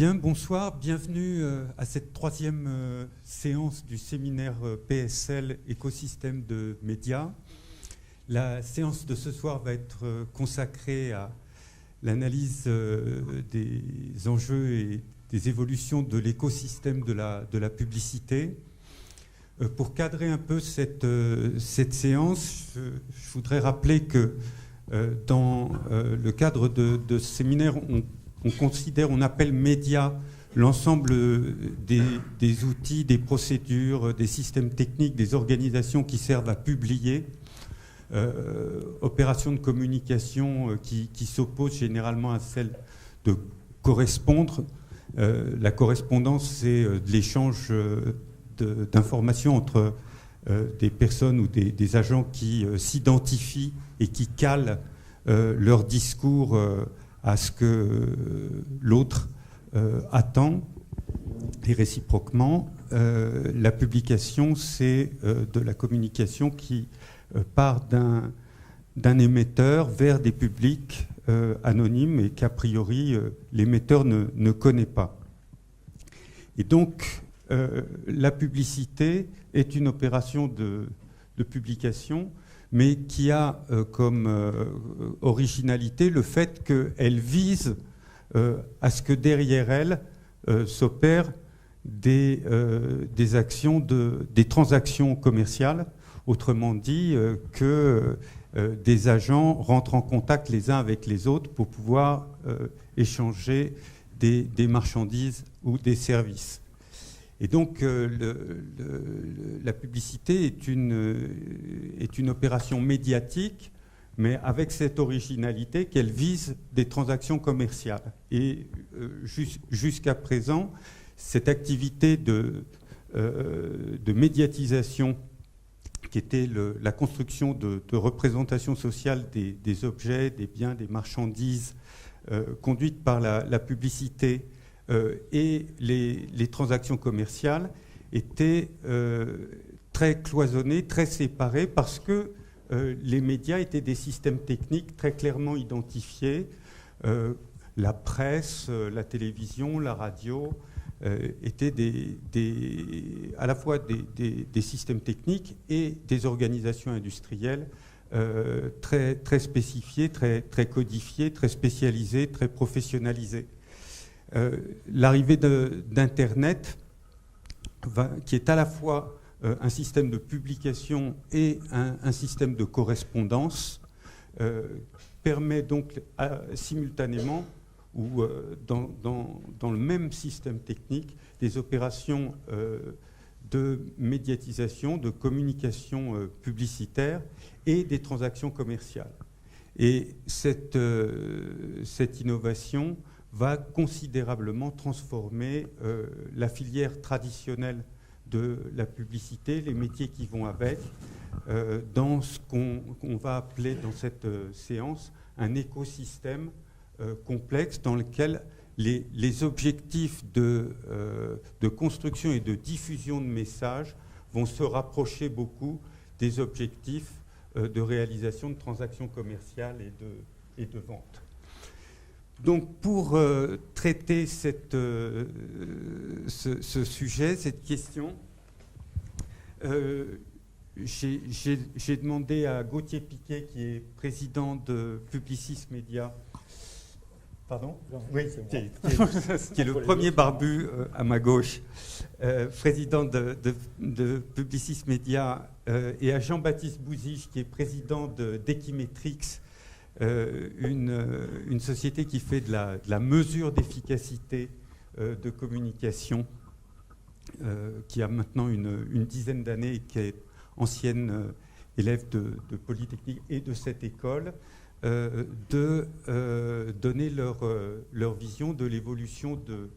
Bien, bonsoir, bienvenue à cette troisième séance du séminaire PSL Écosystème de médias. La séance de ce soir va être consacrée à l'analyse des enjeux et des évolutions de l'écosystème de la publicité. Pour cadrer un peu cette séance, je voudrais rappeler que dans le cadre de ce séminaire, on appelle médias l'ensemble des outils, des procédures, des systèmes techniques, des organisations qui servent à publier, opérations de communication qui s'opposent généralement à celle de correspondre. La correspondance, c'est de l'échange d'informations entre des personnes ou des agents qui s'identifient et qui calent leur discours à ce que l'autre attend, et réciproquement. La publication, c'est de la communication qui part d'un émetteur vers des publics anonymes et qu'a priori l'émetteur ne connaît pas. Et donc, la publicité est une opération de publication, mais qui a comme originalité le fait qu'elle vise à ce que derrière elle s'opèrent des actions, des transactions commerciales, autrement dit que des agents rentrent en contact les uns avec les autres pour pouvoir échanger des marchandises ou des services. Et donc, la publicité est une opération médiatique, mais avec cette originalité qu'elle vise des transactions commerciales. Et jusqu'à présent, cette activité de médiatisation, qui était la construction de représentations sociales des objets, des biens, des marchandises, conduite par la publicité, et les transactions commerciales étaient très cloisonnées, très séparées, parce que les médias étaient des systèmes techniques très clairement identifiés. La presse, la télévision, la radio étaient à la fois des systèmes techniques et des organisations industrielles très, très spécifiées, très, très codifiées, très spécialisées, très professionnalisées. L'arrivée d'Internet, qui est à la fois un système de publication et un système de correspondance, permet donc simultanément, ou dans le même système technique, des opérations de médiatisation, de communication publicitaire et des transactions commerciales. Et cette innovation va considérablement transformer la filière traditionnelle de la publicité, les métiers qui vont avec, dans ce qu'on va appeler dans cette séance un écosystème complexe dans lequel les objectifs de construction et de diffusion de messages vont se rapprocher beaucoup des objectifs de réalisation de transactions commerciales et de vente. Donc, pour traiter ce sujet, cette question, j'ai demandé à Gauthier Piquet, qui est président de Publicis Médias, pardon, oui, qui est le premier barbu à ma gauche, président de Publicis Médias, et à Jean-Baptiste Bouzige, qui est président d'Equimetrix, une société qui fait de la mesure d'efficacité de communication, qui a maintenant une dizaine d'années et qui est ancienne élève de Polytechnique et de cette école, de donner leur vision de l'évolution de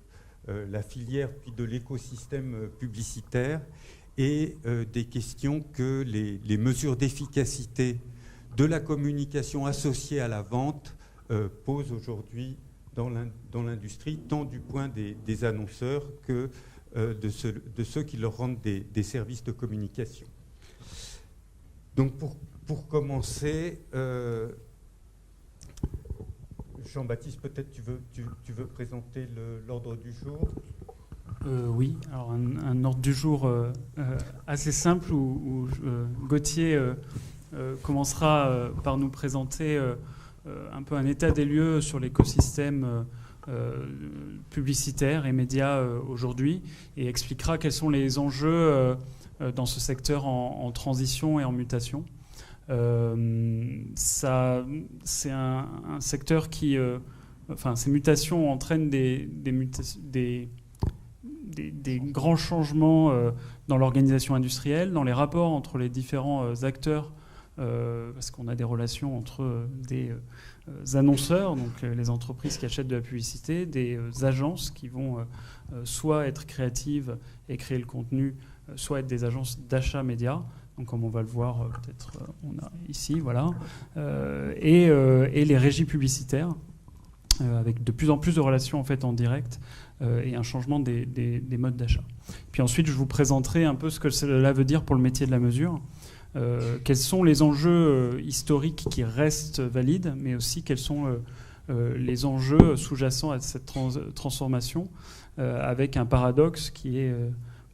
la filière puis de l'écosystème publicitaire et des questions que les mesures d'efficacité de la communication associée à la vente pose aujourd'hui dans l'industrie, tant du point des annonceurs que de ceux qui leur rendent des services de communication. Donc pour commencer, Jean-Baptiste, peut-être tu veux présenter l'ordre du jour. Oui, alors un ordre du jour assez simple où Gauthier commencera par nous présenter un peu un état des lieux sur l'écosystème publicitaire et médias aujourd'hui et expliquera quels sont les enjeux dans ce secteur en transition et en mutation. C'est un secteur qui... ces mutations entraînent des grands changements dans l'organisation industrielle, dans les rapports entre les différents acteurs, parce qu'on a des relations entre des annonceurs, donc les entreprises qui achètent de la publicité, des agences qui vont soit être créatives et créer le contenu, soit être des agences d'achat média. Donc, comme on va le voir, peut-être on a ici, voilà, et les régies publicitaires, avec de plus en plus de relations en fait en direct et un changement des modes d'achat. Puis ensuite, je vous présenterai un peu ce que cela veut dire pour le métier de la mesure. Quels sont les enjeux historiques qui restent valides, mais aussi quels sont les enjeux sous-jacents à cette transformation, avec un paradoxe qui est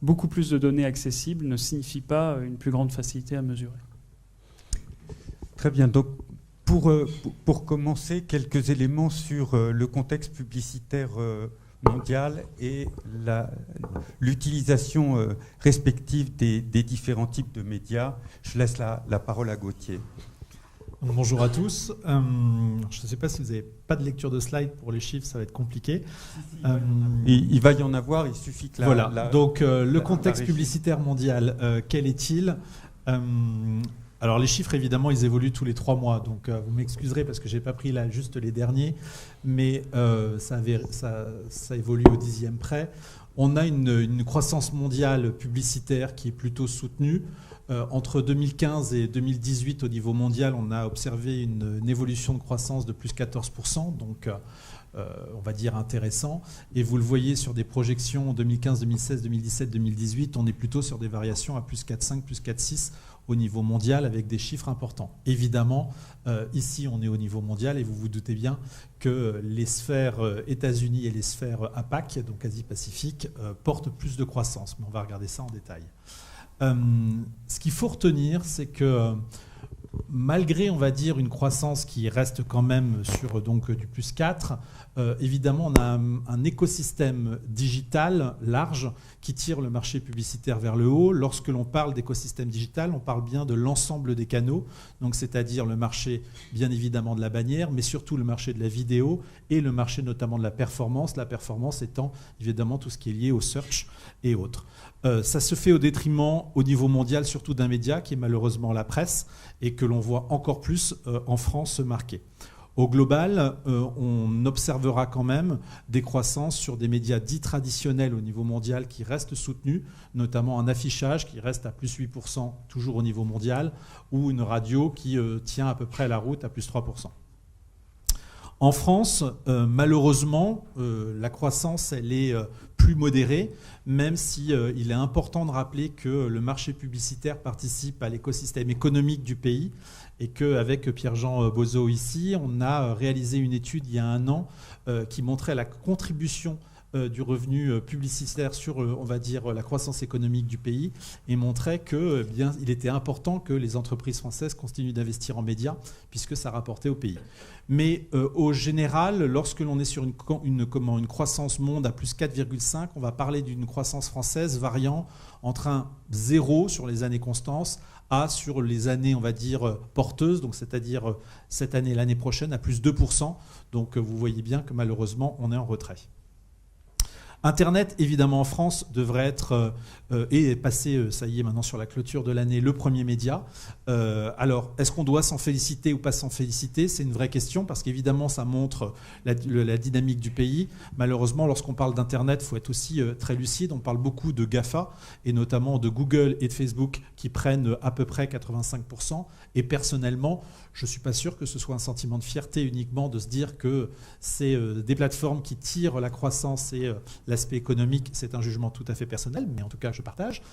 beaucoup plus de données accessibles ne signifie pas une plus grande facilité à mesurer. Très bien. Donc, pour commencer, quelques éléments sur le contexte publicitaire mondial et l'utilisation respective des différents types de médias. Je laisse la parole à Gauthier. Bonjour à tous. Je ne sais pas si vous n'avez pas de lecture de slide pour les chiffres, ça va être compliqué. Il va y en avoir, il suffit que Donc, le contexte publicitaire mondial, quel est-il ? Alors, les chiffres, évidemment, ils évoluent tous les 3 mois. Donc, vous m'excuserez parce que je n'ai pas pris là juste les derniers, mais ça évolue au 10e près. On a une croissance mondiale publicitaire qui est plutôt soutenue. Entre 2015 et 2018, au niveau mondial, on a observé une évolution de croissance de plus 14%, donc on va dire intéressant. Et vous le voyez sur des projections 2015, 2016, 2017, 2018, on est plutôt sur des variations à plus 4,5, plus 4,6 au niveau mondial avec des chiffres importants. Évidemment, ici, on est au niveau mondial et vous vous doutez bien que les sphères États-Unis et les sphères APAC, donc Asie-Pacifique, portent plus de croissance. Mais on va regarder ça en détail. Ce qu'il faut retenir, c'est que malgré, on va dire, une croissance qui reste quand même sur donc, du plus 4, évidemment, on a un écosystème digital large qui tire le marché publicitaire vers le haut. Lorsque l'on parle d'écosystème digital, on parle bien de l'ensemble des canaux, donc c'est-à-dire le marché, bien évidemment, de la bannière, mais surtout le marché de la vidéo et le marché notamment de la performance étant évidemment tout ce qui est lié au search et autres. Ça se fait au détriment, au niveau mondial, surtout d'un média qui est malheureusement la presse et que l'on voit encore plus en France se marquer. Au global, on observera quand même des croissances sur des médias dits traditionnels au niveau mondial qui restent soutenus, notamment un affichage qui reste à plus 8% toujours au niveau mondial ou une radio qui tient à peu près la route à plus 3%. En France, malheureusement, la croissance elle est plus modérée, même si il est important de rappeler que le marché publicitaire participe à l'écosystème économique du pays et qu'avec Pierre-Jean Bozo ici, on a réalisé une étude il y a 1 an qui montrait la contribution du revenu publicitaire sur, on va dire, la croissance économique du pays et montrait que, bien, il était important que les entreprises françaises continuent d'investir en médias puisque ça rapportait au pays. Mais au général, lorsque l'on est sur une croissance monde à plus 4,5, on va parler d'une croissance française variant entre un 0 sur les années constantes à sur les années, on va dire, porteuses, donc c'est-à-dire cette année et l'année prochaine à plus 2%. Donc vous voyez bien que malheureusement, on est en retrait. Internet, évidemment, en France, devrait être et est passé, ça y est, maintenant sur la clôture de l'année, le premier média. Alors, est-ce qu'on doit s'en féliciter ou pas s'en féliciter ? C'est une vraie question parce qu'évidemment, ça montre la dynamique du pays. Malheureusement, lorsqu'on parle d'Internet, il faut être aussi très lucide. On parle beaucoup de GAFA et notamment de Google et de Facebook qui prennent à peu près 85%. Et personnellement, je ne suis pas sûr que ce soit un sentiment de fierté uniquement de se dire que c'est des plateformes qui tirent la croissance et l'aspect économique, c'est un jugement tout à fait personnel, mais en tout cas je partage,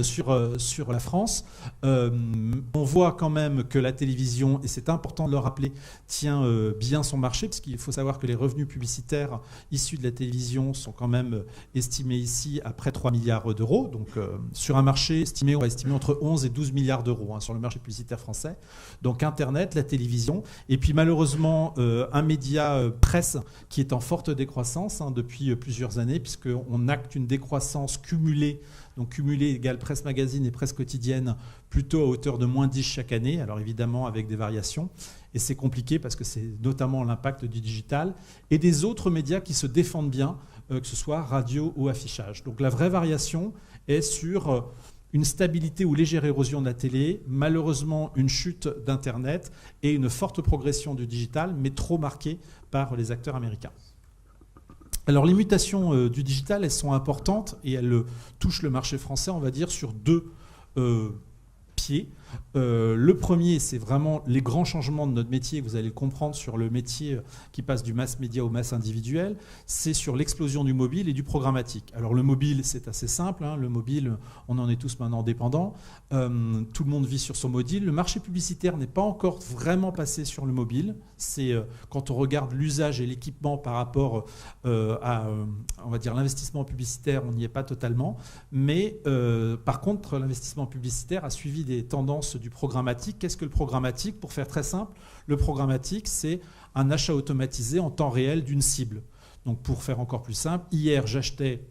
sur la France. On voit quand même que la télévision, et c'est important de le rappeler, tient bien son marché, parce qu'il faut savoir que les revenus publicitaires issus de la télévision sont quand même estimés ici à près de 3 milliards d'euros. Donc sur un marché estimé, on va estimer entre 11 et 12 milliards d'euros sur le marché publicitaire français. Donc Internet, la télévision, et puis malheureusement un média presse qui est en forte décroissance depuis plusieurs années, puisqu'on acte une décroissance cumulée. Donc cumulé égale presse magazine et presse quotidienne, plutôt à hauteur de moins 10 chaque année, alors évidemment avec des variations. Et c'est compliqué parce que c'est notamment l'impact du digital et des autres médias qui se défendent bien, que ce soit radio ou affichage. Donc la vraie variation est sur une stabilité ou légère érosion de la télé, malheureusement une chute d'Internet et une forte progression du digital, mais trop marquée par les acteurs américains. Alors les mutations du digital, elles sont importantes et elles touchent le marché français, on va dire, sur deux pieds. Le premier, c'est vraiment les grands changements de notre métier, vous allez le comprendre sur le métier qui passe du mass média au mass individuel, c'est sur l'explosion du mobile et du programmatique. Alors le mobile, c'est assez simple, le mobile, on en est tous maintenant dépendants, tout le monde vit sur son mobile. Le marché publicitaire n'est pas encore vraiment passé sur le mobile, c'est quand on regarde l'usage et l'équipement par rapport à, on va dire, l'investissement publicitaire, on n'y est pas totalement, mais par contre, l'investissement publicitaire a suivi des tendances du programmatique. Qu'est-ce que le programmatique? Pour faire très simple, le programmatique, c'est un achat automatisé en temps réel d'une cible. Donc pour faire encore plus simple, hier j'achetais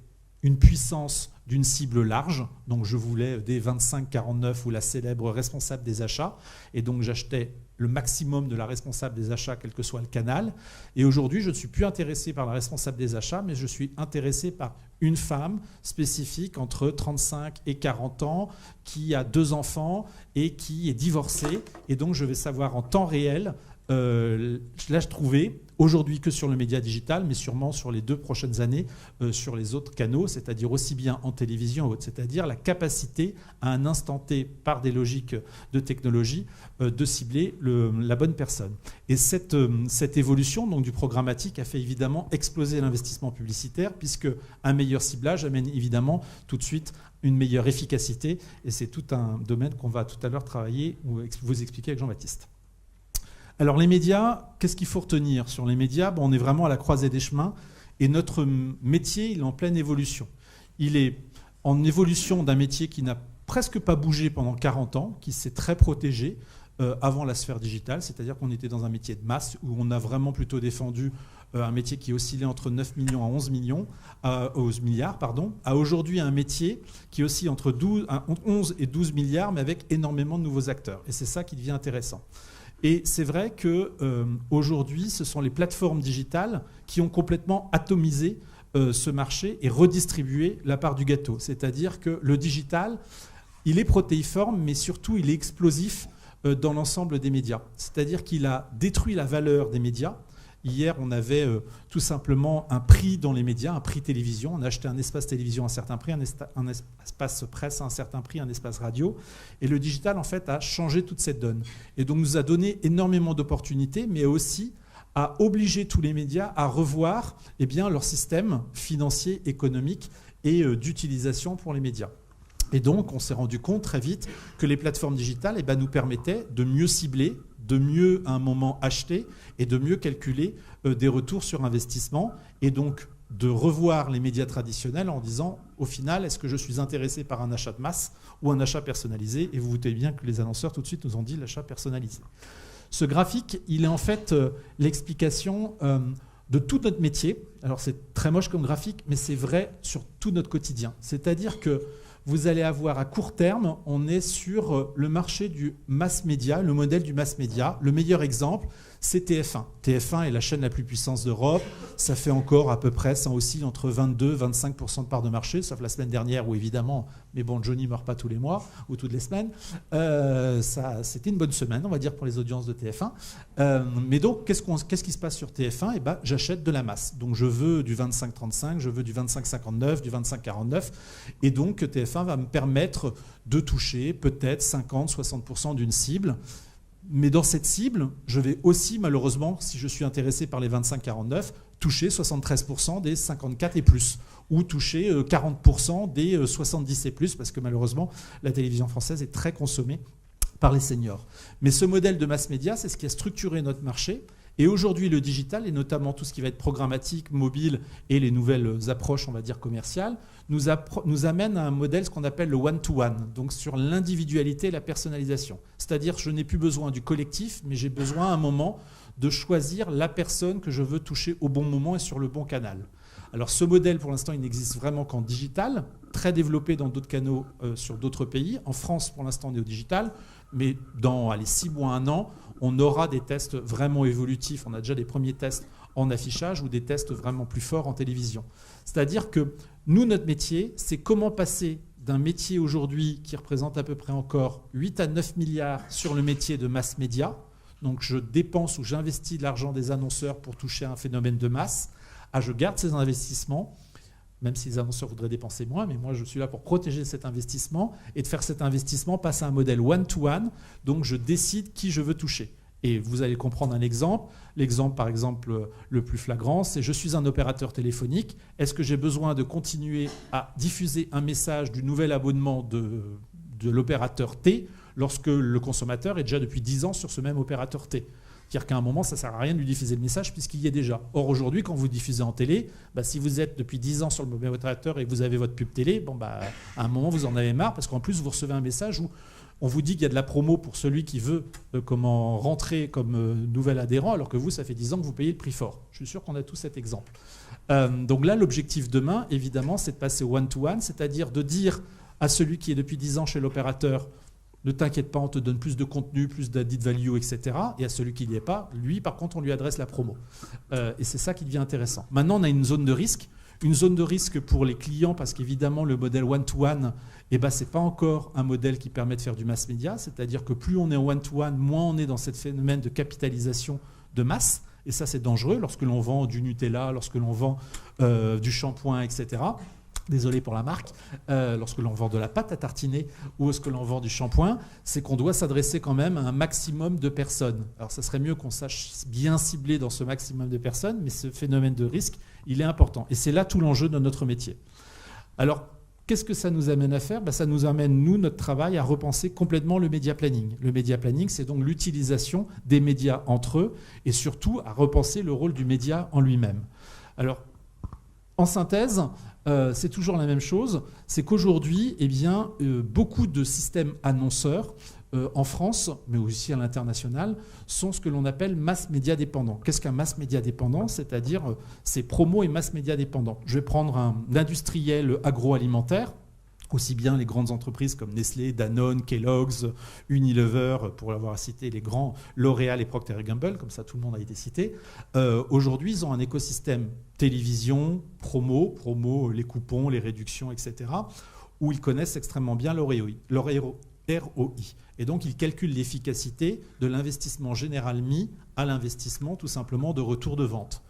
une puissance d'une cible large, donc je voulais des 25-49 ou la célèbre responsable des achats, et donc j'achetais le maximum de la responsable des achats, quel que soit le canal. Et aujourd'hui, je ne suis plus intéressé par la responsable des achats, mais je suis intéressé par une femme spécifique entre 35 et 40 ans, qui a 2 enfants et qui est divorcée. Et donc, je vais savoir en temps réel l'âge trouvé, aujourd'hui que sur le média digital, mais sûrement sur les 2 prochaines années sur les autres canaux, c'est-à-dire aussi bien en télévision, c'est-à-dire la capacité à un instant T, par des logiques de technologie, de cibler la bonne personne. Et cette évolution donc, du programmatique a fait évidemment exploser l'investissement publicitaire, puisque un meilleur ciblage amène évidemment tout de suite une meilleure efficacité, et c'est tout un domaine qu'on va tout à l'heure travailler ou vous expliquer avec Jean-Baptiste. Alors les médias, qu'est-ce qu'il faut retenir sur les médias? On est vraiment à la croisée des chemins et notre métier, il est en pleine évolution. Il est en évolution d'un métier qui n'a presque pas bougé pendant 40 ans, qui s'est très protégé avant la sphère digitale, c'est-à-dire qu'on était dans un métier de masse où on a vraiment plutôt défendu un métier qui oscillait entre 9 millions à 11 milliards, à aujourd'hui un métier qui oscille entre 11 et 12 milliards, mais avec énormément de nouveaux acteurs. Et c'est ça qui devient intéressant. Et c'est vrai qu'aujourd'hui, ce sont les plateformes digitales qui ont complètement atomisé ce marché et redistribué la part du gâteau. C'est-à-dire que le digital, il est protéiforme, mais surtout, il est explosif dans l'ensemble des médias. C'est-à-dire qu'il a détruit la valeur des médias. Hier, on avait tout simplement un prix dans les médias, un prix télévision. On a acheté un espace télévision à un certain prix, un espace presse à un certain prix, un espace radio. Et le digital, en fait, a changé toute cette donne. Et donc, nous a donné énormément d'opportunités, mais aussi a obligé tous les médias à revoir leur système financier, économique et d'utilisation pour les médias. Et donc, on s'est rendu compte très vite que les plateformes digitales nous permettaient de mieux cibler, de mieux à un moment acheter et de mieux calculer des retours sur investissement et donc de revoir les médias traditionnels en disant au final est-ce que je suis intéressé par un achat de masse ou un achat personnalisé, et vous vous doutez bien que les annonceurs tout de suite nous ont dit l'achat personnalisé. Ce graphique, il est en fait l'explication de tout notre métier. Alors c'est très moche comme graphique, mais c'est vrai sur tout notre quotidien. C'est-à-dire que vous allez avoir à court terme, on est sur le marché du mass média, le modèle du mass média. Le meilleur exemple, c'est TF1. TF1 est la chaîne la plus puissante d'Europe. Ça fait encore à peu près, ça oscille entre 22-25% de part de marché, sauf la semaine dernière où évidemment, mais bon, Johnny ne meurt pas tous les mois ou toutes les semaines. C'était une bonne semaine, on va dire, pour les audiences de TF1. Mais donc, qu'est-ce qui se passe sur TF1 ? J'achète de la masse. Donc, je veux du 25-35, je veux du 25-59, du 25-49. Et donc, TF1 va me permettre de toucher peut-être 50-60% d'une cible. Mais dans cette cible, je vais aussi, malheureusement, si je suis intéressé par les 25-49, toucher 73% des 54 et plus, ou toucher 40% des 70 et plus, parce que malheureusement, la télévision française est très consommée par les seniors. Mais ce modèle de mass média, c'est ce qui a structuré notre marché. Et aujourd'hui, le digital, et notamment tout ce qui va être programmatique, mobile et les nouvelles approches, on va dire, commerciales, nous amène à un modèle, ce qu'on appelle le one-to-one, donc sur l'individualité et la personnalisation. C'est-à-dire, je n'ai plus besoin du collectif, mais j'ai besoin à un moment de choisir la personne que je veux toucher au bon moment et sur le bon canal. Alors ce modèle, pour l'instant, il n'existe vraiment qu'en digital, très développé dans d'autres canaux sur d'autres pays. En France, pour l'instant, on est au digital, mais dans 6 mois, 1 an, on aura des tests vraiment évolutifs. On a déjà des premiers tests en affichage ou des tests vraiment plus forts en télévision. C'est-à-dire que nous, notre métier, c'est comment passer d'un métier aujourd'hui qui représente à peu près encore 8 à 9 milliards sur le métier de mass média. Donc je dépense ou j'investis de l'argent des annonceurs pour toucher un phénomène de masse. Je garde ces investissements, même si les annonceurs voudraient dépenser moins, mais moi je suis là pour protéger cet investissement et de faire cet investissement passer à un modèle one-to-one, donc je décide qui je veux toucher. Et vous allez comprendre un exemple. L'exemple, par exemple, le plus flagrant, c'est je suis un opérateur téléphonique. Est-ce que j'ai besoin de continuer à diffuser un message du nouvel abonnement de l'opérateur T lorsque le consommateur est déjà depuis 10 ans sur ce même opérateur T ? C'est-à-dire qu'à un moment, ça ne sert à rien de lui diffuser le message puisqu'il y est déjà. Or, aujourd'hui, quand vous diffusez en télé, si vous êtes depuis 10 ans sur le même opérateur et que vous avez votre pub télé, à un moment, vous en avez marre parce qu'en plus, vous recevez un message où on vous dit qu'il y a de la promo pour celui qui veut rentrer comme nouvel adhérent, alors que vous, ça fait 10 ans que vous payez le prix fort. Je suis sûr qu'on a tous cet exemple. Donc là, l'objectif demain, évidemment, c'est de passer au one-to-one, c'est-à-dire de dire à celui qui est depuis 10 ans chez l'opérateur, ne t'inquiète pas, on te donne plus de contenu, plus d'added value, etc. Et à celui qui n'y est pas, lui, par contre, on lui adresse la promo. Et c'est ça qui devient intéressant. Maintenant, on a une zone de risque. Une zone de risque pour les clients, parce qu'évidemment, le modèle one-to-one, ce n'est pas encore un modèle qui permet de faire du mass média. C'est-à-dire que plus on est en one-to-one, moins on est dans ce phénomène de capitalisation de masse. Et ça, c'est dangereux lorsque l'on vend du Nutella, lorsque l'on vend du shampoing, etc. Désolé pour la marque, lorsque l'on vend de la pâte à tartiner ou lorsque l'on vend du shampoing, c'est qu'on doit s'adresser quand même à un maximum de personnes. Alors ça serait mieux qu'on sache bien cibler dans ce maximum de personnes, mais ce phénomène de risque, il est important. Et c'est là tout l'enjeu de notre métier. Alors, qu'est-ce que ça nous amène à faire ? Ça nous amène, nous, notre travail, à repenser complètement le média planning. Le média planning, c'est donc l'utilisation des médias entre eux et surtout à repenser le rôle du média en lui-même. Alors, en synthèse, c'est toujours la même chose, c'est qu'aujourd'hui, beaucoup de systèmes annonceurs en France, mais aussi à l'international, sont ce que l'on appelle mass média dépendants. Qu'est-ce qu'un mass média dépendant ? C'est-à-dire, c'est promo et mass média dépendant. Je vais prendre un industriel agroalimentaire, aussi bien les grandes entreprises comme Nestlé, Danone, Kellogg's, Unilever, pour avoir cité les grands, L'Oréal et Procter & Gamble, comme ça tout le monde a été cité. Aujourd'hui, ils ont un écosystème télévision, promo, les coupons, les réductions, etc., où ils connaissent extrêmement bien leur ROI. Et donc, ils calculent l'efficacité de l'investissement général mis à l'investissement, tout simplement, de retour de vente.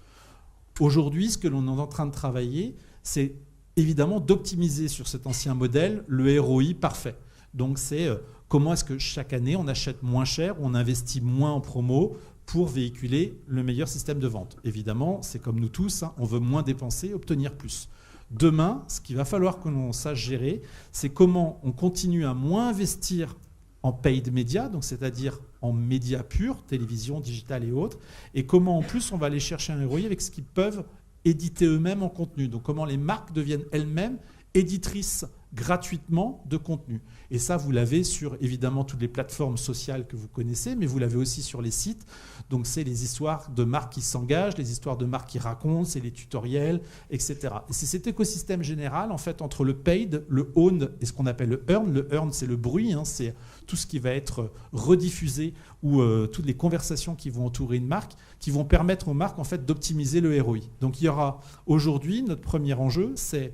Aujourd'hui, ce que l'on est en train de travailler, c'est évidemment d'optimiser sur cet ancien modèle le ROI parfait. Donc c'est comment est-ce que chaque année on achète moins cher, on investit moins en promo pour véhiculer le meilleur système de vente. Évidemment, c'est comme nous tous, on veut moins dépenser, obtenir plus. Demain, ce qu'il va falloir que l'on sache gérer, c'est comment on continue à moins investir en paid media, donc c'est-à-dire en médias purs, télévision, digital et autres, et comment en plus on va aller chercher un ROI avec ce qu'ils peuvent éditer eux-mêmes en contenu. Donc comment les marques deviennent elles-mêmes éditrices gratuitement de contenu. Et ça, vous l'avez sur évidemment toutes les plateformes sociales que vous connaissez, mais vous l'avez aussi sur les sites. Donc c'est les histoires de marques qui s'engagent, les histoires de marques qui racontent, c'est les tutoriels, etc. Et c'est cet écosystème général, en fait, entre le paid, le owned et ce qu'on appelle le earned. Le earned, c'est le bruit, c'est tout ce qui va être rediffusé ou toutes les conversations qui vont entourer une marque, qui vont permettre aux marques, en fait, d'optimiser le ROI. Donc il y aura aujourd'hui, notre premier enjeu, c'est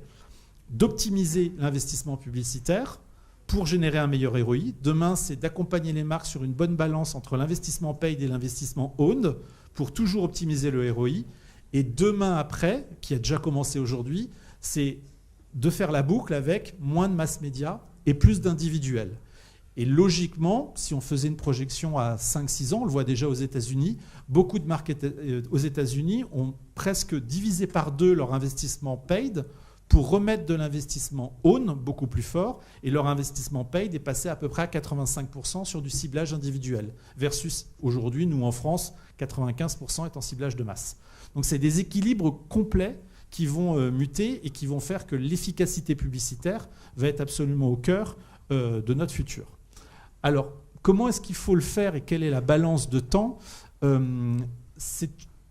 d'optimiser l'investissement publicitaire pour générer un meilleur ROI. Demain, c'est d'accompagner les marques sur une bonne balance entre l'investissement paid et l'investissement owned pour toujours optimiser le ROI. Et demain après, qui a déjà commencé aujourd'hui, c'est de faire la boucle avec moins de mass média et plus d'individuels. Et logiquement, si on faisait une projection à 5-6 ans, on le voit déjà aux États-Unis, beaucoup de marques aux États-Unis ont presque divisé par 2 leur investissement paid pour remettre de l'investissement own beaucoup plus fort, et leur investissement paid est passé à peu près à 85% sur du ciblage individuel, versus aujourd'hui, nous en France, 95% est en ciblage de masse. Donc c'est des équilibres complets qui vont muter et qui vont faire que l'efficacité publicitaire va être absolument au cœur de notre futur. Alors, comment est-ce qu'il faut le faire et quelle est la balance de temps ?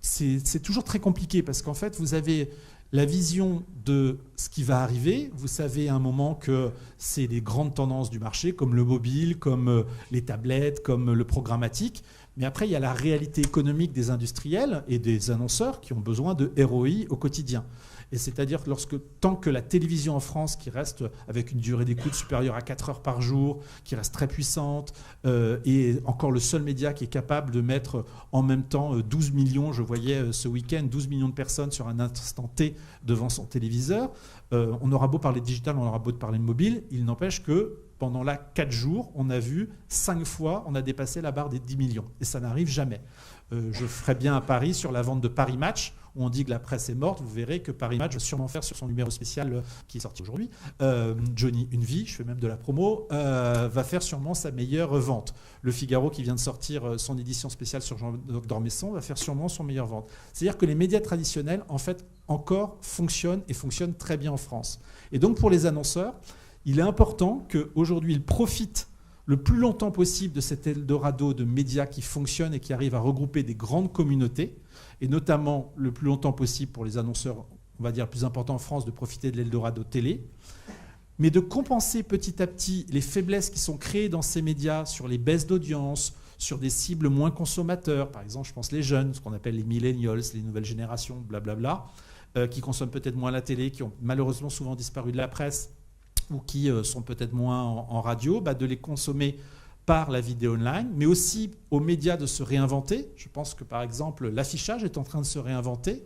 C'est toujours très compliqué parce qu'en fait, vous avez la vision de ce qui va arriver. Vous savez à un moment que c'est les grandes tendances du marché, comme le mobile, comme les tablettes, comme le programmatique. Mais après, il y a la réalité économique des industriels et des annonceurs qui ont besoin de ROI au quotidien. Et c'est-à-dire que tant que la télévision en France, qui reste avec une durée d'écoute supérieure à 4 heures par jour, qui reste très puissante, est encore le seul média qui est capable de mettre en même temps 12 millions, je voyais ce week-end, 12 millions de personnes sur un instant T devant son téléviseur. On aura beau parler de digital, on aura beau parler de mobile, il n'empêche que pendant 4 jours, on a vu 5 fois, on a dépassé la barre des 10 millions. Et ça n'arrive jamais. Je ferai bien un pari sur la vente de Paris Match, où on dit que la presse est morte. Vous verrez que Paris Match va sûrement faire sur son numéro spécial qui est sorti aujourd'hui. Johnny Une Vie, je fais même de la promo, va faire sûrement sa meilleure vente. Le Figaro, qui vient de sortir son édition spéciale sur Jean d'Ormesson, va faire sûrement son meilleure vente. C'est-à-dire que les médias traditionnels, en fait, encore fonctionnent et fonctionnent très bien en France. Et donc, pour les annonceurs, il est important qu'aujourd'hui, ils profitent le plus longtemps possible de cet Eldorado de médias qui fonctionnent et qui arrivent à regrouper des grandes communautés, et notamment le plus longtemps possible pour les annonceurs, on va dire plus importants en France, de profiter de l'Eldorado télé, mais de compenser petit à petit les faiblesses qui sont créées dans ces médias sur les baisses d'audience, sur des cibles moins consommateurs, par exemple je pense les jeunes, ce qu'on appelle les millennials, les nouvelles générations, blablabla, qui consomment peut-être moins la télé, qui ont malheureusement souvent disparu de la presse, ou qui sont peut-être moins en radio, de les consommer par la vidéo online, mais aussi aux médias de se réinventer. Je pense que par exemple l'affichage est en train de se réinventer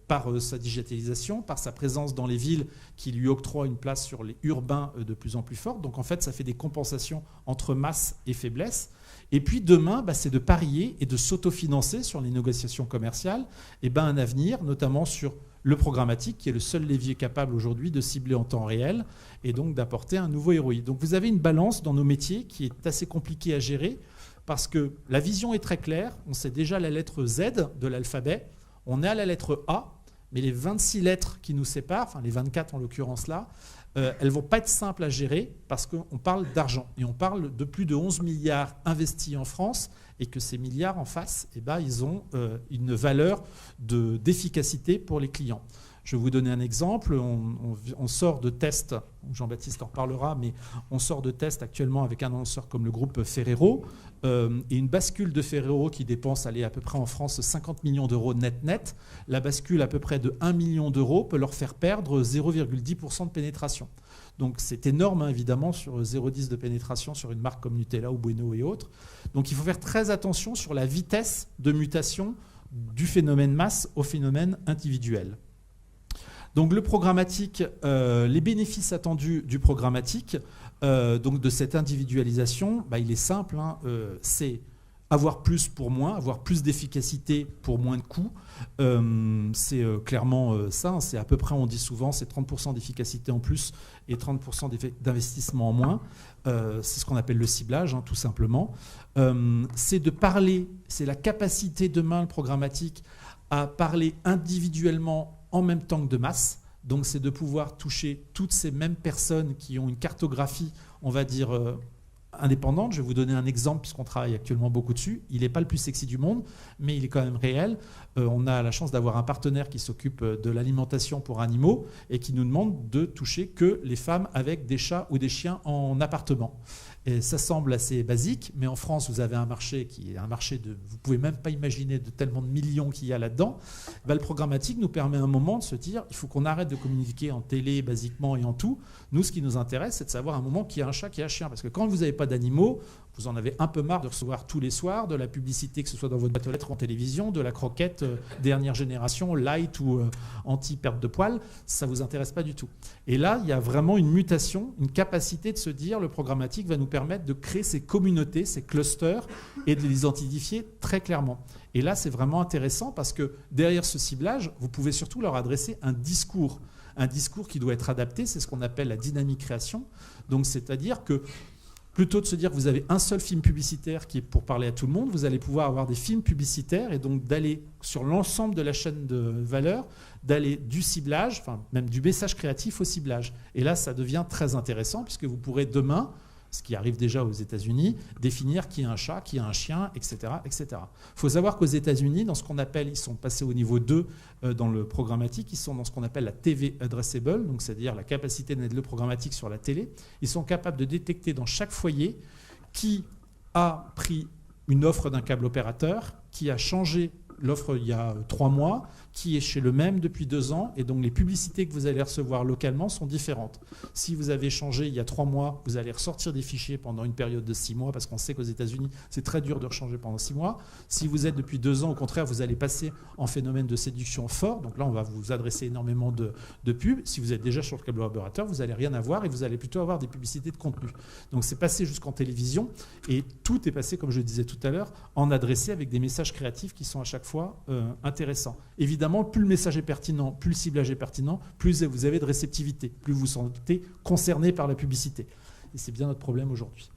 par sa digitalisation, par sa présence dans les villes qui lui octroie une place sur les urbains de plus en plus forte. Donc en fait ça fait des compensations entre masse et faiblesse. Et puis demain, c'est de parier et de s'autofinancer sur les négociations commerciales un avenir, notamment sur le programmatique, qui est le seul levier capable aujourd'hui de cibler en temps réel et donc d'apporter un nouveau ROI. Donc vous avez une balance dans nos métiers qui est assez compliquée à gérer parce que la vision est très claire. On sait déjà la lettre Z de l'alphabet. On est à la lettre A, mais les 26 lettres qui nous séparent, enfin les 24 en l'occurrence là, elles ne vont pas être simples à gérer parce qu'on parle d'argent. Et on parle de plus de 11 milliards investis en France et que ces milliards en face, ils ont une valeur d'efficacité pour les clients. Je vais vous donner un exemple. On sort de tests, Jean-Baptiste en reparlera, mais on sort de tests actuellement avec un annonceur comme le groupe Ferrero et une bascule de Ferrero qui dépense à peu près en France 50 millions d'euros net. La bascule à peu près de 1 million d'euros peut leur faire perdre 0,10% de pénétration. Donc c'est énorme, évidemment, sur 0,10 de pénétration sur une marque comme Nutella ou Bueno et autres. Donc il faut faire très attention sur la vitesse de mutation du phénomène masse au phénomène individuel. Donc le programmatique, les bénéfices attendus du programmatique, donc de cette individualisation, il est simple, c'est avoir plus pour moins, avoir plus d'efficacité pour moins de coûts. C'est clairement ça, c'est à peu près, on dit souvent, c'est 30% d'efficacité en plus et 30% d'investissement en moins. C'est ce qu'on appelle le ciblage, tout simplement. C'est de parler, c'est la capacité demain, le programmatique, à parler individuellement en même temps que de masse. Donc c'est de pouvoir toucher toutes ces mêmes personnes qui ont une cartographie, on va dire, indépendante. Je vais vous donner un exemple puisqu'on travaille actuellement beaucoup dessus. Il n'est pas le plus sexy du monde, mais il est quand même réel. On a la chance d'avoir un partenaire qui s'occupe de l'alimentation pour animaux et qui nous demande de toucher que les femmes avec des chats ou des chiens en appartement. Et ça semble assez basique, mais en France, vous avez un marché qui est un marché de... Vous ne pouvez même pas imaginer de tellement de millions qu'il y a là-dedans. Le programmatique nous permet à un moment de se dire il faut qu'on arrête de communiquer en télé, basiquement, et en tout. Nous, ce qui nous intéresse, c'est de savoir à un moment qui a un chat, qui a un chien. Parce que quand vous n'avez pas d'animaux, vous en avez un peu marre de recevoir tous les soirs de la publicité, que ce soit dans votre boîte aux lettres ou en télévision, de la croquette dernière génération, light ou anti-perte de poils, ça ne vous intéresse pas du tout. Et là, il y a vraiment une mutation, une capacité de se dire le programmatique va nous permettre de créer ces communautés, ces clusters et de les identifier très clairement. Et là, c'est vraiment intéressant parce que derrière ce ciblage, vous pouvez surtout leur adresser un discours qui doit être adapté, c'est ce qu'on appelle la dynamique création. Donc, c'est-à-dire que plutôt de se dire que vous avez un seul film publicitaire qui est pour parler à tout le monde, vous allez pouvoir avoir des films publicitaires et donc d'aller sur l'ensemble de la chaîne de valeur, d'aller du ciblage, enfin même du message créatif au ciblage. Et là, ça devient très intéressant puisque vous pourrez demain, ce qui arrive déjà aux États-Unis, définir qui est un chat, qui est un chien, etc. etc. Il faut savoir qu'aux États-Unis, dans ce qu'on appelle, ils sont passés au niveau 2 dans le programmatique, ils sont dans ce qu'on appelle la TV addressable, donc c'est-à-dire la capacité de mettre le programmatique sur la télé. Ils sont capables de détecter dans chaque foyer qui a pris une offre d'un câble opérateur, qui a changé l'offre il y a 3 mois, qui est chez le même depuis 2 ans, et donc les publicités que vous allez recevoir localement sont différentes. Si vous avez changé il y a 3 mois, vous allez ressortir des fichiers pendant une période de 6 mois, parce qu'on sait qu'aux États-Unis, c'est très dur de rechanger pendant 6 mois. Si vous êtes depuis 2 ans, au contraire, vous allez passer en phénomène de séduction fort. Donc là, on va vous adresser énormément de pubs. Si vous êtes déjà sur le câble opérateur, vous n'allez rien avoir et vous allez plutôt avoir des publicités de contenu. Donc c'est passé jusqu'en télévision et tout est passé, comme je le disais tout à l'heure, en adressé avec des messages créatifs qui sont à chaque fois intéressants. Évidemment, plus le message est pertinent, plus le ciblage est pertinent, plus vous avez de réceptivité, plus vous vous sentez concerné par la publicité. Et c'est bien notre problème aujourd'hui.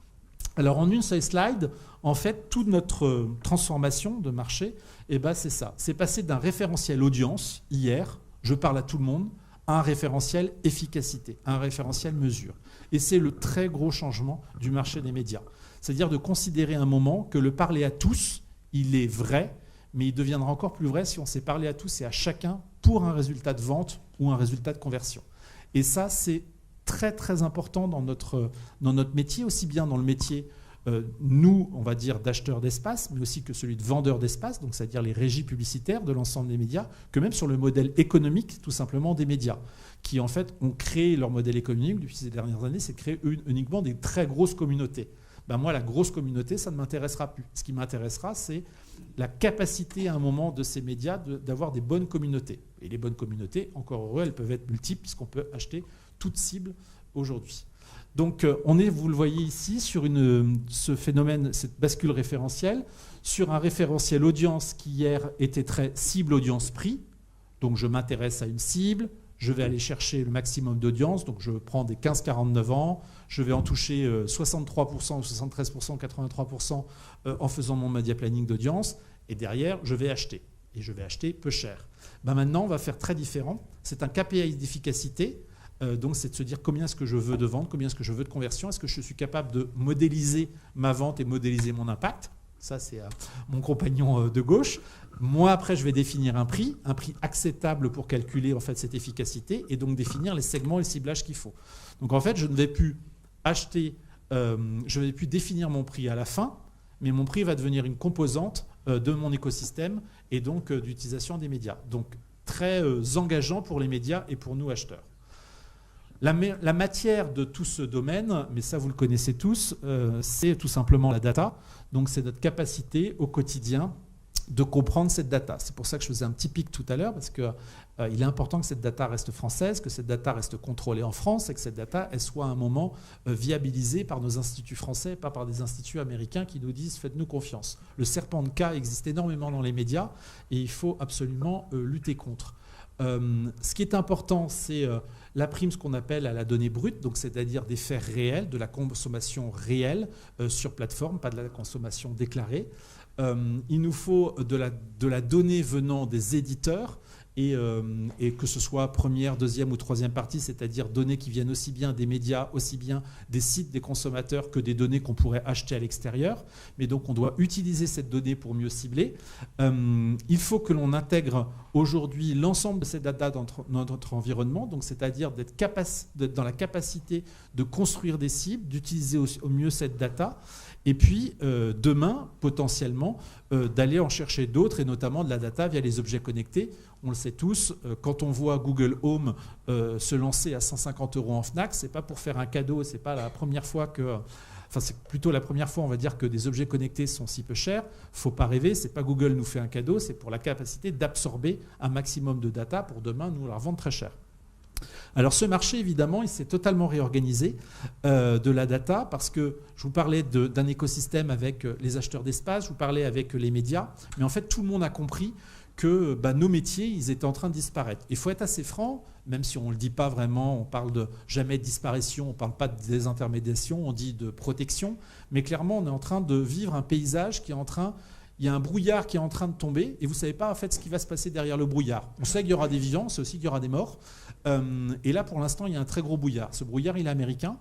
Alors en une seule slide, en fait, toute notre transformation de marché, c'est ça. C'est passer d'un référentiel audience, hier, je parle à tout le monde, à un référentiel efficacité, à un référentiel mesure. Et c'est le très gros changement du marché des médias. C'est-à-dire de considérer un moment que le parler à tous, il est vrai, mais il deviendra encore plus vrai si on sait parler à tous et à chacun pour un résultat de vente ou un résultat de conversion. Et ça, c'est très très important dans notre métier, aussi bien dans le métier, nous, on va dire, d'acheteurs d'espace, mais aussi que celui de vendeurs d'espace, donc c'est-à-dire les régies publicitaires de l'ensemble des médias, que même sur le modèle économique, tout simplement, des médias, qui en fait ont créé leur modèle économique depuis ces dernières années, c'est de créer uniquement des très grosses communautés. Moi, la grosse communauté, ça ne m'intéressera plus. Ce qui m'intéressera, c'est la capacité à un moment de ces médias d'avoir des bonnes communautés. Et les bonnes communautés, encore heureux, elles peuvent être multiples puisqu'on peut acheter toute cible aujourd'hui. Donc, vous le voyez ici, sur ce phénomène, cette bascule référentielle, sur un référentiel audience qui hier était très cible audience-prix. Donc, je m'intéresse à une cible. Je vais aller chercher le maximum d'audience, donc je prends des 15-49 ans, je vais en toucher 63%, 73%, 83% en faisant mon media planning d'audience, et derrière, je vais acheter. Et je vais acheter peu cher. Maintenant, on va faire très différent. C'est un KPI d'efficacité, donc c'est de se dire combien est-ce que je veux de vente, combien est-ce que je veux de conversion, est-ce que je suis capable de modéliser ma vente et modéliser mon impact. Ça, c'est mon compagnon de gauche. Moi, après, je vais définir un prix acceptable pour calculer en fait cette efficacité et donc définir les segments et le ciblage qu'il faut. Donc, en fait, je ne vais plus acheter, je ne vais plus définir mon prix à la fin, mais mon prix va devenir une composante de mon écosystème et donc d'utilisation des médias. Donc, très engageant pour les médias et pour nous acheteurs. La matière de tout ce domaine, mais ça vous le connaissez tous, c'est tout simplement la data. Donc c'est notre capacité au quotidien de comprendre cette data. C'est pour ça que je faisais un petit pic tout à l'heure, parce qu'il est important que cette data reste française, que cette data reste contrôlée en France et que cette data elle soit à un moment viabilisée par nos instituts français, pas par des instituts américains qui nous disent « faites-nous confiance ». Le serpent de cas existe énormément dans les médias et il faut absolument lutter contre. Ce qui est important, c'est la prime, ce qu'on appelle à la donnée brute, donc c'est-à-dire des faits réels, de la consommation réelle sur plateforme, pas de la consommation déclarée. Il nous faut de la donnée venant des éditeurs et que ce soit première, deuxième ou troisième partie, c'est-à-dire données qui viennent aussi bien des médias, aussi bien des sites des consommateurs que des données qu'on pourrait acheter à l'extérieur. Mais donc on doit utiliser cette donnée pour mieux cibler. Il faut que l'on intègre aujourd'hui l'ensemble de ces data dans notre environnement, donc c'est-à-dire d'être dans la capacité de construire des cibles, d'utiliser au mieux cette data. Et puis, demain, potentiellement, d'aller en chercher d'autres, et notamment de la data via les objets connectés. On le sait tous, quand on voit Google Home se lancer à 150 € en Fnac, ce n'est pas pour faire un cadeau, ce n'est pas la première fois que enfin c'est plutôt la première fois, on va dire, que des objets connectés sont si peu chers. Faut pas rêver, c'est pas Google nous fait un cadeau, c'est pour la capacité d'absorber un maximum de data pour demain nous la revendre très cher. Alors ce marché, évidemment, il s'est totalement réorganisé de la data parce que je vous parlais d'un écosystème avec les acheteurs d'espace, je vous parlais avec les médias, mais en fait tout le monde a compris que nos métiers, ils étaient en train de disparaître. Il faut être assez franc, même si on ne le dit pas vraiment, on parle de jamais de disparition, on ne parle pas de désintermédiation, on dit de protection, mais clairement on est en train de vivre un paysage qui est en train... Il y a un brouillard qui est en train de tomber et vous ne savez pas en fait ce qui va se passer derrière le brouillard. On sait qu'il y aura des vivants, on sait aussi qu'il y aura des morts. Et là, pour l'instant, il y a un très gros brouillard. Ce brouillard, il est américain.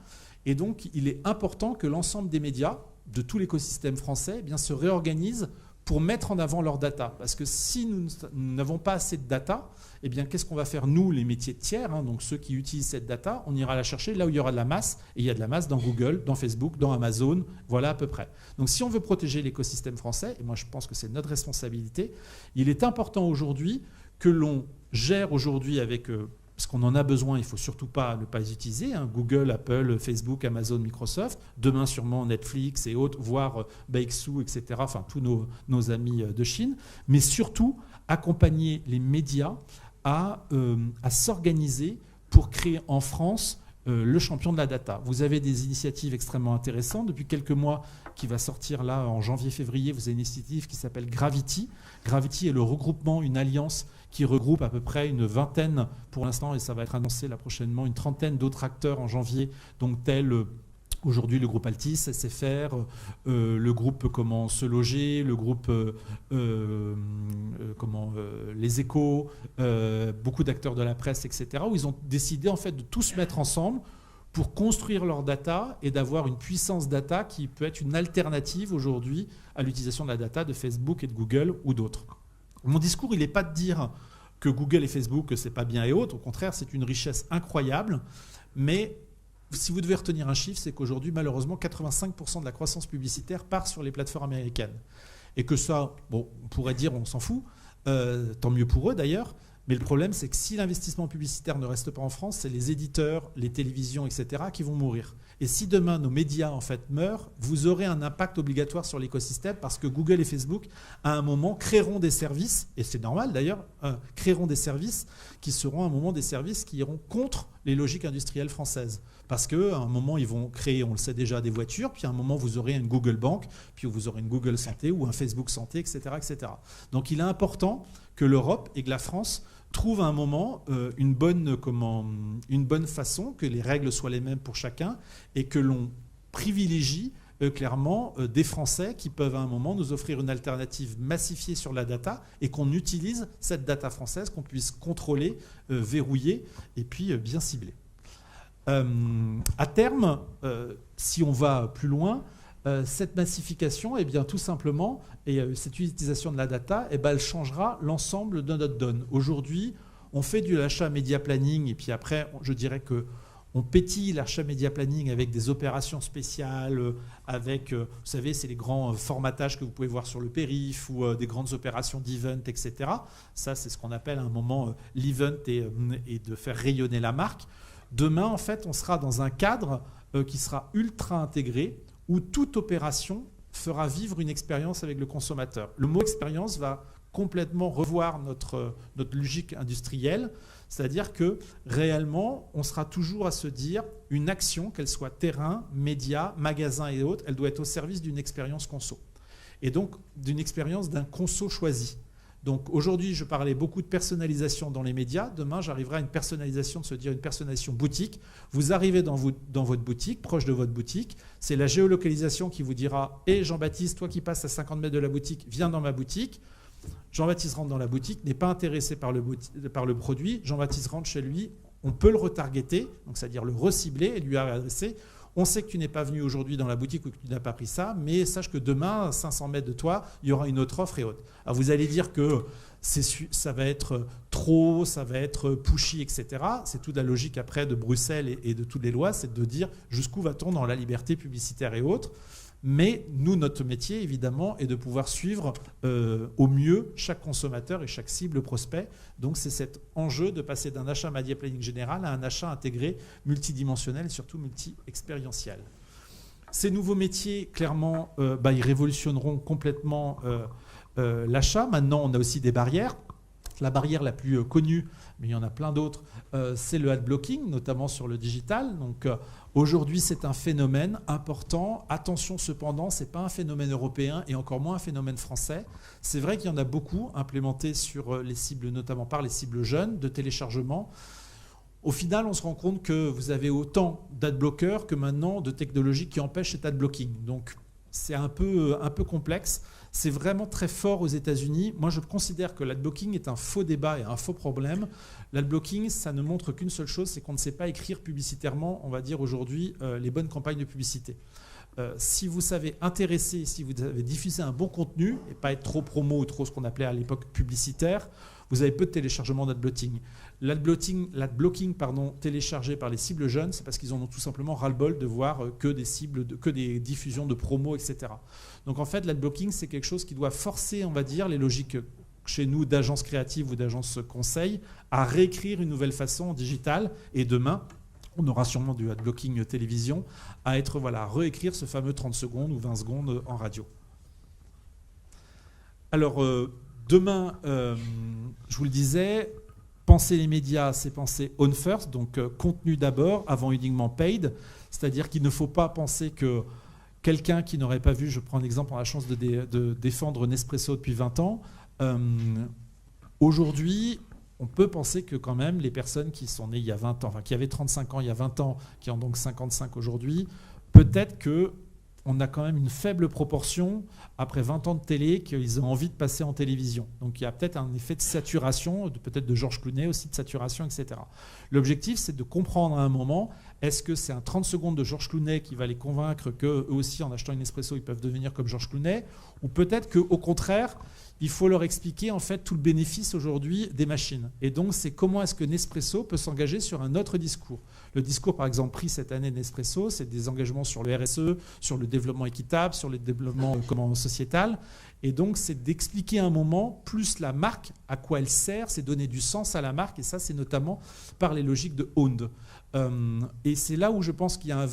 Et donc, il est important que l'ensemble des médias, de tout l'écosystème français, se réorganisent pour mettre en avant leur data. Parce que si nous n'avons pas assez de data, qu'est-ce qu'on va faire, nous, les métiers de tiers, donc ceux qui utilisent cette data, on ira la chercher là où il y aura de la masse. Et il y a de la masse dans Google, dans Facebook, dans Amazon, voilà à peu près. Donc si on veut protéger l'écosystème français, et moi je pense que c'est notre responsabilité, il est important aujourd'hui que l'on gère aujourd'hui avec... parce qu'on en a besoin, il ne faut surtout pas ne pas les utiliser. Google, Apple, Facebook, Amazon, Microsoft, demain sûrement Netflix et autres, voire Baixu, etc., enfin tous nos amis de Chine, mais surtout accompagner les médias à s'organiser pour créer en France le champion de la data. Vous avez des initiatives extrêmement intéressantes. Depuis quelques mois, qui va sortir là en janvier-février, vous avez une initiative qui s'appelle Gravity. Gravity est le regroupement, une alliance qui regroupe à peu près une vingtaine pour l'instant, et ça va être annoncé là prochainement, une trentaine d'autres acteurs en janvier, donc tels aujourd'hui le groupe Altis, SFR, le groupe Comment se loger, le groupe Les Échos, beaucoup d'acteurs de la presse, etc., où ils ont décidé en fait de tous se mettre ensemble pour construire leur data et d'avoir une puissance data qui peut être une alternative aujourd'hui à l'utilisation de la data de Facebook et de Google ou d'autres. Mon discours, il n'est pas de dire que Google et Facebook, c'est pas bien et autres. Au contraire, c'est une richesse incroyable. Mais si vous devez retenir un chiffre, c'est qu'aujourd'hui, malheureusement, 85% de la croissance publicitaire part sur les plateformes américaines. Et que ça, bon, on pourrait dire on s'en fout, tant mieux pour eux d'ailleurs. Mais le problème, c'est que si l'investissement publicitaire ne reste pas en France, c'est les éditeurs, les télévisions, etc., qui vont mourir. Et si demain nos médias en fait meurent, vous aurez un impact obligatoire sur l'écosystème parce que Google et Facebook, à un moment, créeront des services, et c'est normal d'ailleurs, créeront des services qui seront à un moment des services qui iront contre les logiques industrielles françaises. Parce qu'à un moment, ils vont créer, on le sait déjà, des voitures, puis à un moment, vous aurez une Google Bank, puis vous aurez une Google Santé ou un Facebook Santé, etc., etc. Donc il est important que l'Europe et que la France trouvent à un moment une bonne façon, que les règles soient les mêmes pour chacun et que l'on privilégie clairement des Français qui peuvent à un moment nous offrir une alternative massifiée sur la data et qu'on utilise cette data française, qu'on puisse contrôler, verrouiller et puis bien cibler. À terme, si on va plus loin, cette massification, tout simplement, et cette utilisation de la data, elle changera l'ensemble de notre donne. Aujourd'hui, on fait de l'achat média planning, et puis après, je dirais qu'on pétille l'achat média planning avec des opérations spéciales, avec, vous savez, c'est les grands formatages que vous pouvez voir sur le périph', ou des grandes opérations d'event, etc. Ça, c'est ce qu'on appelle à un moment l'event et de faire rayonner la marque. Demain, en fait, on sera dans un cadre qui sera ultra intégré, où toute opération fera vivre une expérience avec le consommateur. Le mot expérience va complètement revoir notre logique industrielle, c'est-à-dire que réellement, on sera toujours à se dire une action, qu'elle soit terrain, média, magasin et autres, elle doit être au service d'une expérience conso. Et donc, d'une expérience d'un conso choisi. Donc aujourd'hui, je parlais beaucoup de personnalisation dans les médias. Demain, j'arriverai à une personnalisation, de se dire une personnalisation boutique. Vous arrivez dans votre boutique, proche de votre boutique. C'est la géolocalisation qui vous dira « Hé Jean-Baptiste, toi qui passes à 50 mètres de la boutique, viens dans ma boutique ». Jean-Baptiste rentre dans la boutique, n'est pas intéressé par le produit. Jean-Baptiste rentre chez lui, on peut le retargeter, donc c'est-à-dire le recibler et lui adresser. On sait que tu n'es pas venu aujourd'hui dans la boutique ou que tu n'as pas pris ça, mais sache que demain, à 500 mètres de toi, il y aura une autre offre et autres. Alors vous allez dire que ça va être trop, ça va être pushy, etc. C'est toute la logique après de Bruxelles et de toutes les lois, c'est de dire jusqu'où va-t-on dans la liberté publicitaire et autres. Mais nous, notre métier, évidemment, est de pouvoir suivre au mieux chaque consommateur et chaque cible prospect. Donc, c'est cet enjeu de passer d'un achat media planning général à un achat intégré, multidimensionnel et surtout multi-expérientiel. Ces nouveaux métiers, clairement, ils révolutionneront complètement l'achat. Maintenant, on a aussi des barrières. La barrière la plus connue, mais il y en a plein d'autres, c'est le ad blocking, notamment sur le digital. Donc aujourd'hui, c'est un phénomène important. Attention cependant, ce n'est pas un phénomène européen et encore moins un phénomène français. C'est vrai qu'il y en a beaucoup implémentés sur les cibles, notamment par les cibles jeunes, de téléchargement. Au final, on se rend compte que vous avez autant d'adblockers que maintenant de technologies qui empêchent cet adblocking. Donc c'est un peu complexe. C'est vraiment très fort aux États-Unis. Moi, je considère que l'adblocking est un faux débat et un faux problème. L'adblocking, ça ne montre qu'une seule chose, c'est qu'on ne sait pas écrire publicitairement, on va dire aujourd'hui, les bonnes campagnes de publicité. Si vous savez intéresser, si vous avez diffusé un bon contenu, et pas être trop promo ou trop ce qu'on appelait à l'époque publicitaire, vous avez peu de téléchargement d'adblocking. L'adblocking téléchargé par les cibles jeunes, c'est parce qu'ils en ont tout simplement ras-le-bol de voir que des diffusions de promos, etc. Donc en fait, l'adblocking, c'est quelque chose qui doit forcer, on va dire, les logiques chez nous d'agences créatives ou d'agences conseil à réécrire une nouvelle façon digitale. Et demain, on aura sûrement du adblocking télévision à réécrire ce fameux 30 secondes ou 20 secondes en radio. Alors, demain, je vous le disais, penser les médias, c'est penser own first, donc contenu d'abord, avant uniquement paid. C'est-à-dire qu'il ne faut pas penser que quelqu'un qui n'aurait pas vu, je prends un exemple, on a la chance de défendre Nespresso depuis 20 ans. Aujourd'hui, on peut penser que quand même les personnes qui sont nées il y a 20 ans, enfin qui avaient 35 ans il y a 20 ans, qui en ont donc 55 aujourd'hui, peut-être qu'on a quand même une faible proportion, après 20 ans de télé, qu'ils ont envie de passer en télévision. Donc il y a peut-être un effet de saturation, peut-être de Georges Clooney aussi, de saturation, etc. L'objectif, c'est de comprendre à un moment, est-ce que c'est un 30 secondes de Georges Clooney qui va les convaincre qu'eux aussi, en achetant une Nespresso, ils peuvent devenir comme Georges Clooney, ou peut-être qu'au contraire, il faut leur expliquer en fait tout le bénéfice aujourd'hui des machines. Et donc, c'est comment est-ce que Nespresso peut s'engager sur un autre discours. Le discours, par exemple, pris cette année de Nespresso, c'est des engagements sur le RSE, sur le développement équitable, sur le développement sociétal. Et donc, c'est d'expliquer à un moment plus la marque, à quoi elle sert, c'est donner du sens à la marque. Et ça, c'est notamment par les logiques de owned. Et c'est là où je pense qu'il y a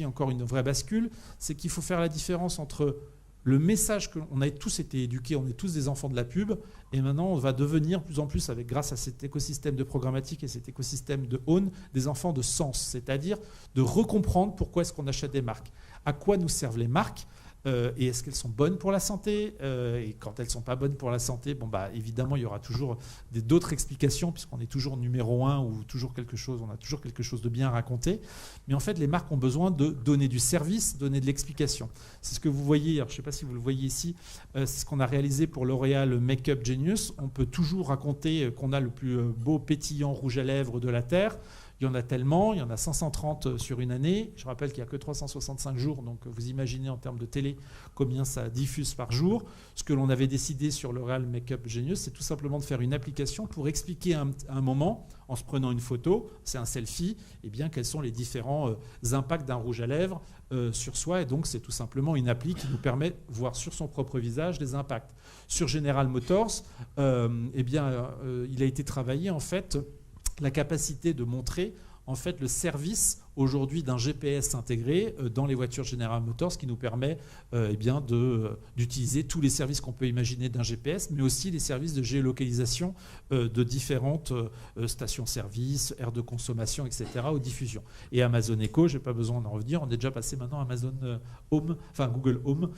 encore une vraie bascule, c'est qu'il faut faire la différence entre le message qu'on a tous été éduqués, on est tous des enfants de la pub, et maintenant on va devenir de plus en plus, grâce à cet écosystème de programmatique et cet écosystème de own, des enfants de sens, c'est-à-dire de recomprendre pourquoi est-ce qu'on achète des marques, à quoi nous servent les marques, et est-ce qu'elles sont bonnes pour la santé, et quand elles ne sont pas bonnes pour la santé, évidemment il y aura toujours d'autres explications puisqu'on est toujours numéro 1 ou toujours on a toujours quelque chose de bien à raconter, mais en fait les marques ont besoin de donner du service, donner de l'explication. C'est ce que vous voyez, alors, je ne sais pas si vous le voyez ici, c'est ce qu'on a réalisé pour L'Oréal Make-up Genius. On peut toujours raconter qu'on a le plus beau pétillant rouge à lèvres de la Terre. Il y en a tellement, il y en a 530 sur une année. Je rappelle qu'il n'y a que 365 jours, donc vous imaginez en termes de télé combien ça diffuse par jour. Ce que l'on avait décidé sur L'Oréal Make-up Genius, c'est tout simplement de faire une application pour expliquer un moment, en se prenant une photo, c'est un selfie, et bien quels sont les différents impacts d'un rouge à lèvres sur soi. Et donc c'est tout simplement une appli qui nous permet de voir sur son propre visage les impacts. Sur General Motors, il a été travaillé en fait la capacité de montrer en fait le service aujourd'hui d'un GPS intégré dans les voitures General Motors qui nous permet d'utiliser tous les services qu'on peut imaginer d'un GPS, mais aussi les services de géolocalisation de différentes stations-service, aires de consommation, etc. aux diffusions. Et Amazon Echo, je n'ai pas besoin d'en revenir, on est déjà passé maintenant à Amazon Home, enfin Google Home.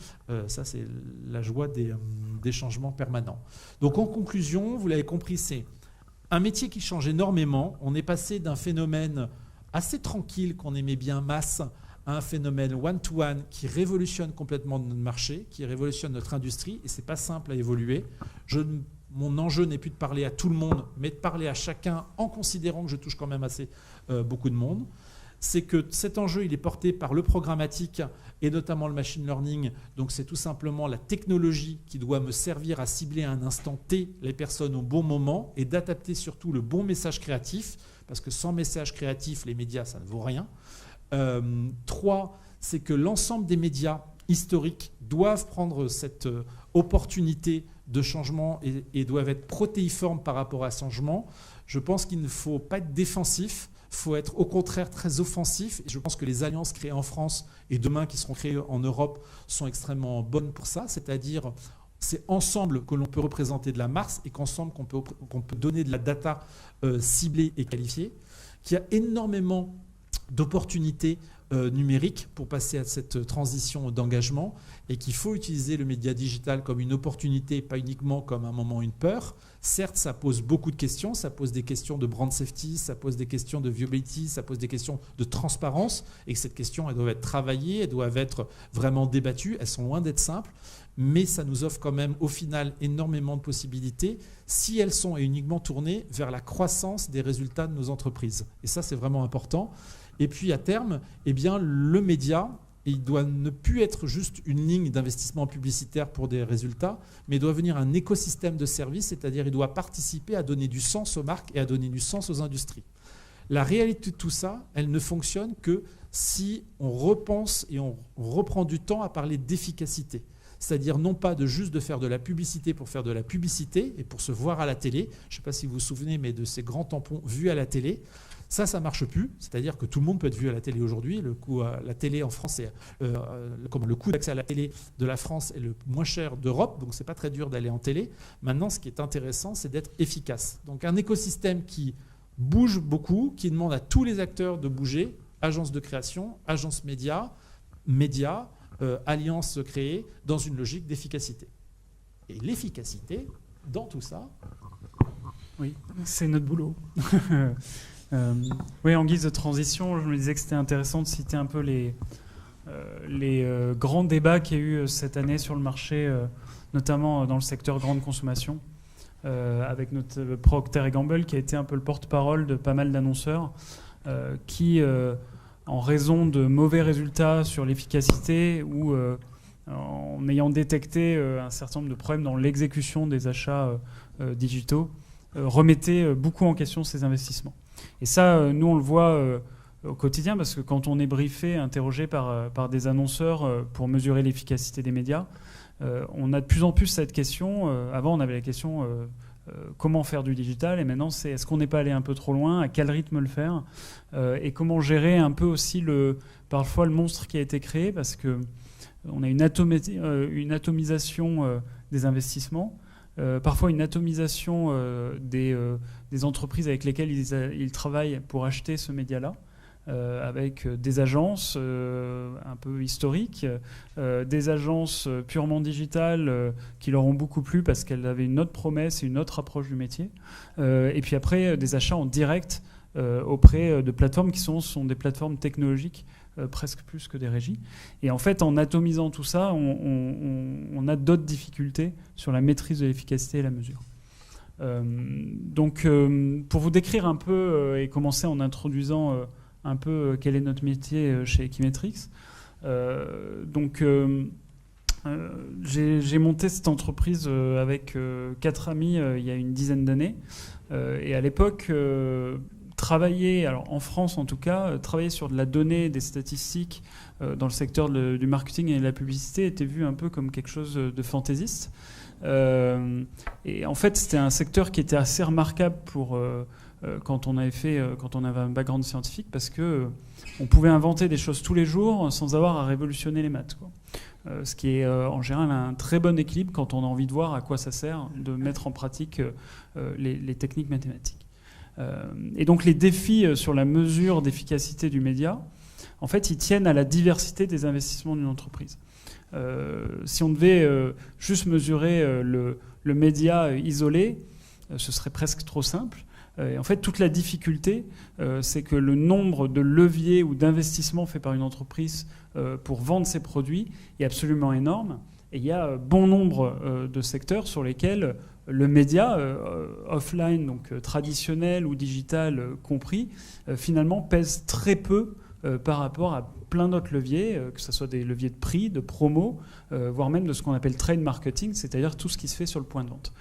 Ça, c'est la joie des changements permanents. Donc en conclusion, vous l'avez compris, c'est un métier qui change énormément. On est passé d'un phénomène assez tranquille qu'on aimait bien, masse, à un phénomène one-to-one qui révolutionne complètement notre marché, qui révolutionne notre industrie, et ce n'est pas simple à évoluer. Mon enjeu n'est plus de parler à tout le monde, mais de parler à chacun en considérant que je touche quand même assez beaucoup de monde. C'est que cet enjeu, il est porté par le programmatique et notamment le machine learning. Donc c'est tout simplement la technologie qui doit me servir à cibler à un instant T les personnes au bon moment et d'adapter surtout le bon message créatif, parce que sans message créatif, les médias, ça ne vaut rien. 3, c'est que l'ensemble des médias historiques doivent prendre cette opportunité de changement et doivent être protéiformes par rapport à ce changement. Je pense qu'il ne faut pas être défensif, Il faut être au contraire très offensif. Et je pense que les alliances créées en France et demain qui seront créées en Europe sont extrêmement bonnes pour ça. C'est-à-dire, c'est ensemble que l'on peut représenter de la masse et qu'ensemble qu'on peut donner de la data ciblée et qualifiée. Qu'il y a énormément d'opportunités numériques pour passer à cette transition d'engagement et qu'il faut utiliser le média digital comme une opportunité, pas uniquement comme un moment, une peur. Certes, ça pose beaucoup de questions, ça pose des questions de brand safety, ça pose des questions de viability, ça pose des questions de transparence et que ces questions, elles doivent être travaillées, elles doivent être vraiment débattues, elles sont loin d'être simples, mais ça nous offre quand même au final énormément de possibilités si elles sont uniquement tournées vers la croissance des résultats de nos entreprises. Et ça, c'est vraiment important. Et puis à terme, eh bien, le média, il doit ne plus être juste une ligne d'investissement publicitaire pour des résultats, mais il doit devenir un écosystème de services, c'est-à-dire il doit participer à donner du sens aux marques et à donner du sens aux industries. La réalité de tout ça, elle ne fonctionne que si on repense et on reprend du temps à parler d'efficacité. C'est-à-dire non pas juste de faire de la publicité pour faire de la publicité et pour se voir à la télé. Je ne sais pas si vous vous souvenez, mais de ces grands tampons vus à la télé. Ça ne marche plus. C'est-à-dire que tout le monde peut être vu à la télé aujourd'hui. Le coût à la télé en France, le coût d'accès à la télé de la France est le moins cher d'Europe. Donc, ce n'est pas très dur d'aller en télé. Maintenant, ce qui est intéressant, c'est d'être efficace. Donc, un écosystème qui bouge beaucoup, qui demande à tous les acteurs de bouger. Agences de création, agences médias, alliances créées dans une logique d'efficacité. Et l'efficacité, dans tout ça... Oui, c'est notre boulot. Oui, en guise de transition, je me disais que c'était intéressant de citer un peu les grands débats qu'il y a eu cette année sur le marché, notamment dans le secteur grande consommation, avec notre Procter & Gamble qui a été un peu le porte-parole de pas mal d'annonceurs qui, en raison de mauvais résultats sur l'efficacité ou en ayant détecté un certain nombre de problèmes dans l'exécution des achats digitaux, remettaient beaucoup en question ces investissements. Et ça, nous, on le voit au quotidien, parce que quand on est briefé, interrogé par des annonceurs pour mesurer l'efficacité des médias, on a de plus en plus cette question. Avant, on avait la question comment faire du digital, et maintenant, c'est est-ce qu'on n'est pas allé un peu trop loin, à quel rythme le faire, et comment gérer un peu aussi parfois le monstre qui a été créé, parce qu'on a une atomisation des investissements, parfois une atomisation des entreprises avec lesquelles ils travaillent pour acheter ce média-là, avec des agences un peu historiques, des agences purement digitales qui leur ont beaucoup plu parce qu'elles avaient une autre promesse et une autre approche du métier, et puis après des achats en direct auprès de plateformes qui sont des plateformes technologiques, presque plus que des régies. Et en fait, en atomisant tout ça, on a d'autres difficultés sur la maîtrise de l'efficacité et la mesure. Donc, pour vous décrire un peu et commencer en introduisant un peu quel est notre métier chez Equimetrix, j'ai monté cette entreprise avec 4 amis il y a une dizaine d'années. Et à l'époque, travailler, alors en France en tout cas, travailler sur de la donnée, des statistiques dans le secteur du marketing et de la publicité était vu un peu comme quelque chose de fantaisiste. Et en fait, c'était un secteur qui était assez remarquable pour quand on avait un background scientifique, parce que on pouvait inventer des choses tous les jours sans avoir à révolutionner les maths, quoi. Ce qui est en général un très bon équilibre quand on a envie de voir à quoi ça sert de mettre en pratique les techniques mathématiques. Et donc les défis sur la mesure d'efficacité du média, en fait, ils tiennent à la diversité des investissements d'une entreprise. Si on devait juste mesurer le média isolé, ce serait presque trop simple. Et en fait, toute la difficulté, c'est que le nombre de leviers ou d'investissements faits par une entreprise pour vendre ses produits est absolument énorme. Et il y a bon nombre de secteurs sur lesquels le média, offline, donc traditionnel ou digital compris, finalement pèse très peu par rapport à plein d'autres leviers, que ce soit des leviers de prix, de promo, voire même de ce qu'on appelle trade marketing, c'est-à-dire tout ce qui se fait sur le point de vente.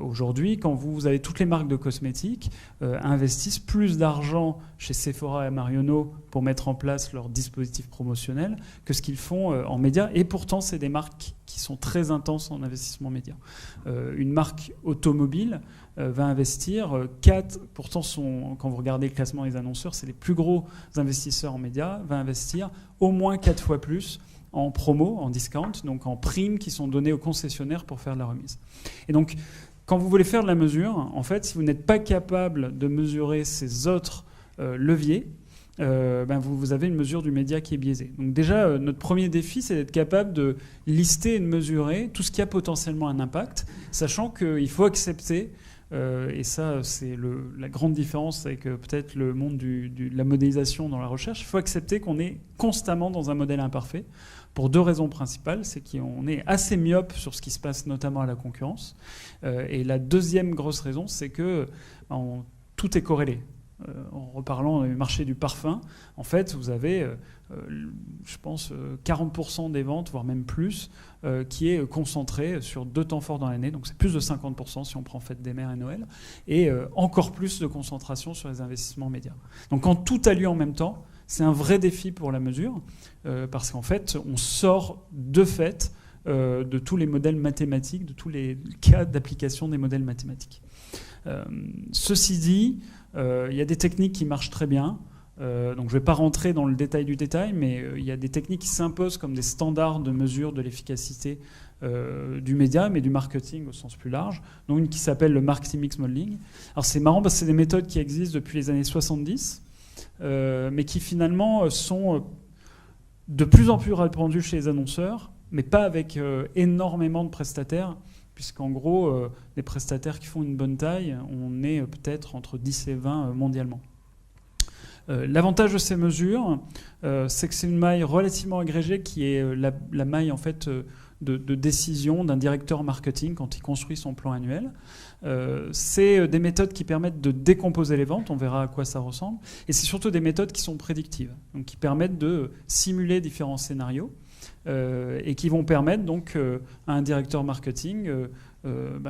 Aujourd'hui, quand vous avez toutes les marques de cosmétiques investissent plus d'argent chez Sephora et Marionneau pour mettre en place leur dispositif promotionnel que ce qu'ils font en médias. Et pourtant, c'est des marques qui sont très intenses en investissement média. Une marque automobile va investir 4, pourtant quand vous regardez le classement des annonceurs, c'est les plus gros investisseurs en médias, va investir au moins 4 fois plus en promo, en discount, donc en primes qui sont données aux concessionnaires pour faire de la remise. Et donc, quand vous voulez faire de la mesure, en fait, si vous n'êtes pas capable de mesurer ces autres leviers, vous avez une mesure du média qui est biaisée. Donc déjà, notre premier défi, c'est d'être capable de lister et de mesurer tout ce qui a potentiellement un impact, sachant qu'il faut accepter, et ça c'est la grande différence avec peut-être le monde de la modélisation dans la recherche, il faut accepter qu'on est constamment dans un modèle imparfait, pour 2 raisons principales. C'est qu'on est assez myope sur ce qui se passe notamment à la concurrence, et la deuxième grosse raison, c'est que tout est corrélé. En reparlant du marché du parfum, en fait, vous avez, je pense, 40% des ventes, voire même plus, qui est concentré sur 2 temps forts dans l'année. Donc c'est plus de 50% si on prend Fête des Mères et Noël, et encore plus de concentration sur les investissements médias. Donc quand tout a lieu en même temps, c'est un vrai défi pour la mesure, parce qu'en fait, on sort de fait de tous les modèles mathématiques, de tous les cas d'application des modèles mathématiques. Ceci dit, il y a des techniques qui marchent très bien. Donc je ne vais pas rentrer dans le détail du détail, mais il y a des techniques qui s'imposent comme des standards de mesure de l'efficacité du média, mais du marketing au sens plus large. Donc une qui s'appelle le marketing mix modeling. Alors c'est marrant parce que c'est des méthodes qui existent depuis les années 70, mais qui finalement sont de plus en plus répandues chez les annonceurs, mais pas avec énormément de prestataires, puisqu'en gros, les prestataires qui font une bonne taille, on est peut-être entre 10 et 20 mondialement. L'avantage de ces mesures, c'est que c'est une maille relativement agrégée qui est la maille en fait de décision d'un directeur marketing quand il construit son plan annuel. C'est des méthodes qui permettent de décomposer les ventes, on verra à quoi ça ressemble, et c'est surtout des méthodes qui sont prédictives, donc qui permettent de simuler différents scénarios et qui vont permettre donc à un directeur marketing,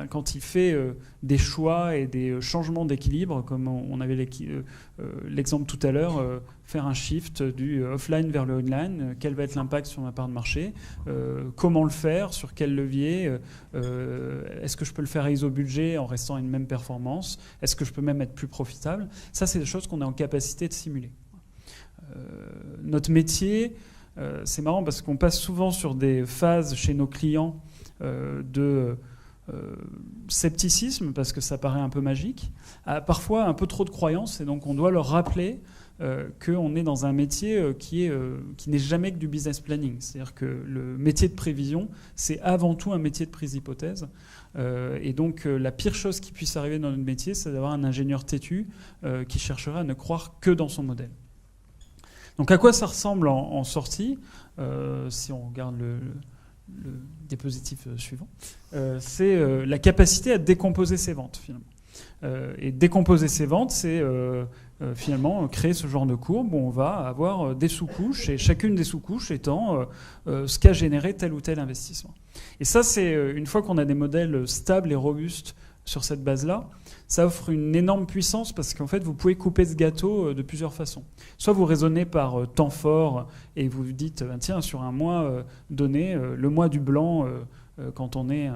quand il fait des choix et des changements d'équilibre, comme on avait l'exemple tout à l'heure, faire un shift du offline vers le online, quel va être l'impact sur ma part de marché, comment le faire, sur quel levier, est-ce que je peux le faire à iso-budget en restant à une même performance, est-ce que je peux même être plus profitable. Ça, c'est des choses qu'on est en capacité de simuler. Notre métier, c'est marrant parce qu'on passe souvent sur des phases chez nos clients de scepticisme, parce que ça paraît un peu magique, à parfois un peu trop de croyances, et donc on doit leur rappeler qu'on est dans un métier qui n'est jamais que du business planning. C'est-à-dire que le métier de prévision, c'est avant tout un métier de prise d'hypothèse. Et donc la pire chose qui puisse arriver dans notre métier, c'est d'avoir un ingénieur têtu qui chercherait à ne croire que dans son modèle. Donc à quoi ça ressemble en sortie, si on regarde le diapositive suivant, c'est la capacité à décomposer ses ventes finalement. Et décomposer ses ventes, c'est finalement créer ce genre de courbe où on va avoir des sous-couches, et chacune des sous-couches étant ce qu'a généré tel ou tel investissement. Et ça, c'est une fois qu'on a des modèles stables et robustes sur cette base-là, ça offre une énorme puissance parce qu'en fait, vous pouvez couper ce gâteau de plusieurs façons. Soit vous raisonnez par temps fort et vous vous dites, tiens, sur un mois donné, le mois du blanc, quand on est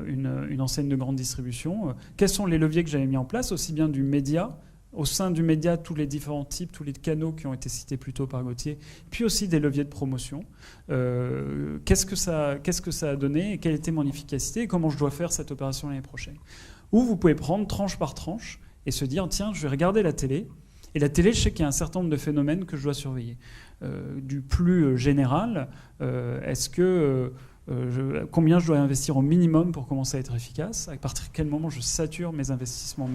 une enseigne de grande distribution, quels sont les leviers que j'avais mis en place, aussi bien du média, au sein du média, tous les différents types, tous les canaux qui ont été cités plus tôt par Gauthier, puis aussi des leviers de promotion. Qu'est-ce que ça a donné et quelle était mon efficacité et comment je dois faire cette opération l'année prochaine. Ou vous pouvez prendre tranche par tranche et se dire, tiens, je vais regarder la télé. Et la télé, je sais qu'il y a un certain nombre de phénomènes que je dois surveiller. Du plus général, est-ce que combien je dois investir au minimum pour commencer à être efficace, à partir de quel moment je sature mes investissements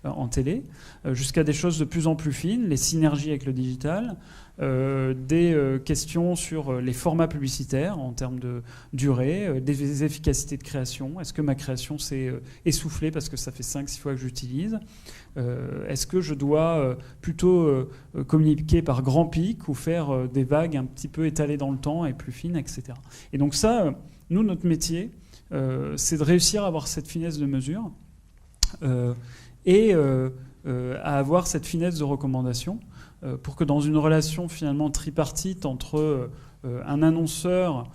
en télé, jusqu'à des choses de plus en plus fines, les synergies avec le digital, des questions sur les formats publicitaires en termes de durée, des efficacités de création. Est-ce que ma création s'est essoufflée parce que ça fait 5-6 fois que j'utilise ? Est-ce que je dois plutôt communiquer par grand pic ou faire des vagues un petit peu étalées dans le temps et plus fines, etc. Et donc ça, nous, notre métier, c'est de réussir à avoir cette finesse de mesure et à avoir cette finesse de recommandation pour que dans une relation finalement tripartite entre un annonceur,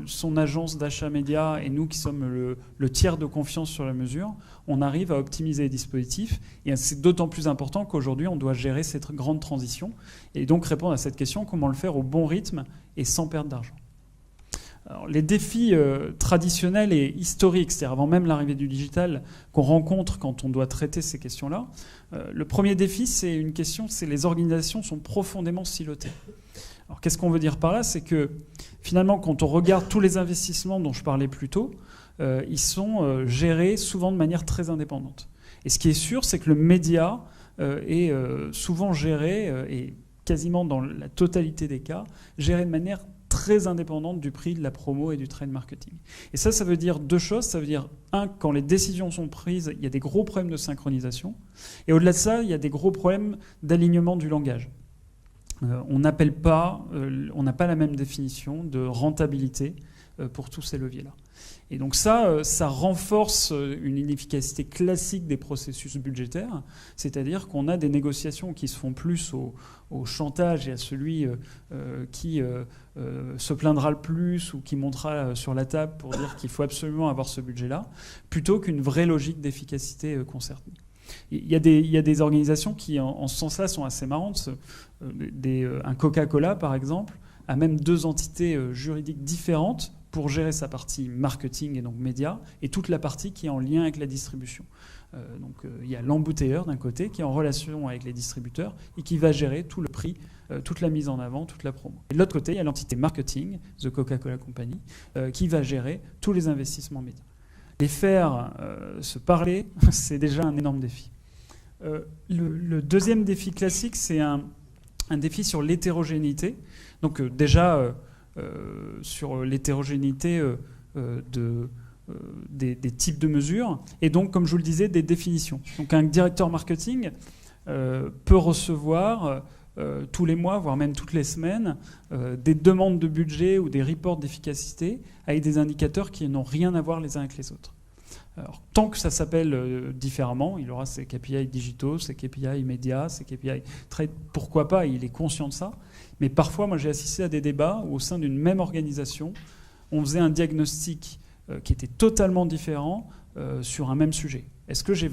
son agence d'achat média et nous qui sommes le tiers de confiance sur la mesure, on arrive à optimiser les dispositifs. Et c'est d'autant plus important qu'aujourd'hui, on doit gérer cette grande transition et donc répondre à cette question, comment le faire au bon rythme et sans perdre d'argent. Alors, les défis traditionnels et historiques, c'est-à-dire avant même l'arrivée du digital, qu'on rencontre quand on doit traiter ces questions-là, le premier défi, c'est une question, c'est les organisations sont profondément silotées. Alors, qu'est-ce qu'on veut dire par là ? C'est que finalement, quand on regarde tous les investissements dont je parlais plus tôt, ils sont gérés souvent de manière très indépendante. Et ce qui est sûr, c'est que le média est souvent géré, et quasiment dans la totalité des cas, géré de manière très indépendante du prix de la promo et du trade marketing. Et ça veut dire deux choses. Ça veut dire, un, quand les décisions sont prises, il y a des gros problèmes de synchronisation. Et au-delà de ça, il y a des gros problèmes d'alignement du langage. On n'a pas la même définition de rentabilité pour tous ces leviers-là. Et donc ça renforce une inefficacité classique des processus budgétaires, c'est-à-dire qu'on a des négociations qui se font plus au chantage et à celui qui se plaindra le plus ou qui montera sur la table pour dire qu'il faut absolument avoir ce budget-là, plutôt qu'une vraie logique d'efficacité concertée. Il y a des organisations qui, en ce sens-là, sont assez marrantes. Un Coca-Cola, par exemple, a même 2 entités juridiques différentes pour gérer sa partie marketing et donc médias, et toute la partie qui est en lien avec la distribution. Il y a l'embouteilleur d'un côté qui est en relation avec les distributeurs et qui va gérer tout le prix, toute la mise en avant, toute la promo. Et de l'autre côté, il y a l'entité marketing, The Coca-Cola Company, qui va gérer tous les investissements médias. Les faire se parler, c'est déjà un énorme défi. Le deuxième défi classique, c'est un défi sur l'hétérogénéité. Donc déjà, sur l'hétérogénéité des types de mesures, et donc, comme je vous le disais, des définitions. Donc un directeur marketing peut recevoir tous les mois, voire même toutes les semaines, des demandes de budget ou des reports d'efficacité avec des indicateurs qui n'ont rien à voir les uns avec les autres. Alors, tant que ça s'appelle différemment, il aura ses KPI digitaux, ses KPI médias, ses KPI trade, pourquoi pas, il est conscient de ça. Mais parfois, moi j'ai assisté à des débats où au sein d'une même organisation, on faisait un diagnostic qui était totalement différent sur un même sujet. Est-ce que j'ai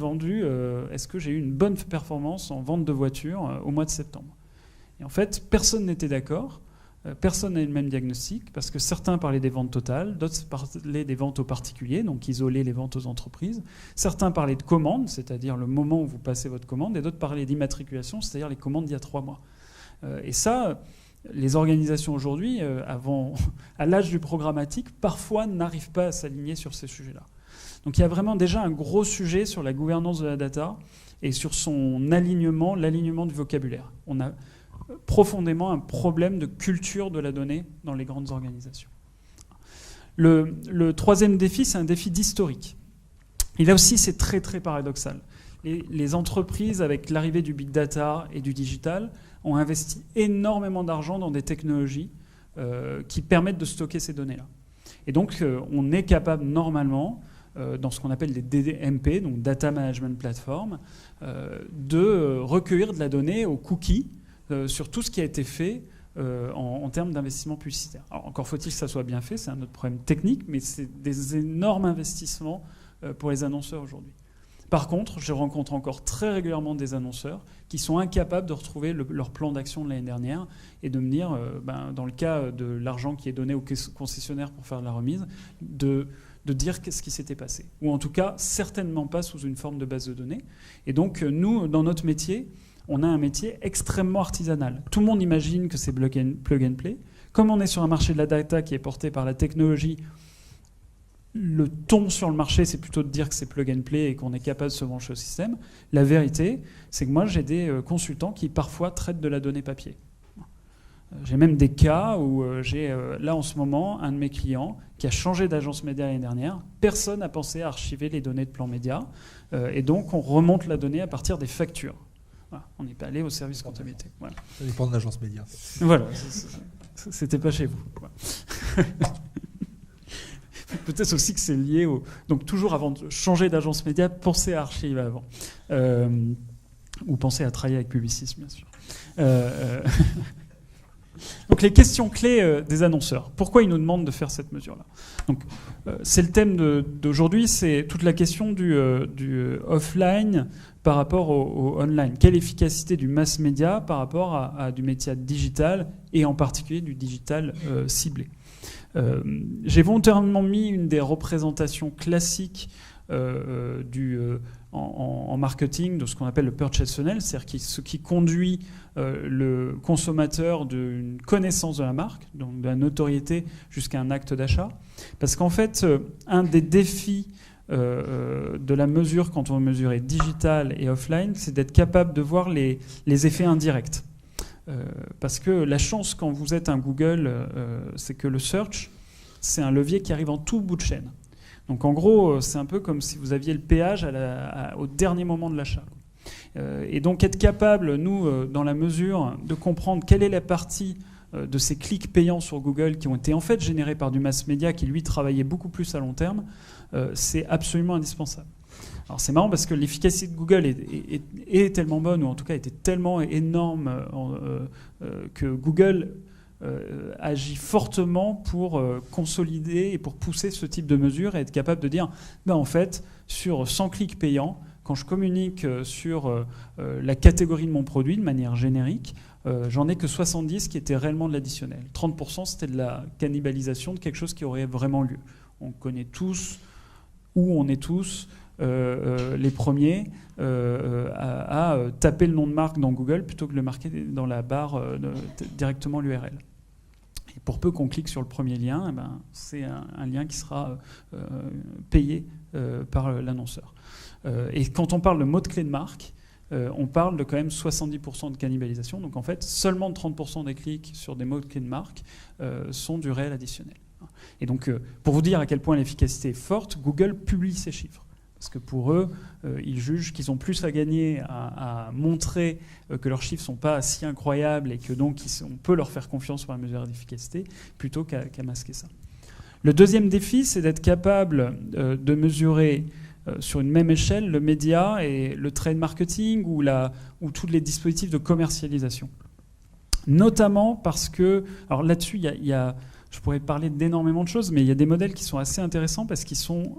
eu une bonne performance en vente de voitures au mois de septembre ? Et en fait, personne n'était d'accord. Personne n'a eu le même diagnostic, parce que certains parlaient des ventes totales, d'autres parlaient des ventes aux particuliers, donc isoler les ventes aux entreprises. Certains parlaient de commandes, c'est-à-dire le moment où vous passez votre commande, et d'autres parlaient d'immatriculation, c'est-à-dire les commandes d'il y a 3 mois. Et ça, les organisations aujourd'hui, à l'âge du programmatique, parfois n'arrivent pas à s'aligner sur ces sujets-là. Donc il y a vraiment déjà un gros sujet sur la gouvernance de la data et sur son alignement, l'alignement du vocabulaire. On a profondément un problème de culture de la donnée dans les grandes organisations. Le troisième défi, c'est un défi d'historique. Et là aussi, c'est très, très paradoxal. Les entreprises, avec l'arrivée du big data et du digital, ont investi énormément d'argent dans des technologies qui permettent de stocker ces données-là. Et donc, on est capable normalement, dans ce qu'on appelle des DMP, donc Data Management Platform, de recueillir de la donnée aux cookies sur tout ce qui a été fait en termes d'investissement publicitaire. Alors, encore faut-il que ça soit bien fait, c'est un autre problème technique, mais c'est des énormes investissements pour les annonceurs aujourd'hui. Par contre, je rencontre encore très régulièrement des annonceurs qui sont incapables de retrouver leur plan d'action de l'année dernière et de me dire, dans le cas de l'argent qui est donné aux concessionnaires pour faire de la remise, de dire qu'est-ce qui s'était passé. Ou en tout cas, certainement pas sous une forme de base de données. Et donc, nous, dans notre métier, on a un métier extrêmement artisanal. Tout le monde imagine que c'est plug and play. Comme on est sur un marché de la data qui est porté par la technologie, le ton sur le marché, c'est plutôt de dire que c'est plug and play et qu'on est capable de se brancher au système. La vérité, c'est que moi, j'ai des consultants qui parfois traitent de la donnée papier. J'ai même des cas où j'ai là en ce moment un de mes clients qui a changé d'agence média l'année dernière. Personne n'a pensé à archiver les données de plan média. Et donc, on remonte la donnée à partir des factures. Voilà, on n'est pas allé au service comptabilité. Voilà. Ça dépend de l'agence média. Voilà, c'était pas chez vous. Voilà. Peut-être aussi que c'est lié au... Donc toujours avant de changer d'agence média, pensez à archiver avant. Ou pensez à travailler avec Publicis, bien sûr. Donc les questions clés des annonceurs. Pourquoi ils nous demandent de faire cette mesure-là ? Donc c'est le thème d'aujourd'hui, c'est toute la question du offline par rapport au online. Quelle efficacité du mass média par rapport à du média digital et en particulier du digital ciblé. J'ai volontairement mis une des représentations classiques en marketing de ce qu'on appelle le purchase funnel, c'est-à-dire ce qui conduit le consommateur d'une connaissance de la marque, donc de la notoriété jusqu'à un acte d'achat. Parce qu'en fait, un des défis de la mesure quand on veut mesurer digital et offline, c'est d'être capable de voir les effets indirects. Parce que la chance quand vous êtes un Google, c'est que le search, c'est un levier qui arrive en tout bout de chaîne. Donc en gros, c'est un peu comme si vous aviez le péage au dernier moment de l'achat. Et donc être capable, nous, dans la mesure, de comprendre quelle est la partie de ces clics payants sur Google qui ont été en fait générés par du mass media qui, lui, travaillait beaucoup plus à long terme, c'est absolument indispensable. Alors c'est marrant parce que l'efficacité de Google est tellement bonne, ou en tout cas était tellement énorme que Google agit fortement pour consolider et pour pousser ce type de mesures et être capable de dire, en fait, sur 100 clics payants, quand je communique sur la catégorie de mon produit de manière générique, j'en ai que 70 qui étaient réellement de l'additionnel. 30% c'était de la cannibalisation de quelque chose qui aurait vraiment lieu. On connaît tous, ou on est tous, les premiers à taper le nom de marque dans Google plutôt que de le marquer dans la barre directement l'URL. Et pour peu qu'on clique sur le premier lien, c'est un lien qui sera payé par l'annonceur. Et quand on parle de mots-clés de marque, on parle de quand même 70% de cannibalisation. Donc en fait, seulement 30% des clics sur des mots-clés de marque sont du réel additionnel. Et donc, pour vous dire à quel point l'efficacité est forte, Google publie ces chiffres. Parce que pour eux, ils jugent qu'ils ont plus à gagner à montrer que leurs chiffres ne sont pas si incroyables et que donc on peut leur faire confiance sur la mesure d'efficacité plutôt qu'à masquer ça. Le deuxième défi, c'est d'être capable de mesurer sur une même échelle le média et le trade marketing ou tous les dispositifs de commercialisation. Notamment parce que, alors là-dessus, je pourrais parler d'énormément de choses, mais il y a des modèles qui sont assez intéressants parce qu'ils sont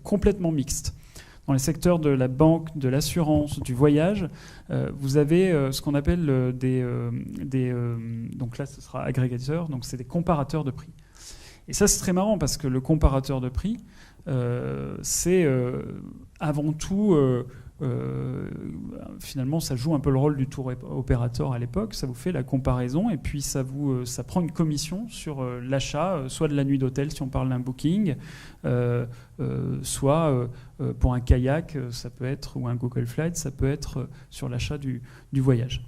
complètement mixtes. Dans les secteurs de la banque, de l'assurance, du voyage, vous avez ce qu'on appelle donc là ce sera agrégateur, donc c'est des comparateurs de prix. Et ça c'est très marrant parce que le comparateur de prix, c'est avant tout, finalement ça joue un peu le rôle du tour opérateur à l'époque, ça vous fait la comparaison et puis ça prend une commission sur l'achat, soit de la nuit d'hôtel si on parle d'un booking, soit pour un kayak, ça peut être, ou un Google Flights, ça peut être sur l'achat du voyage.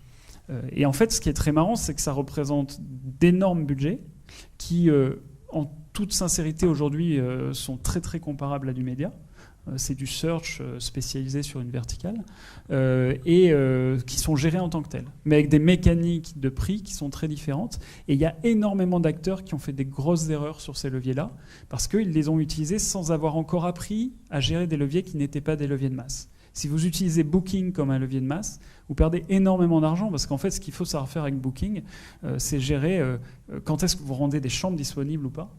Et en fait ce qui est très marrant, c'est que ça représente d'énormes budgets qui, en toute sincérité aujourd'hui, sont très très comparables à du média. C'est du search spécialisé sur une verticale et qui sont gérés en tant que tels, mais avec des mécaniques de prix qui sont très différentes. Et il y a énormément d'acteurs qui ont fait des grosses erreurs sur ces leviers-là parce qu'ils les ont utilisés sans avoir encore appris à gérer des leviers qui n'étaient pas des leviers de masse. Si vous utilisez Booking comme un levier de masse, vous perdez énormément d'argent parce qu'en fait, ce qu'il faut savoir faire avec Booking, c'est gérer quand est-ce que vous rendez des chambres disponibles ou pas.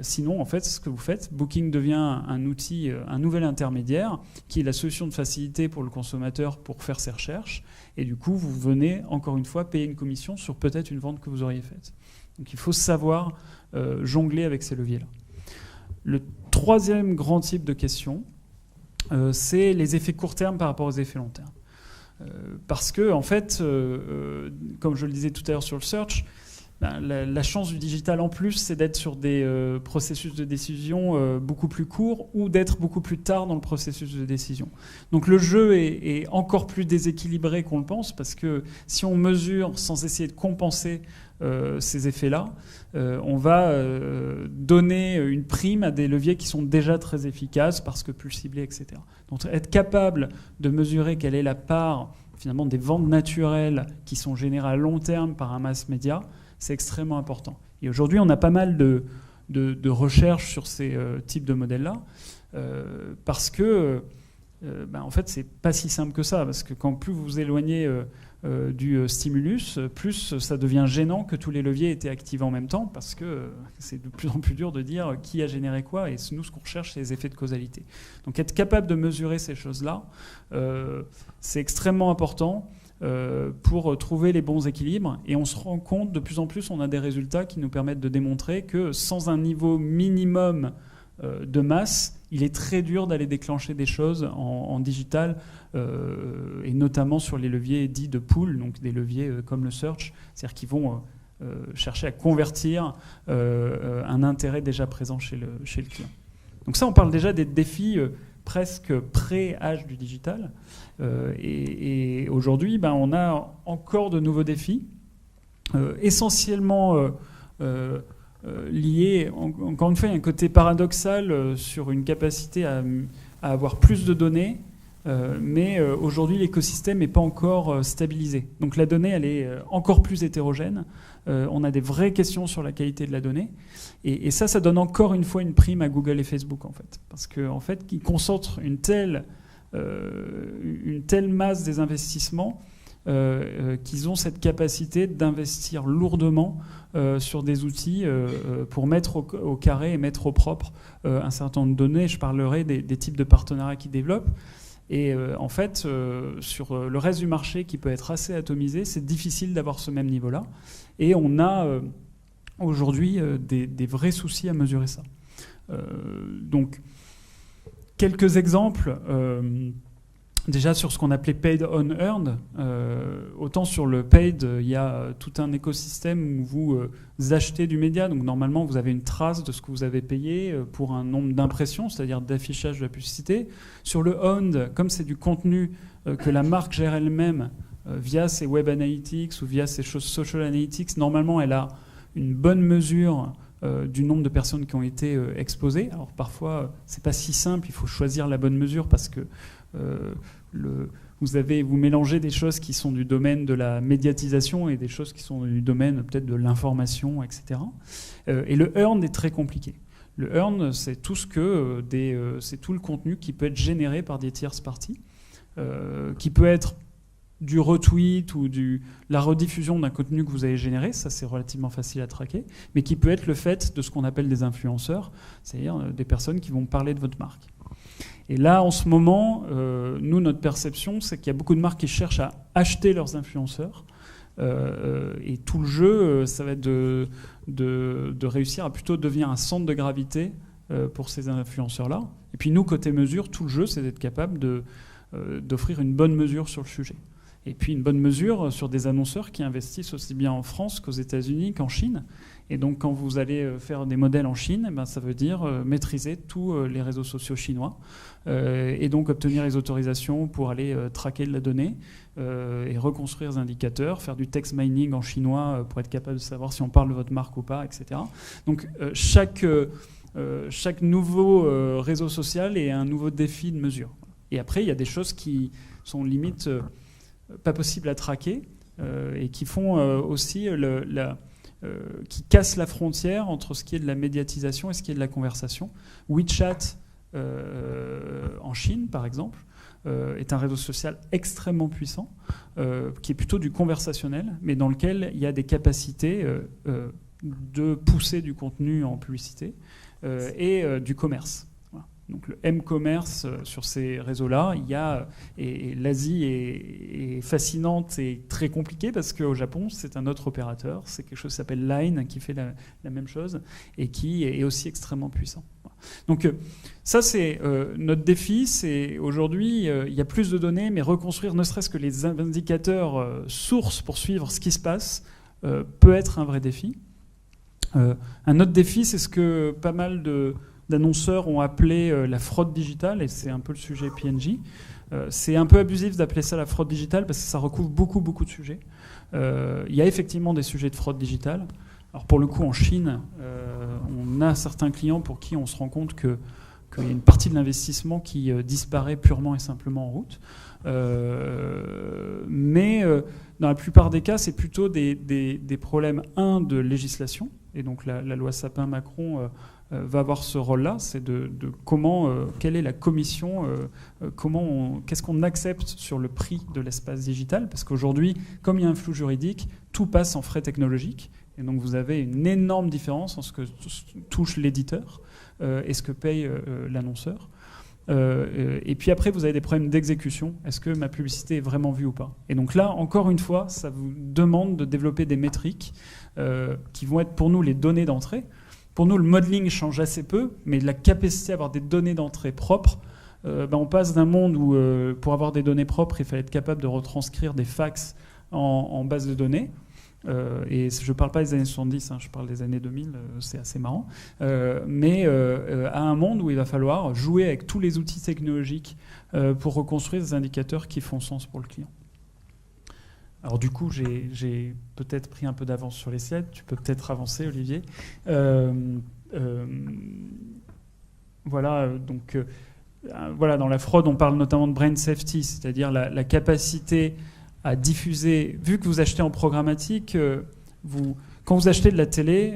Sinon, en fait, ce que vous faites, Booking devient un outil, un nouvel intermédiaire qui est la solution de facilité pour le consommateur pour faire ses recherches. Et du coup, vous venez, encore une fois, payer une commission sur peut-être une vente que vous auriez faite. Donc il faut savoir jongler avec ces leviers-là. Le troisième grand type de question, c'est les effets court terme par rapport aux effets long terme. Parce que, en fait, comme je le disais tout à l'heure sur le search, la chance du digital en plus, c'est d'être sur des processus de décision beaucoup plus courts ou d'être beaucoup plus tard dans le processus de décision. Donc le jeu est encore plus déséquilibré qu'on le pense, parce que si on mesure sans essayer de compenser ces effets-là, on va donner une prime à des leviers qui sont déjà très efficaces parce que plus ciblés, etc. Donc être capable de mesurer quelle est la part finalement des ventes naturelles qui sont générées à long terme par un mass média, c'est extrêmement important. Et aujourd'hui, on a pas mal de recherches sur ces types de modèles-là, parce que, en fait, c'est pas si simple que ça, parce que quand plus vous vous éloignez du stimulus, plus ça devient gênant que tous les leviers étaient activés en même temps, parce que c'est de plus en plus dur de dire qui a généré quoi, et nous, ce qu'on recherche, c'est les effets de causalité. Donc être capable de mesurer ces choses-là, c'est extrêmement important pour trouver les bons équilibres, et on se rend compte de plus en plus, on a des résultats qui nous permettent de démontrer que sans un niveau minimum de masse, il est très dur d'aller déclencher des choses en digital, et notamment sur les leviers dits de pool, donc des leviers comme le search, c'est-à-dire qui vont chercher à convertir un intérêt déjà présent chez le client. Donc ça, on parle déjà des défis presque pré-âge du digital. Et aujourd'hui, on a encore de nouveaux défis, essentiellement liés, encore une fois, il y a un côté paradoxal sur une capacité à avoir plus de données, mais aujourd'hui, l'écosystème n'est pas encore stabilisé. Donc la donnée, elle est encore plus hétérogène. On a des vraies questions sur la qualité de la donnée. Et ça donne encore une fois une prime à Google et Facebook, en fait. Parce qu'en fait, ils concentrent une telle masse des investissements qu'ils ont cette capacité d'investir lourdement sur des outils pour mettre au carré et mettre au propre un certain nombre de données. Je parlerai des types de partenariats qu'ils développent. Et en fait, sur le reste du marché qui peut être assez atomisé, c'est difficile d'avoir ce même niveau-là. Et on a aujourd'hui des vrais soucis à mesurer ça. Donc, quelques exemples. Déjà sur ce qu'on appelait paid on earned, autant sur le paid, il y a tout un écosystème où vous achetez du média. Donc normalement, vous avez une trace de ce que vous avez payé pour un nombre d'impressions, c'est-à-dire d'affichage de la publicité. Sur le owned, comme c'est du contenu que la marque gère elle-même via ses web analytics ou via ses social analytics, normalement, elle a une bonne mesure du nombre de personnes qui ont été exposées. Alors parfois, c'est pas si simple, il faut choisir la bonne mesure parce que vous mélangez des choses qui sont du domaine de la médiatisation et des choses qui sont du domaine peut-être de l'information, etc. Et le earn est très compliqué. Le earn, c'est tout c'est tout le contenu qui peut être généré par des tierces parties, qui peut être du retweet ou la rediffusion d'un contenu que vous avez généré, ça c'est relativement facile à traquer, mais qui peut être le fait de ce qu'on appelle des influenceurs, c'est-à-dire des personnes qui vont parler de votre marque. Et là, en ce moment, nous, notre perception, c'est qu'il y a beaucoup de marques qui cherchent à acheter leurs influenceurs. Et tout le jeu, ça va être de réussir à plutôt devenir un centre de gravité pour ces influenceurs-là. Et puis nous, côté mesure, tout le jeu, c'est d'être capable d'offrir une bonne mesure sur le sujet. Et puis une bonne mesure sur des annonceurs qui investissent aussi bien en France qu'aux États-Unis qu'en Chine. Et donc quand vous allez faire des modèles en Chine, ça veut dire maîtriser tous les réseaux sociaux chinois et donc obtenir les autorisations pour aller traquer de la donnée et reconstruire des indicateurs, faire du text mining en chinois pour être capable de savoir si on parle de votre marque ou pas, etc. Donc chaque nouveau réseau social est un nouveau défi de mesure. Et après, il y a des choses qui sont limite pas possibles à traquer et qui font aussi qui cassent la frontière entre ce qui est de la médiatisation et ce qui est de la conversation. WeChat en Chine, par exemple, est un réseau social extrêmement puissant, qui est plutôt du conversationnel, mais dans lequel il y a des capacités de pousser du contenu en publicité et du commerce. Donc le M-commerce sur ces réseaux-là, et l'Asie est fascinante et très compliquée parce qu'au Japon, c'est un autre opérateur, c'est quelque chose qui s'appelle Line qui fait la même chose et qui est aussi extrêmement puissant. Donc ça, c'est notre défi, c'est aujourd'hui, il y a plus de données, mais reconstruire ne serait-ce que les indicateurs sources pour suivre ce qui se passe, peut être un vrai défi. Un autre défi, c'est ce que pas mal d'annonceurs ont appelé la fraude digitale, et c'est un peu le sujet P&G. C'est un peu abusif d'appeler ça la fraude digitale parce que ça recouvre beaucoup de sujets. Il y a effectivement des sujets de fraude digitale. Alors pour le coup, en Chine, on a certains clients pour qui on se rend compte qu'il y a une partie de l'investissement qui disparaît purement et simplement en route. Mais dans la plupart des cas, c'est plutôt des problèmes, de législation. Et donc la loi Sapin-Macron va avoir ce rôle-là, c'est de quelle est la commission, qu'est-ce qu'on accepte sur le prix de l'espace digital, parce qu'aujourd'hui, comme il y a un flou juridique, tout passe en frais technologiques, et donc vous avez une énorme différence en ce que touche l'éditeur et ce que paye l'annonceur. Et puis après, vous avez des problèmes d'exécution. Est-ce que ma publicité est vraiment vue ou pas? Et donc là, encore une fois, ça vous demande de développer des métriques qui vont être pour nous les données d'entrée. Pour nous, le modeling change assez peu, mais la capacité à avoir des données d'entrée propres, on passe d'un monde où, pour avoir des données propres, il fallait être capable de retranscrire des fax en base de données. Et je ne parle pas des années 70, je parle des années 2000, c'est assez marrant. Mais à un monde où il va falloir jouer avec tous les outils technologiques pour reconstruire des indicateurs qui font sens pour le client. Alors du coup, j'ai peut-être pris un peu d'avance sur les slides. Tu peux peut-être avancer, Olivier. Voilà, donc voilà, dans la fraude, on parle notamment de brain safety, c'est-à-dire la capacité à diffuser. Vu que vous achetez en programmatique, quand vous achetez de la télé,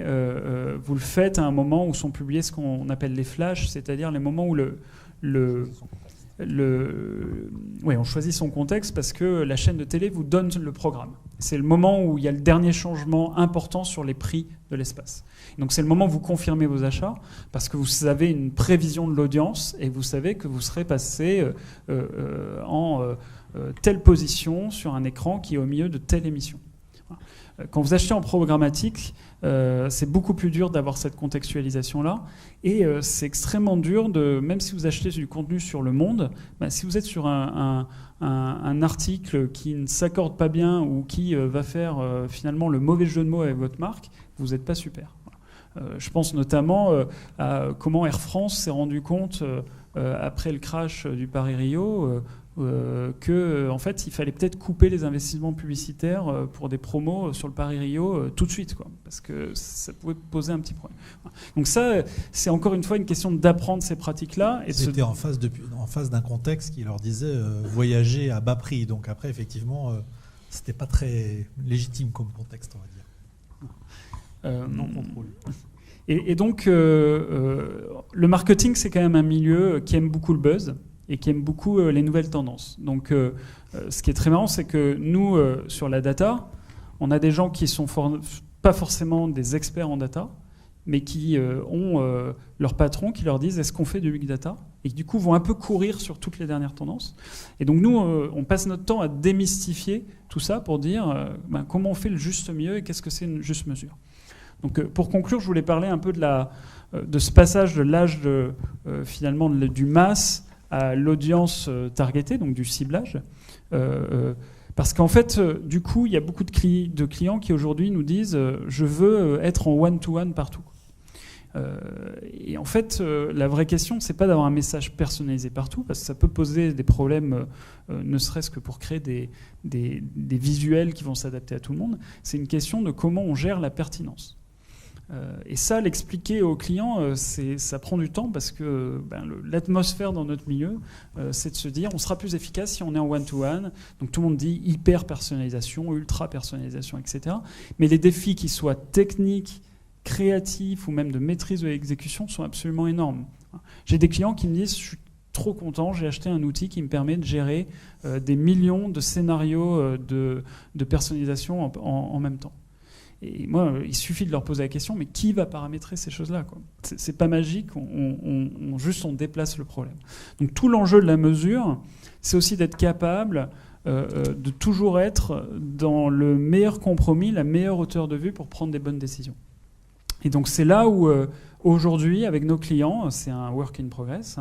vous le faites à un moment où sont publiés ce qu'on appelle les flashs, c'est-à-dire les moments où on choisit son contexte parce que la chaîne de télé vous donne le programme. C'est le moment où il y a le dernier changement important sur les prix de l'espace. Donc c'est le moment où vous confirmez vos achats parce que vous avez une prévision de l'audience et vous savez que vous serez passé en telle position sur un écran qui est au milieu de telle émission. Quand vous achetez en programmatique, c'est beaucoup plus dur d'avoir cette contextualisation-là. Et c'est extrêmement dur, même si vous achetez du contenu sur Le Monde, si vous êtes sur un article qui ne s'accorde pas bien ou qui va faire finalement le mauvais jeu de mots avec votre marque, vous n'êtes pas super. Je pense notamment à comment Air France s'est rendu compte, après le crash du Paris-Rio, que en fait il fallait peut-être couper les investissements publicitaires pour des promos sur le Paris-Rio tout de suite, parce que ça pouvait poser un petit problème. Donc ça, c'est encore une fois une question d'apprendre ces pratiques-là. C'était en face d'un contexte qui leur disait voyager à bas prix. Donc après, effectivement, c'était pas très légitime comme contexte, on va dire. Non contrôle. Et donc, le marketing, c'est quand même un milieu qui aime beaucoup le buzz et qui aime beaucoup les nouvelles tendances. Donc, ce qui est très marrant, c'est que nous, sur la data, on a des gens qui sont pas forcément des experts en data, mais qui ont leur patron qui leur disent « est-ce qu'on fait du big data ?» et qui du coup vont un peu courir sur toutes les dernières tendances. Et donc nous, on passe notre temps à démystifier tout ça pour dire comment on fait le juste milieu et qu'est-ce que c'est une juste mesure. Donc pour conclure, je voulais parler un peu de ce passage de l'âge finalement du mass à l'audience targetée, donc du ciblage. Parce qu'en fait, du coup, il y a beaucoup de clients qui aujourd'hui nous disent je veux être en one-to-one partout. Et en fait, la vraie question, c'est pas d'avoir un message personnalisé partout, parce que ça peut poser des problèmes, ne serait-ce que pour créer des visuels qui vont s'adapter à tout le monde. C'est une question de comment on gère la pertinence. Et ça, l'expliquer aux clients, ça prend du temps parce que l'atmosphère dans notre milieu, c'est de se dire on sera plus efficace si on est en one-to-one. Donc tout le monde dit hyper-personnalisation, ultra-personnalisation, etc. Mais les défis qui soient techniques, créatifs ou même de maîtrise de l'exécution sont absolument énormes. J'ai des clients qui me disent je suis trop content, j'ai acheté un outil qui me permet de gérer des millions de scénarios de personnalisation en même temps. Et moi, il suffit de leur poser la question, mais qui va paramétrer ces choses-là, quoi ? C'est pas magique, juste on déplace le problème. Donc tout l'enjeu de la mesure, c'est aussi d'être capable de toujours être dans le meilleur compromis, la meilleure hauteur de vue pour prendre des bonnes décisions. Et donc c'est là où aujourd'hui, avec nos clients, c'est un work in progress,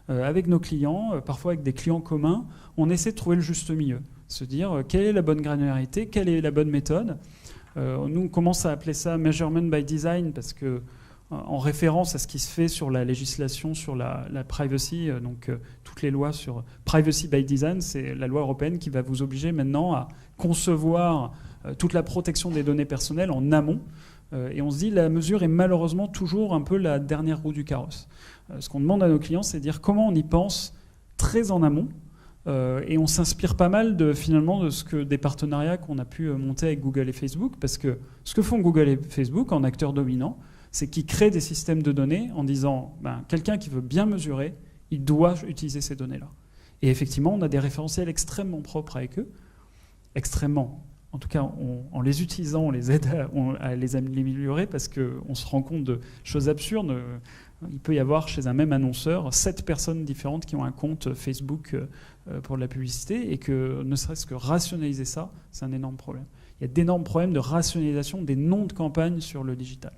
avec nos clients, parfois avec des clients communs, on essaie de trouver le juste milieu, se dire quelle est la bonne granularité, quelle est la bonne méthode. Nous, on commence à appeler ça measurement by design parce que, en référence à ce qui se fait sur la législation sur la privacy, toutes les lois sur privacy by design, c'est la loi européenne qui va vous obliger maintenant à concevoir toute la protection des données personnelles en amont. Et on se dit la mesure est malheureusement toujours un peu la dernière roue du carrosse. Ce qu'on demande à nos clients, c'est de dire comment on y pense très en amont. Et on s'inspire pas mal finalement de des partenariats qu'on a pu monter avec Google et Facebook, parce que ce que font Google et Facebook en acteurs dominants, c'est qu'ils créent des systèmes de données en disant quelqu'un qui veut bien mesurer, il doit utiliser ces données-là. Et effectivement, on a des référentiels extrêmement propres avec eux, extrêmement. En tout cas, en les utilisant, on les aide à les améliorer parce qu'on se rend compte de choses absurdes. Il peut y avoir chez un même annonceur 7 personnes différentes qui ont un compte Facebook pour de la publicité et que ne serait-ce que rationaliser ça, c'est un énorme problème. Il y a d'énormes problèmes de rationalisation des noms de campagne sur le digital.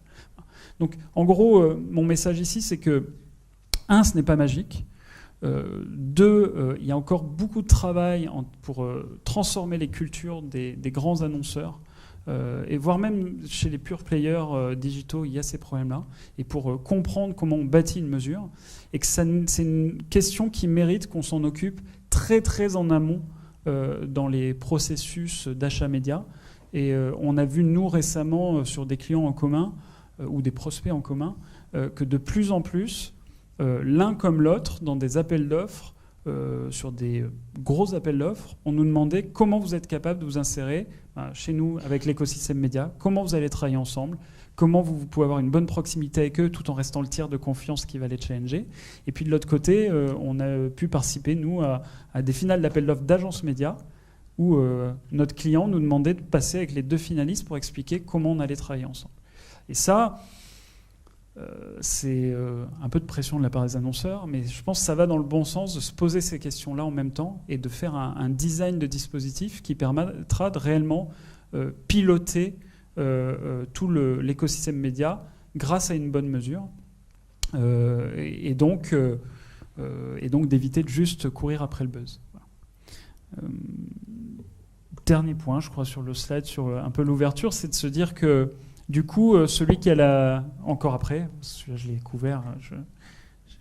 Donc, en gros, mon message ici, c'est que, 1, ce n'est pas magique. 2, il y a encore beaucoup de travail pour transformer les cultures des grands annonceurs, et voire même chez les pure players digitaux, il y a ces problèmes-là, et pour comprendre comment on bâtit une mesure, et que c'est une question qui mérite qu'on s'en occupe très très en amont dans les processus d'achat média. Et on a vu, nous, récemment, sur des clients en commun, ou des prospects en commun, que de plus en plus, l'un comme l'autre, dans des appels d'offres, sur des gros appels d'offres, on nous demandait comment vous êtes capable de vous insérer chez nous avec l'écosystème média, comment vous allez travailler ensemble, comment vous pouvez avoir une bonne proximité avec eux tout en restant le tiers de confiance qui va les challenger. Et puis de l'autre côté, on a pu participer, nous, à des finales d'appels d'offres d'agences médias où notre client nous demandait de passer avec les 2 finalistes pour expliquer comment on allait travailler ensemble. Et ça, c'est un peu de pression de la part des annonceurs, mais je pense que ça va dans le bon sens de se poser ces questions-là en même temps et de faire un design de dispositif qui permettra de réellement piloter tout l'écosystème média grâce à une bonne mesure et donc d'éviter de juste courir après le buzz. Voilà. Dernier point, je crois, sur le slide, sur un peu l'ouverture, c'est de se dire que du coup, celui qui a encore après, celui-là je l'ai couvert, je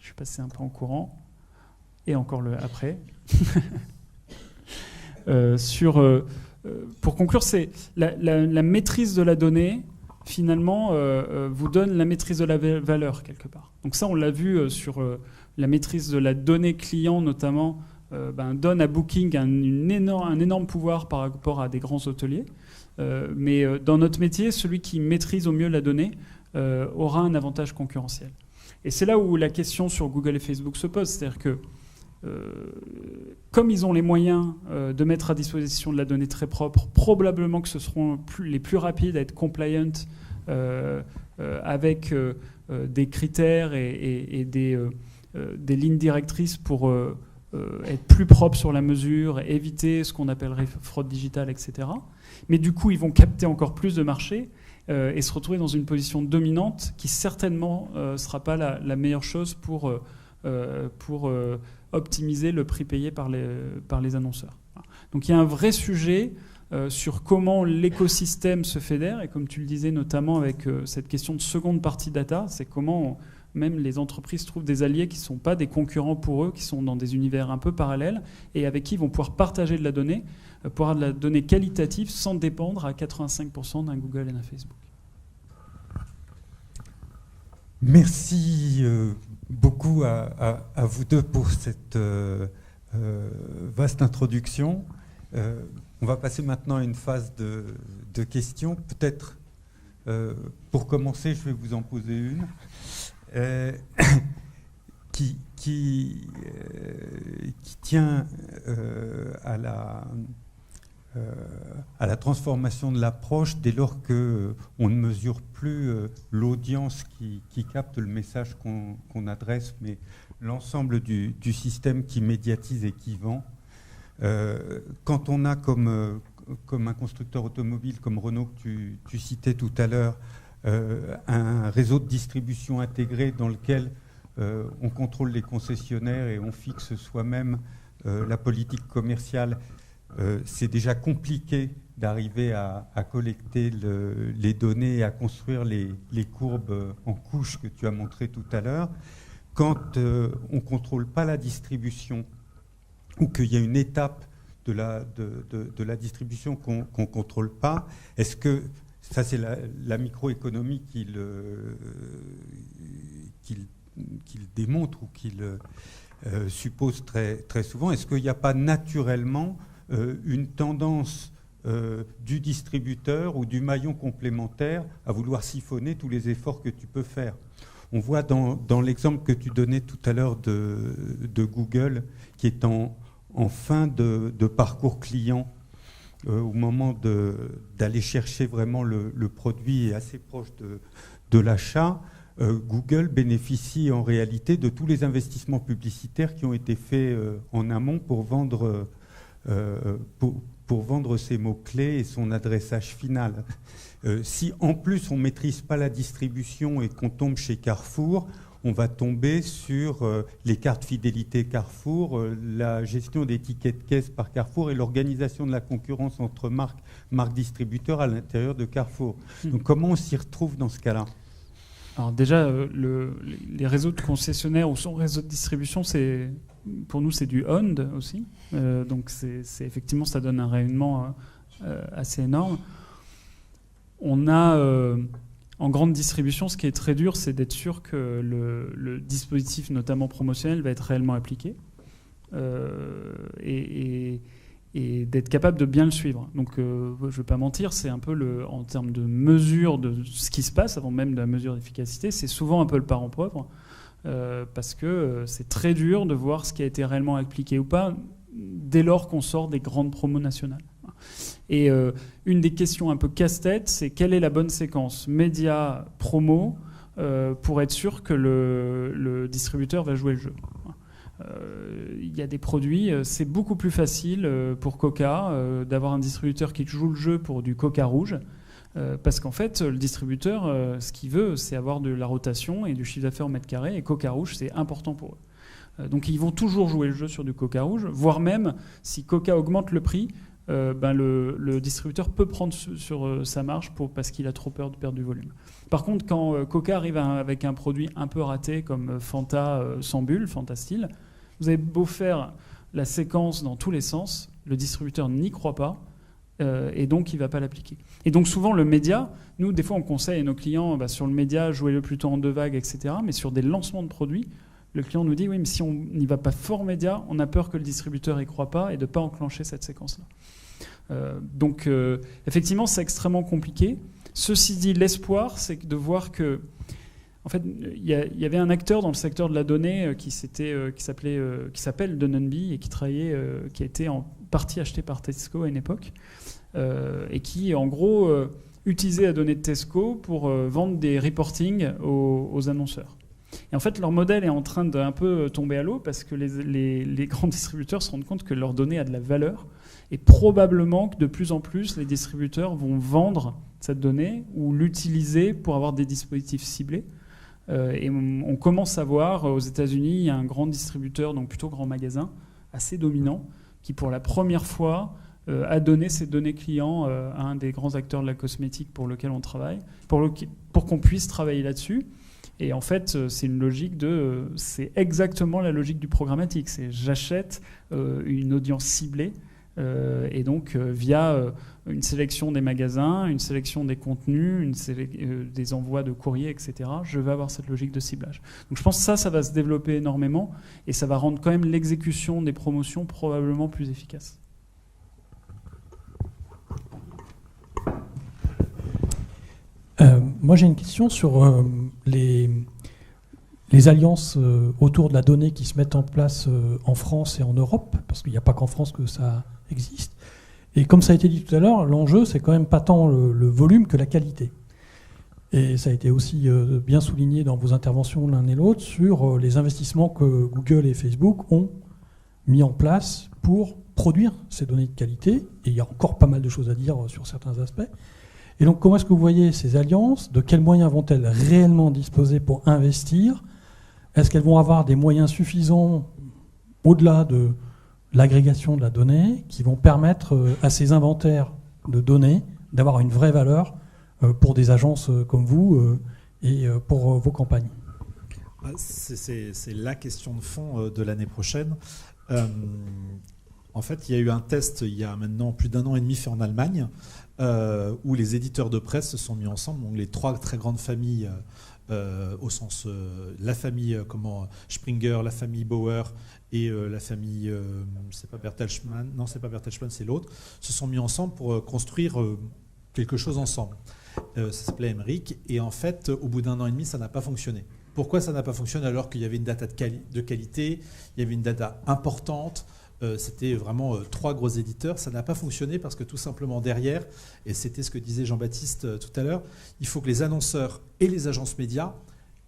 suis passé un peu en courant, et encore le après. Pour conclure, c'est la maîtrise de la donnée, finalement, vous donne la maîtrise de la valeur, quelque part. Donc ça, on l'a vu sur la maîtrise de la donnée client, notamment, donne à Booking un énorme pouvoir par rapport à des grands hôteliers. Mais dans notre métier, celui qui maîtrise au mieux la donnée aura un avantage concurrentiel. Et c'est là où la question sur Google et Facebook se pose. C'est-à-dire que, comme ils ont les moyens de mettre à disposition de la donnée très propre, probablement que ce seront les plus rapides à être compliant avec des critères et des lignes directrices pour être plus propre sur la mesure, éviter ce qu'on appellerait fraude digitale, etc. Mais du coup, ils vont capter encore plus de marché et se retrouver dans une position dominante qui certainement ne sera pas la meilleure chose pour optimiser le prix payé par les annonceurs. Donc il y a un vrai sujet sur comment l'écosystème se fédère, et comme tu le disais notamment avec cette question de seconde partie data, c'est comment même les entreprises trouvent des alliés qui ne sont pas des concurrents pour eux, qui sont dans des univers un peu parallèles, et avec qui ils vont pouvoir partager de la donnée, pour avoir de la donnée qualitative sans dépendre à 85% d'un Google et d'un Facebook. Merci beaucoup à vous deux pour cette vaste introduction. On va passer maintenant à une phase de questions. Peut-être, pour commencer, je vais vous en poser une. Qui tient à la transformation de l'approche dès lors qu'on ne mesure plus l'audience qui capte le message qu'on adresse, mais l'ensemble du système qui médiatise et qui vend. Quand on a comme un constructeur automobile comme Renault que tu citais tout à l'heure, un réseau de distribution intégré dans lequel on contrôle les concessionnaires et on fixe soi-même la politique commerciale, c'est déjà compliqué d'arriver à collecter les données et à construire les courbes en couches que tu as montrées tout à l'heure. Quand on ne contrôle pas la distribution ou qu'il y a une étape de la distribution qu'on ne contrôle pas, est-ce que, ça c'est la microéconomie qu'il démontre ou qu'il suppose très, très souvent, est-ce qu'il n'y a pas naturellement une tendance du distributeur ou du maillon complémentaire à vouloir siphonner tous les efforts que tu peux faire? On voit dans l'exemple que tu donnais tout à l'heure de Google, qui est en fin de parcours client, au moment d'aller chercher vraiment le produit est assez proche de l'achat, Google bénéficie en réalité de tous les investissements publicitaires qui ont été faits en amont pour vendre ses mots-clés et son adressage final. Si en plus on ne maîtrise pas la distribution et qu'on tombe chez Carrefour, on va tomber sur les cartes fidélité Carrefour, la gestion des tickets de caisse par Carrefour et l'organisation de la concurrence entre marques distributeurs à l'intérieur de Carrefour. Donc comment on s'y retrouve dans ce cas-là? Alors déjà, les réseaux de concessionnaires ou son réseau de distribution, pour nous, c'est du owned aussi. Donc c'est effectivement, ça donne un rayonnement assez énorme. On a... En grande distribution, ce qui est très dur, c'est d'être sûr que le dispositif, notamment promotionnel, va être réellement appliqué et d'être capable de bien le suivre. Donc, je ne vais pas mentir, c'est un peu, en termes de mesure de ce qui se passe, avant même de la mesure d'efficacité, c'est souvent un peu le parent pauvre, parce que c'est très dur de voir ce qui a été réellement appliqué ou pas, dès lors qu'on sort des grandes promos nationales. Et une des questions un peu casse-tête, c'est quelle est la bonne séquence média, promo, pour être sûr que le distributeur va jouer le jeu. Il y a des produits, c'est beaucoup plus facile pour Coca d'avoir un distributeur qui joue le jeu pour du Coca rouge, parce qu'en fait, le distributeur, ce qu'il veut, c'est avoir de la rotation et du chiffre d'affaires au mètre carré, et Coca rouge, c'est important pour eux. Donc ils vont toujours jouer le jeu sur du Coca rouge, voire même, si Coca augmente le prix, le distributeur peut prendre sur sa marge parce qu'il a trop peur de perdre du volume. Par contre, quand Coca arrive avec un produit un peu raté comme Fanta sans bulle, Fanta Style, vous avez beau faire la séquence dans tous les sens, le distributeur n'y croit pas et donc il ne va pas l'appliquer. Et donc souvent le média, nous des fois on conseille à nos clients sur le média, jouez-le plutôt en 2 vagues, etc. Mais sur des lancements de produits, le client nous dit oui, mais si on n'y va pas fort média, on a peur que le distributeur n'y croit pas et de ne pas enclencher cette séquence-là. Donc effectivement, c'est extrêmement compliqué. Ceci dit, l'espoir, c'est de voir que, en fait, il y avait un acteur dans le secteur de la donnée qui s'appelle Dunnhumby et qui a été en partie acheté par Tesco à une époque et qui, en gros, utilisait la donnée de Tesco pour vendre des reportings aux annonceurs. Et en fait, leur modèle est en train d'un peu tomber à l'eau parce que les grands distributeurs se rendent compte que leur donnée a de la valeur et probablement que de plus en plus, les distributeurs vont vendre cette donnée ou l'utiliser pour avoir des dispositifs ciblés. Et on commence à voir aux États-Unis, il y a un grand distributeur, donc plutôt grand magasin, assez dominant, qui pour la première fois a donné ses données clients à un des grands acteurs de la cosmétique pour lequel on travaille, pour qu'on puisse travailler là-dessus. Et en fait, c'est une logique c'est exactement la logique du programmatique. C'est j'achète une audience ciblée et donc via une sélection des magasins, une sélection des contenus, des envois de courrier, etc. Je vais avoir cette logique de ciblage. Donc je pense que ça va se développer énormément et ça va rendre quand même l'exécution des promotions probablement plus efficace. Moi, j'ai une question sur les alliances autour de la donnée qui se mettent en place en France et en Europe, parce qu'il n'y a pas qu'en France que ça existe. Et comme ça a été dit tout à l'heure, l'enjeu, c'est quand même pas tant le volume que la qualité. Et ça a été aussi bien souligné dans vos interventions l'un et l'autre sur les investissements que Google et Facebook ont mis en place pour produire ces données de qualité. Et il y a encore pas mal de choses à dire sur certains aspects. Et donc, comment est-ce que vous voyez ces alliances? De quels moyens vont-elles réellement disposer pour investir? Est-ce qu'elles vont avoir des moyens suffisants au-delà de l'agrégation de la donnée qui vont permettre à ces inventaires de données d'avoir une vraie valeur pour des agences comme vous et pour vos campagnes. C'est la question de fond de l'année prochaine. En fait, il y a eu un test il y a maintenant plus d'un an et demi fait en Allemagne où les éditeurs de presse se sont mis ensemble, donc les 3 très grandes familles au sens la famille Springer, la famille Bauer et la famille c'est pas Bertelsmann, non c'est pas Bertelsmann, c'est l'autre, se sont mis ensemble pour construire quelque chose ensemble. Ça s'appelait Emmerich et en fait au bout d'un an et demi ça n'a pas fonctionné. Pourquoi ça n'a pas fonctionné alors qu'il y avait une data de qualité, il y avait une data importante, c'était vraiment 3 gros éditeurs. Ça n'a pas fonctionné parce que tout simplement derrière, et c'était ce que disait Jean-Baptiste tout à l'heure, il faut que les annonceurs et les agences médias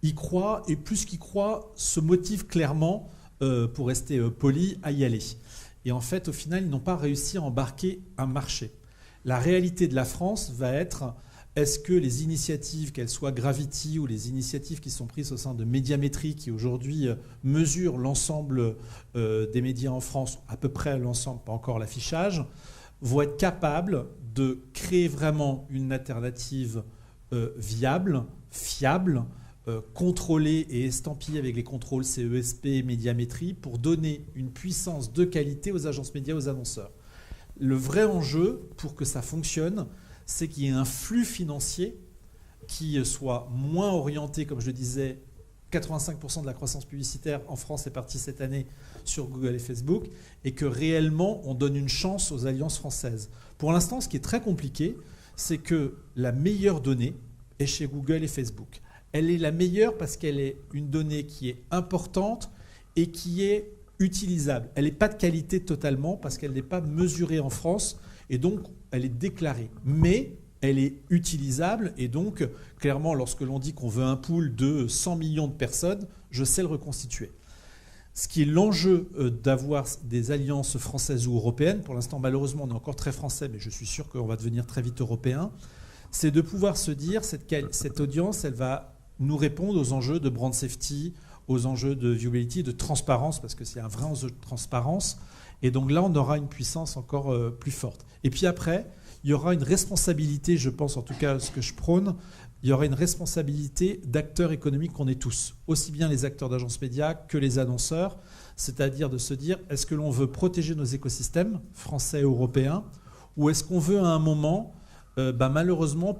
y croient et plus qu'ils croient, se motivent clairement, pour rester poli, à y aller. Et en fait, au final, ils n'ont pas réussi à embarquer un marché. La réalité de la France va être... Est-ce que les initiatives, qu'elles soient Gravity ou les initiatives qui sont prises au sein de Médiamétrie, qui aujourd'hui mesurent l'ensemble des médias en France, à peu près l'ensemble, pas encore l'affichage, vont être capables de créer vraiment une alternative viable, fiable, contrôlée et estampillée avec les contrôles CESP et Médiamétrie pour donner une puissance de qualité aux agences médias, aux annonceurs. Le vrai enjeu pour que ça fonctionne, c'est qu'il y ait un flux financier qui soit moins orienté, comme je le disais, 85% de la croissance publicitaire en France est partie cette année sur Google et Facebook, et que réellement on donne une chance aux alliances françaises. Pour l'instant, ce qui est très compliqué, c'est que la meilleure donnée est chez Google et Facebook. Elle est la meilleure parce qu'elle est une donnée qui est importante et qui est utilisable. Elle n'est pas de qualité totalement parce qu'elle n'est pas mesurée en France, et donc elle est déclarée, mais elle est utilisable, et donc clairement lorsque l'on dit qu'on veut un pool de 100 millions de personnes, je sais le reconstituer. Ce qui est l'enjeu d'avoir des alliances françaises ou européennes, pour l'instant malheureusement on est encore très français, mais je suis sûr qu'on va devenir très vite européen, c'est de pouvoir se dire cette audience, elle va nous répondre aux enjeux de brand safety, aux enjeux de viewability, de transparence, parce que c'est un vrai enjeu de transparence. Et donc là, on aura une puissance encore plus forte. Et puis après, il y aura une responsabilité, je pense en tout cas ce que je prône, il y aura une responsabilité d'acteurs économiques qu'on est tous, aussi bien les acteurs d'agences médias que les annonceurs, c'est-à-dire de se dire, est-ce que l'on veut protéger nos écosystèmes français et européens, ou est-ce qu'on veut à un moment, malheureusement,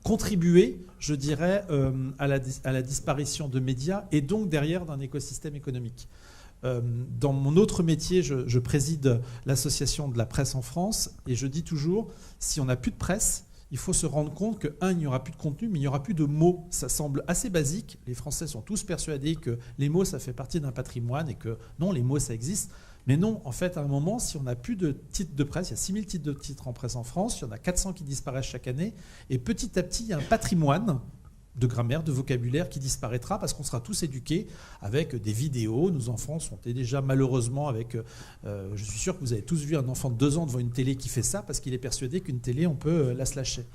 contribuer, je dirais, à la disparition de médias et donc derrière d'un écosystème économique. Dans mon autre métier, je préside l'association de la presse en France et je dis toujours, si on n'a plus de presse, il faut se rendre compte que, il n'y aura plus de contenu, mais il n'y aura plus de mots. Ça semble assez basique. Les Français sont tous persuadés que les mots, ça fait partie d'un patrimoine et que non, les mots, ça existe. Mais non, en fait, à un moment, si on n'a plus de titres de presse, il y a 6000 titres de titres en presse en France, il y en a 400 qui disparaissent chaque année, et petit à petit, il y a un patrimoine de grammaire, de vocabulaire qui disparaîtra parce qu'on sera tous éduqués avec des vidéos. Nos enfants sont déjà malheureusement avec... je suis sûr que vous avez tous vu un enfant de 2 ans devant une télé qui fait ça parce qu'il est persuadé qu'une télé, on peut la slasher.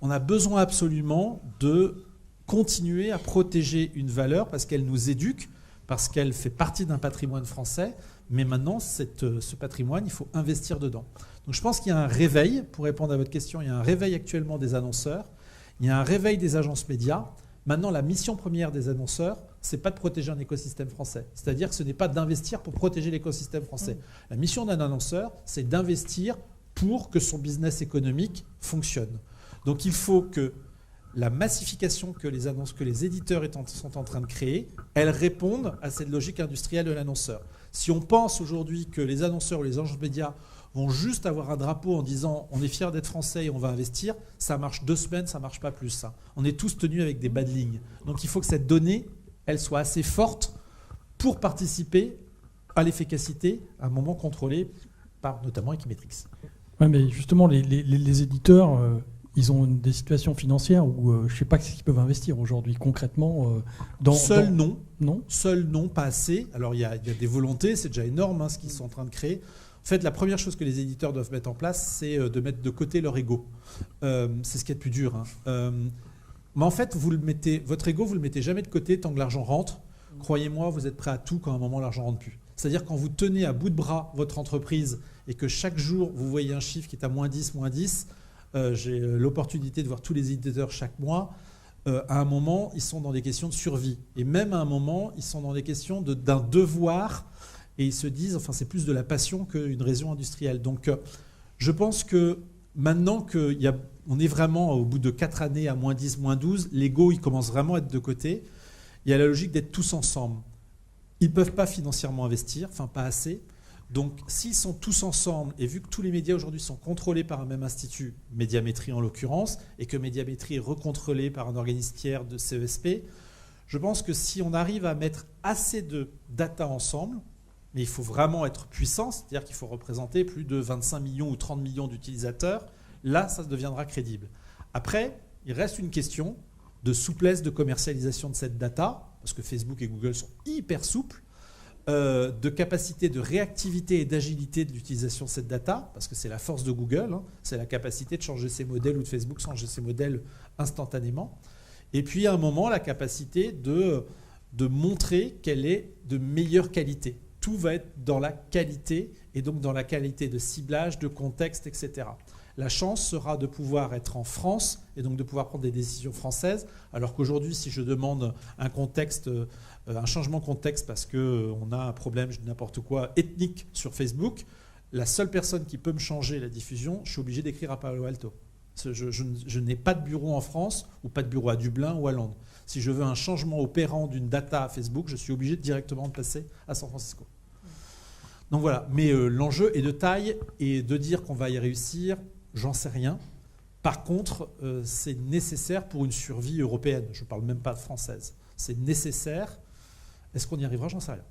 On a besoin absolument de continuer à protéger une valeur parce qu'elle nous éduque, parce qu'elle fait partie d'un patrimoine français. Mais maintenant, ce patrimoine, il faut investir dedans. Donc je pense qu'il y a un réveil, pour répondre à votre question, il y a un réveil actuellement des annonceurs, il y a un réveil des agences médias. Maintenant, la mission première des annonceurs, ce n'est pas de protéger un écosystème français. C'est-à-dire que ce n'est pas d'investir pour protéger l'écosystème français. La mission d'un annonceur, c'est d'investir pour que son business économique fonctionne. Donc il faut que la massification que les éditeurs sont en train de créer, elle réponde à cette logique industrielle de l'annonceur. Si on pense aujourd'hui que les annonceurs ou les agences médias vont juste avoir un drapeau en disant on est fiers d'être français et on va investir, ça marche 2 semaines, ça ne marche pas plus. Ça. On est tous tenus avec des bas de ligne. Donc il faut que cette donnée, elle soit assez forte pour participer à l'efficacité à un moment contrôlé par notamment Equimetrix. Oui, mais justement, les éditeurs, ils ont des situations financières où je ne sais pas ce qu'ils peuvent investir aujourd'hui concrètement. Seul non, pas assez. Alors il y a des volontés, c'est déjà énorme ce qu'ils sont en train de créer. En fait, la première chose que les éditeurs doivent mettre en place, c'est de mettre de côté leur ego. C'est ce qui est le plus dur. Mais en fait, votre ego, vous ne le mettez jamais de côté tant que l'argent rentre. Croyez-moi, vous êtes prêt à tout quand à un moment l'argent ne rentre plus. C'est-à-dire quand vous tenez à bout de bras votre entreprise et que chaque jour, vous voyez un chiffre qui est à moins 10, j'ai l'opportunité de voir tous les éditeurs chaque mois. À un moment, ils sont dans des questions de survie. Et même à un moment, ils sont dans des questions d'un devoir. Et ils se disent, enfin, c'est plus de la passion qu'une raison industrielle. Donc, je pense que maintenant qu'on est vraiment au bout de 4 années à moins 10, moins 12, l'ego, il commence vraiment à être de côté. Il y a la logique d'être tous ensemble. Ils ne peuvent pas financièrement investir, enfin pas assez. Donc, s'ils sont tous ensemble, et vu que tous les médias aujourd'hui sont contrôlés par un même institut, Médiamétrie en l'occurrence, et que Médiamétrie est recontrôlée par un organisme tiers de CESP, je pense que si on arrive à mettre assez de data ensemble, mais il faut vraiment être puissant, c'est-à-dire qu'il faut représenter plus de 25 millions ou 30 millions d'utilisateurs, là, ça deviendra crédible. Après, il reste une question de souplesse de commercialisation de cette data, parce que Facebook et Google sont hyper souples, de capacité de réactivité et d'agilité de l'utilisation de cette data, parce que c'est la force de Google, c'est la capacité de changer ses modèles ou de Facebook changer ses modèles instantanément. Et puis à un moment, la capacité de montrer qu'elle est de meilleure qualité. Tout va être dans la qualité, et donc dans la qualité de ciblage, de contexte, etc. La chance sera de pouvoir être en France et donc de pouvoir prendre des décisions françaises, alors qu'aujourd'hui, si je demande un changement de contexte parce qu'on a un problème, je dis n'importe quoi, ethnique sur Facebook, la seule personne qui peut me changer la diffusion, je suis obligé d'écrire à Palo Alto. Je n'ai pas de bureau en France ou pas de bureau à Dublin ou à Londres. Si je veux un changement opérant d'une data à Facebook, je suis obligé directement de passer à San Francisco. Donc voilà, mais l'enjeu est de taille et de dire qu'on va y réussir, j'en sais rien. Par contre, c'est nécessaire pour une survie européenne. Je ne parle même pas de française. C'est nécessaire. Est-ce qu'on y arrivera? J'en sais rien.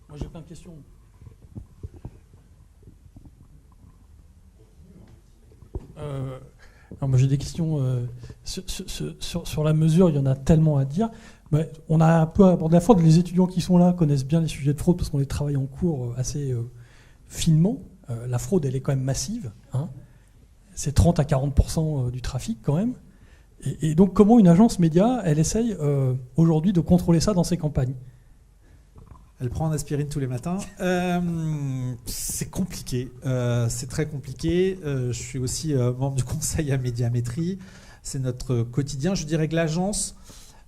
Moi, j'ai plein de questions. Moi, j'ai des questions sur la mesure. Il y en a tellement à dire. Mais on a un peu abordé la fraude. Les étudiants qui sont là connaissent bien les sujets de fraude parce qu'on les travaille en cours assez finement. La fraude, elle est quand même massive. C'est 30 à 40% du trafic quand même. Et donc, comment une agence média, elle essaye aujourd'hui de contrôler ça dans ses campagnes? Elle prend un aspirine tous les matins. C'est compliqué. C'est très compliqué. Je suis aussi membre du conseil à Médiamétrie. C'est notre quotidien. Je dirais que l'agence,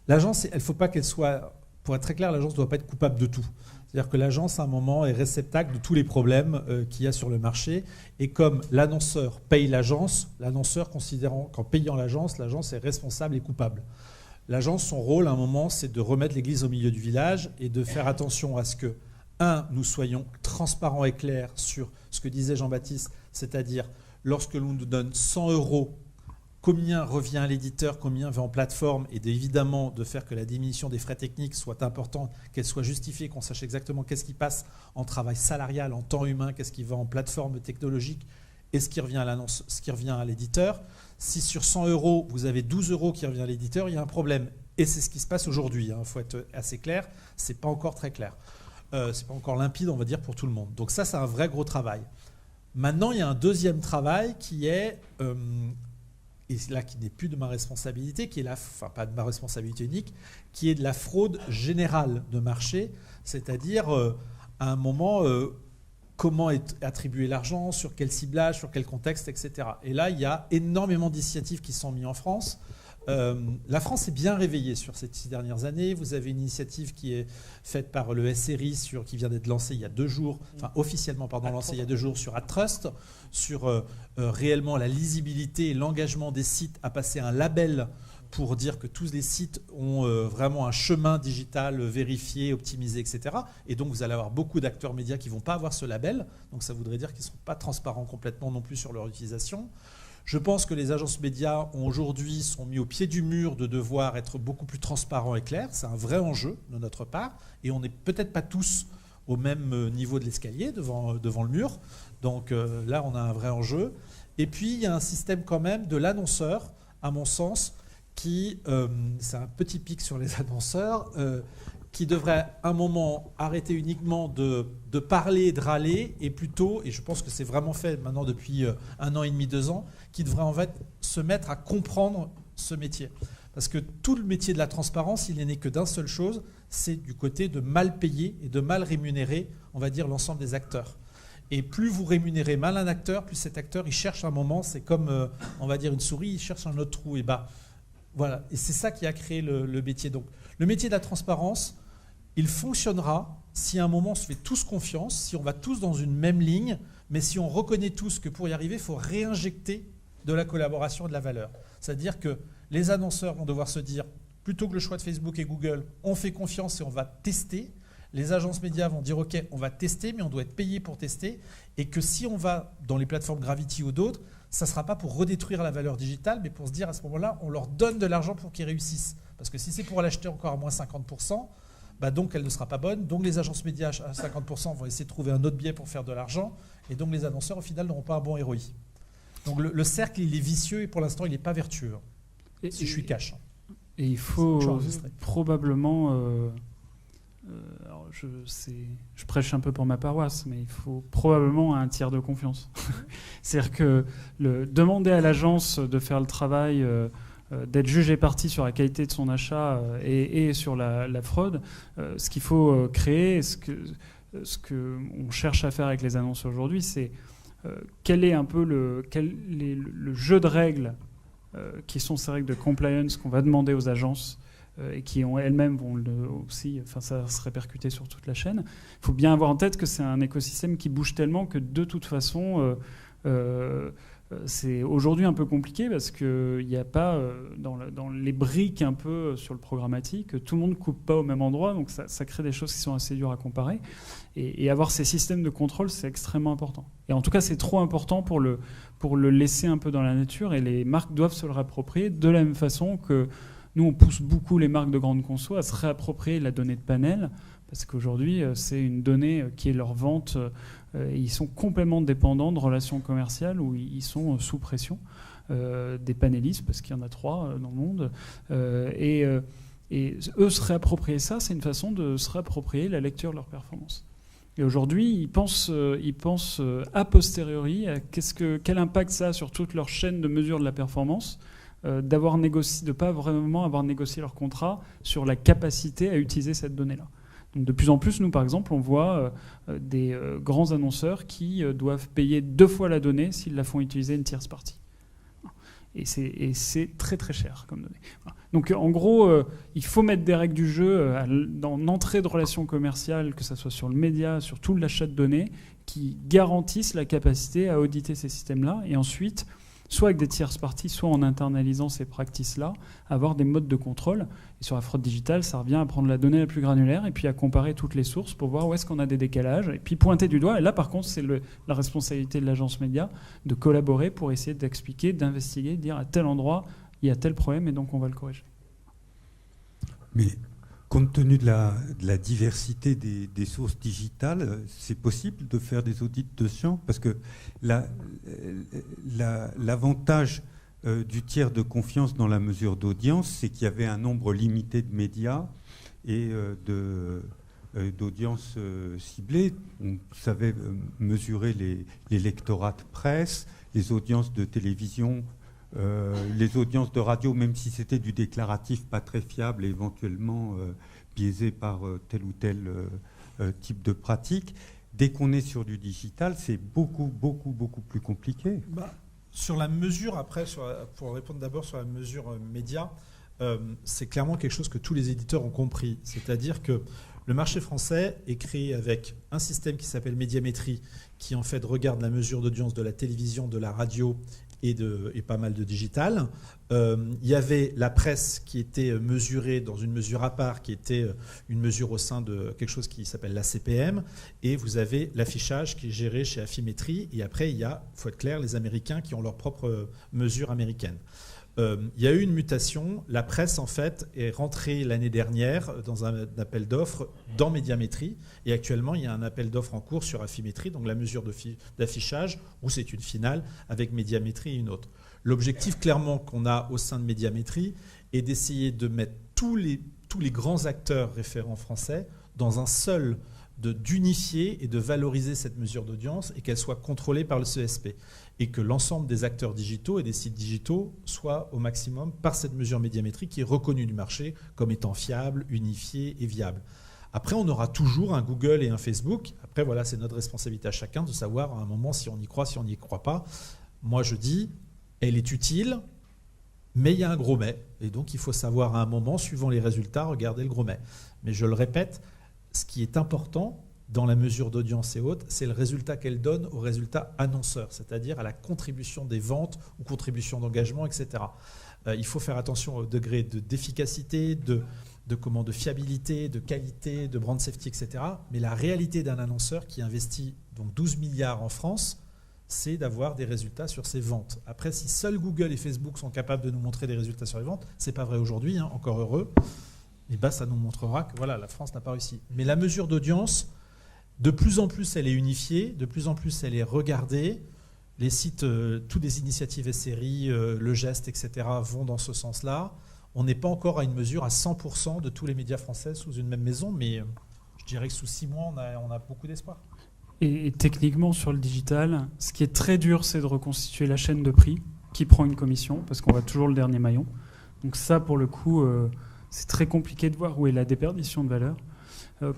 il ne faut pas qu'elle soit... Pour être très clair, l'agence ne doit pas être coupable de tout. C'est-à-dire que l'agence, à un moment, est réceptacle de tous les problèmes qu'il y a sur le marché. Et comme l'annonceur paye l'agence, l'annonceur considérant qu'en payant l'agence est responsable et coupable. L'agence, son rôle, à un moment, c'est de remettre l'église au milieu du village et de faire attention à ce que, nous soyons transparents et clairs sur ce que disait Jean-Baptiste, c'est-à-dire lorsque l'on nous donne 100 €, combien revient à l'éditeur, combien va en plateforme, et évidemment de faire que la diminution des frais techniques soit importante, qu'elle soit justifiée, qu'on sache exactement qu'est-ce qui passe en travail salarial, en temps humain, qu'est-ce qui va en plateforme technologique, et ce qui revient à l'annonce, ce qui revient à l'éditeur. Si sur 100 €, vous avez 12 € qui revient à l'éditeur, il y a un problème. Et c'est ce qui se passe aujourd'hui. Il faut être assez clair. Ce n'est pas encore très clair. Ce n'est pas encore limpide, on va dire, pour tout le monde. Donc ça, c'est un vrai gros travail. Maintenant, il y a un deuxième travail qui est... et là qui n'est plus de ma responsabilité, qui est pas de ma responsabilité unique, qui est de la fraude générale de marché, c'est-à-dire à un moment comment est attribué l'argent, sur quel ciblage, sur quel contexte, etc. Et là, il y a énormément d'initiatives qui sont mises en France. La France est bien réveillée sur ces 6 dernières années. Vous avez une initiative qui est faite par le SRI qui vient d'être lancée il y a 2 jours, enfin officiellement lancée il y a 2 jours sur AdTrust, sur réellement la lisibilité et l'engagement des sites à passer un label pour dire que tous les sites ont vraiment un chemin digital vérifié, optimisé, etc. Et donc vous allez avoir beaucoup d'acteurs médias qui ne vont pas avoir ce label. Donc ça voudrait dire qu'ils ne sont pas transparents complètement non plus sur leur utilisation. Je pense que les agences médias aujourd'hui sont mis au pied du mur de devoir être beaucoup plus transparents et clairs. C'est un vrai enjeu de notre part. Et on n'est peut-être pas tous au même niveau de l'escalier devant le mur. Donc là, on a un vrai enjeu. Et puis, il y a un système quand même de l'annonceur, à mon sens, qui, c'est un petit pic sur les annonceurs, qui devrait à un moment arrêter uniquement de parler et de râler, et plutôt, et je pense que c'est vraiment fait maintenant depuis 1 an et demi, 2 ans, qui devrait en fait se mettre à comprendre ce métier. Parce que tout le métier de la transparence, il n'est né que d'une seule chose, c'est du côté de mal payer et de mal rémunérer, on va dire, l'ensemble des acteurs. Et plus vous rémunérez mal un acteur, plus cet acteur, il cherche un moment, c'est comme, on va dire, une souris, il cherche un autre trou. Et voilà. Et c'est ça qui a créé le métier. Donc, le métier de la transparence, il fonctionnera si à un moment on se fait tous confiance, si on va tous dans une même ligne, mais si on reconnaît tous que pour y arriver, il faut réinjecter de la collaboration et de la valeur. C'est-à-dire que les annonceurs vont devoir se dire, plutôt que le choix de Facebook et Google, on fait confiance et on va tester. Les agences médias vont dire, OK, on va tester, mais on doit être payé pour tester. Et que si on va dans les plateformes Gravity ou d'autres, ça ne sera pas pour redétruire la valeur digitale, mais pour se dire à ce moment-là, on leur donne de l'argent pour qu'ils réussissent. Parce que si c'est pour l'acheter encore à moins 50%, donc elle ne sera pas bonne. Donc les agences médias à 50% vont essayer de trouver un autre biais pour faire de l'argent. Et donc les annonceurs, au final, n'auront pas un bon ROI. Donc le cercle, il est vicieux et pour l'instant, il n'est pas vertueux. Si je suis cash. Et il faut probablement... alors je prêche un peu pour ma paroisse, mais il faut probablement un tiers de confiance. C'est-à-dire que demander à l'agence de faire le travail, d'être jugé parti sur la qualité de son achat et sur la fraude, ce qu'il faut créer, ce que on cherche à faire avec les annonces aujourd'hui, c'est quel est le jeu de règles qui sont ces règles de compliance qu'on va demander aux agences et qui elles-mêmes vont aussi, ça se répercuter sur toute la chaîne. Il faut bien avoir en tête que c'est un écosystème qui bouge tellement que de toute façon, c'est aujourd'hui un peu compliqué parce qu'il n'y a pas, dans les briques un peu sur le programmatique, tout le monde ne coupe pas au même endroit, donc ça crée des choses qui sont assez dures à comparer. Et avoir ces systèmes de contrôle, c'est extrêmement important. Et en tout cas, c'est trop important pour le laisser un peu dans la nature, et les marques doivent se le réapproprier de la même façon que nous, on pousse beaucoup les marques de grande conso à se réapproprier la donnée de panel, parce qu'aujourd'hui, c'est une donnée qui est leur vente. Ils sont complètement dépendants de relations commerciales où ils sont sous pression des panélistes, parce qu'il y en a 3 dans le monde. Et eux, se réapproprier ça, c'est une façon de se réapproprier la lecture de leur performance. Et aujourd'hui, ils pensent a posteriori à quel impact ça a sur toute leur chaîne de mesure de la performance, de ne pas vraiment avoir négocié leur contrat sur la capacité à utiliser cette donnée-là. Donc de plus en plus, nous, par exemple, on voit des grands annonceurs qui doivent payer 2 fois la donnée s'ils la font utiliser une tierce partie. Et c'est très très cher comme donnée. Voilà. Donc en gros, il faut mettre des règles du jeu dans l'entrée de relations commerciales, que ce soit sur le média, sur tout l'achat de données, qui garantissent la capacité à auditer ces systèmes-là, et ensuite, soit avec des tierces parties, soit en internalisant ces practices-là, avoir des modes de contrôle. Et sur la fraude digitale, ça revient à prendre la donnée la plus granulaire et puis à comparer toutes les sources pour voir où est-ce qu'on a des décalages, et puis pointer du doigt. Et là, par contre, c'est la responsabilité de l'agence média de collaborer pour essayer d'expliquer, d'investiguer, de dire à tel endroit, il y a tel problème et donc on va le corriger. Mais compte tenu de la diversité des sources digitales, c'est possible de faire des audits de champ, parce que l'avantage du tiers de confiance dans la mesure d'audience, c'est qu'il y avait un nombre limité de médias et d'audiences ciblées. On savait mesurer les lectorats de presse, les audiences de télévision, les audiences de radio, même si c'était du déclaratif pas très fiable et éventuellement biaisé par tel ou tel type de pratique. Dès qu'on est sur du digital, c'est beaucoup plus compliqué. Sur la mesure, après, pour répondre d'abord sur la mesure média, c'est clairement quelque chose que tous les éditeurs ont compris. C'est-à-dire que le marché français est créé avec un système qui s'appelle médiamétrie, qui en fait regarde la mesure d'audience de la télévision, de la radio et pas mal de digital. Il y avait la presse qui était mesurée dans une mesure à part, qui était une mesure au sein de quelque chose qui s'appelle la CPM, et vous avez l'affichage qui est géré chez Affimétrie, et après il y a, il faut être clair, les Américains qui ont leur propre mesure américaine. Il y a eu une mutation. La presse, en fait, est rentrée l'année dernière dans un appel d'offres dans Médiamétrie. Et actuellement, il y a un appel d'offres en cours sur Affimétrie, donc la mesure d'affichage, où c'est une finale avec Médiamétrie et une autre. L'objectif, clairement, qu'on a au sein de Médiamétrie est d'essayer de mettre tous les grands acteurs référents français dans un seul d'unifier et de valoriser cette mesure d'audience et qu'elle soit contrôlée par le CESP. Et que l'ensemble des acteurs digitaux et des sites digitaux soient au maximum par cette mesure médiamétrique qui est reconnue du marché comme étant fiable, unifiée et viable. Après, on aura toujours un Google et un Facebook. Après, voilà, c'est notre responsabilité à chacun de savoir à un moment si on y croit, si on n'y croit pas. Moi, je dis, elle est utile, mais il y a un gros mais. Et donc, il faut savoir à un moment, suivant les résultats, regarder le gros mais. Mais je le répète, ce qui est important dans la mesure d'audience et autres, c'est le résultat qu'elle donne au résultat annonceur, c'est-à-dire à la contribution des ventes ou contribution d'engagement, etc. Il faut faire attention au degré d'efficacité, de fiabilité, de qualité, de brand safety, etc. Mais la réalité d'un annonceur qui investit donc 12 milliards en France, c'est d'avoir des résultats sur ses ventes. Après, si seuls Google et Facebook sont capables de nous montrer des résultats sur les ventes, c'est pas vrai aujourd'hui, hein, encore heureux, et ben ça nous montrera que voilà, la France n'a pas réussi. Mais la mesure d'audience, de plus en plus, elle est unifiée, de plus en plus, elle est regardée. Les sites, toutes les initiatives SRI, Le Geste, etc. vont dans ce sens-là. On n'est pas encore à une mesure à 100% de tous les médias français sous une même maison, mais je dirais que sous 6 mois, on a beaucoup d'espoir. Et techniquement, sur le digital, ce qui est très dur, c'est de reconstituer la chaîne de prix qui prend une commission, parce qu'on voit toujours le dernier maillon. Donc ça, pour le coup, c'est très compliqué de voir où est la déperdition de valeur.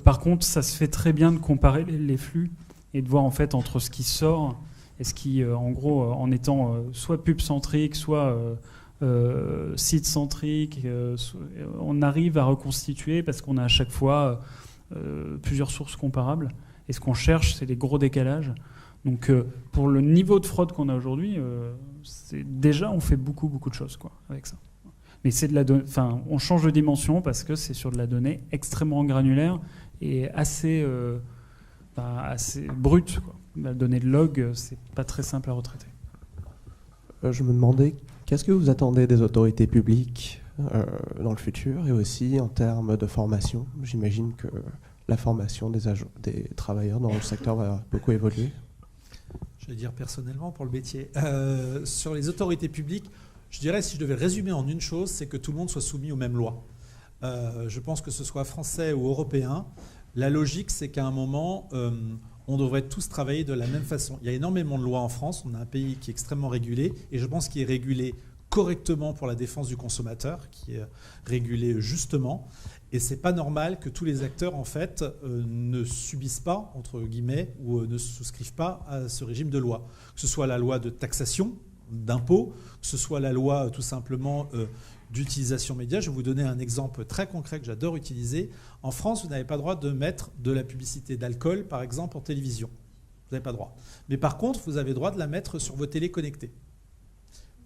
Par contre, ça se fait très bien de comparer les flux et de voir en fait entre ce qui sort et ce qui, en gros, en étant soit pub-centrique, soit site-centrique, on arrive à reconstituer parce qu'on a à chaque fois plusieurs sources comparables. Et ce qu'on cherche, c'est les gros décalages. Donc, pour le niveau de fraude qu'on a aujourd'hui, déjà, on fait beaucoup de choses avec ça. Mais c'est on change de dimension parce que c'est sur de la donnée extrêmement granulaire et assez brute. La donnée de log, c'est pas très simple à retraiter. Je me demandais, qu'est-ce que vous attendez des autorités publiques dans le futur et aussi en termes de formation? J'imagine que la formation des travailleurs dans le secteur va beaucoup évoluer. Je vais dire personnellement pour le métier. Sur les autorités publiques, je dirais, si je devais résumer en une chose, c'est que tout le monde soit soumis aux mêmes lois. Je pense que ce soit français ou européen. La logique, c'est qu'à un moment, on devrait tous travailler de la même façon. Il y a énormément de lois en France. On a un pays qui est extrêmement régulé et je pense qu'il est régulé correctement pour la défense du consommateur, qui est régulé justement. Et c'est pas normal que tous les acteurs, en fait, ne subissent pas, entre guillemets, ou ne souscrivent pas à ce régime de loi. Que ce soit la loi de taxation, d'impôts, que ce soit la loi, tout simplement, d'utilisation média. Je vais vous donner un exemple très concret que j'adore utiliser. En France, vous n'avez pas le droit de mettre de la publicité d'alcool, par exemple, en télévision. Vous n'avez pas le droit. Mais par contre, vous avez le droit de la mettre sur vos télés connectées.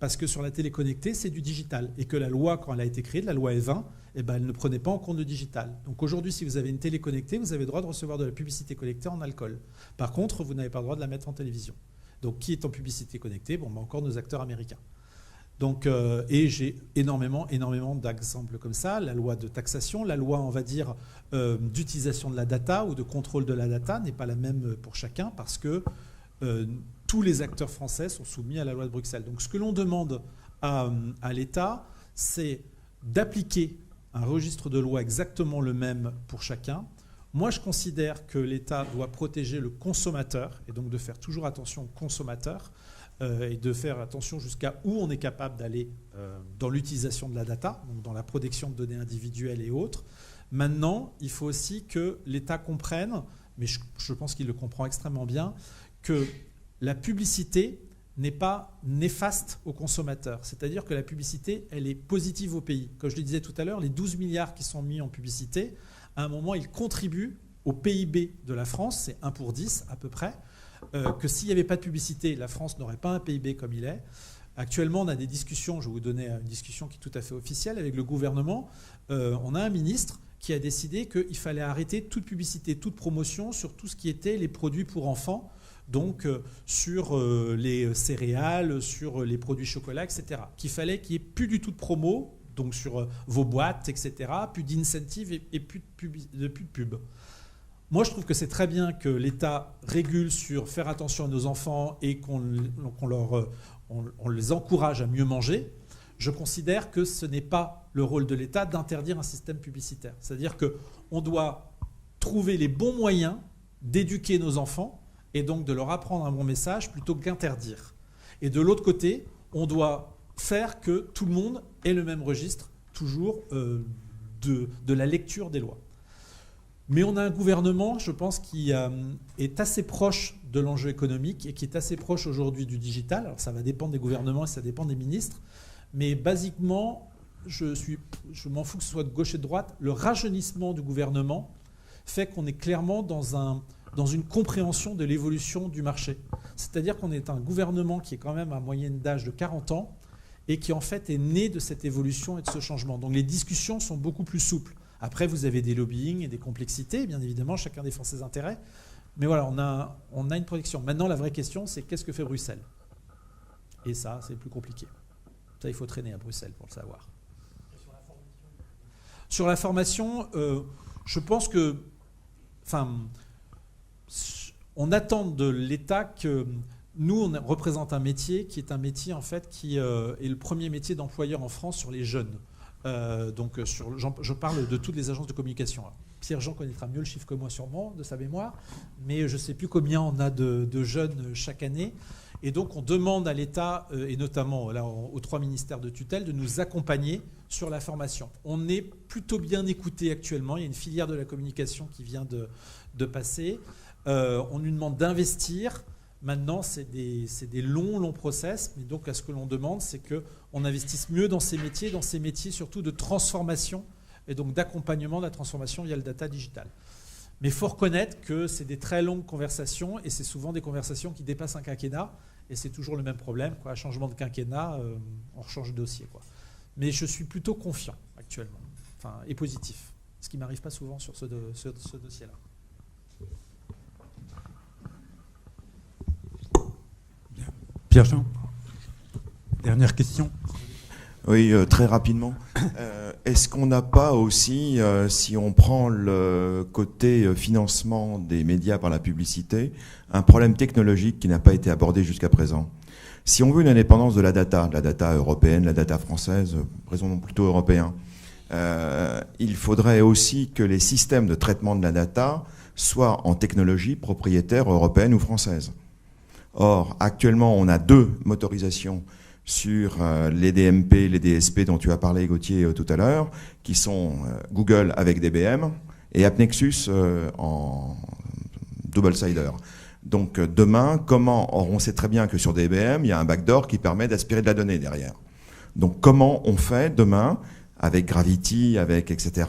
Parce que sur la télé connectée, c'est du digital. Et que la loi, quand elle a été créée, la loi E20, elle ne prenait pas en compte le digital. Donc aujourd'hui, si vous avez une télé connectée, vous avez le droit de recevoir de la publicité connectée en alcool. Par contre, vous n'avez pas le droit de la mettre en télévision. Donc qui est en publicité connectée? Encore nos acteurs américains. Donc, et j'ai énormément d'exemples comme ça. La loi de taxation, la loi, on va dire, d'utilisation de la data ou de contrôle de la data n'est pas la même pour chacun parce que tous les acteurs français sont soumis à la loi de Bruxelles. Donc ce que l'on demande à l'État, c'est d'appliquer un registre de loi exactement le même pour chacun. Moi, je considère que l'État doit protéger le consommateur et donc de faire toujours attention au consommateur et de faire attention jusqu'à où on est capable d'aller dans l'utilisation de la data, donc dans la protection de données individuelles et autres. Maintenant, il faut aussi que l'État comprenne, mais je pense qu'il le comprend extrêmement bien, que la publicité n'est pas néfaste aux consommateurs. C'est-à-dire que la publicité, elle est positive au pays. Comme je le disais tout à l'heure, les 12 milliards qui sont mis en publicité, à un moment, ils contribuent au PIB de la France, c'est 1 pour 10 à peu près, que s'il n'y avait pas de publicité, la France n'aurait pas un PIB comme il est. Actuellement, on a des discussions, je vais vous donner une discussion qui est tout à fait officielle avec le gouvernement. On a un ministre qui a décidé qu'il fallait arrêter toute publicité, toute promotion sur tout ce qui était les produits pour enfants, donc sur les céréales, sur les produits chocolat, etc. Qu'il fallait qu'il n'y ait plus du tout de promo, donc sur vos boîtes, etc., plus d'incentive et plus de pub. Moi, je trouve que c'est très bien que l'État régule sur faire attention à nos enfants et qu'on les encourage à mieux manger. Je considère que ce n'est pas le rôle de l'État d'interdire un système publicitaire. C'est-à-dire qu'on doit trouver les bons moyens d'éduquer nos enfants et donc de leur apprendre un bon message plutôt qu'interdire. Et de l'autre côté, on doit faire que tout le monde ait le même registre, toujours de la lecture des lois. Mais on a un gouvernement, je pense, qui est assez proche de l'enjeu économique et qui est assez proche aujourd'hui du digital. Alors ça va dépendre des gouvernements et ça dépend des ministres. Mais basiquement, je m'en fous que ce soit de gauche et de droite. Le rajeunissement du gouvernement fait qu'on est clairement dans une compréhension de l'évolution du marché. C'est-à-dire qu'on est un gouvernement qui est quand même à moyenne d'âge de 40 ans et qui en fait est né de cette évolution et de ce changement. Donc les discussions sont beaucoup plus souples. Après, vous avez des lobbying et des complexités, bien évidemment, chacun défend ses intérêts. Mais voilà, on a une protection. Maintenant, la vraie question, c'est qu'est-ce que fait Bruxelles ? Et ça, c'est plus compliqué. Ça, il faut traîner à Bruxelles pour le savoir. Sur la formation, je pense que... on attend de l'État que... Nous, on représente un métier qui est un métier, en fait, qui est le premier métier d'employeur en France sur les jeunes. Je parle de toutes les agences de communication. Pierre-Jean connaîtra mieux le chiffre que moi sûrement, de sa mémoire, mais je ne sais plus combien on a de jeunes chaque année. Et donc on demande à l'État, et notamment là, aux 3 ministères de tutelle, de nous accompagner sur la formation. On est plutôt bien écouté actuellement, il y a une filière de la communication qui vient de passer. On nous demande d'investir. Maintenant, c'est des longs process, mais donc ce que l'on demande, c'est qu'on investisse mieux dans ces métiers surtout de transformation et donc d'accompagnement de la transformation via le data digital. Mais il faut reconnaître que c'est des très longues conversations et c'est souvent des conversations qui dépassent un quinquennat et c'est toujours le même problème, quoi. Changement de quinquennat, on rechange de dossier, quoi. Mais je suis plutôt confiant actuellement, et positif, ce qui ne m'arrive pas souvent sur ce dossier-là. Pierre-Jean, dernière question. Oui, très rapidement. Est-ce qu'on n'a pas aussi, si on prend le côté financement des médias par la publicité, un problème technologique qui n'a pas été abordé jusqu'à présent ? Si on veut une indépendance de la data européenne, la data française, raisonnons plutôt européen, il faudrait aussi que les systèmes de traitement de la data soient en technologie propriétaire européenne ou française. Or, actuellement, on a 2 motorisations sur les DMP, les DSP dont tu as parlé, Gauthier, tout à l'heure, qui sont Google avec DBM et AppNexus en double-sider. Donc demain, on sait très bien que sur DBM, il y a un backdoor qui permet d'aspirer de la donnée derrière. Donc comment on fait demain avec Gravity, avec etc.,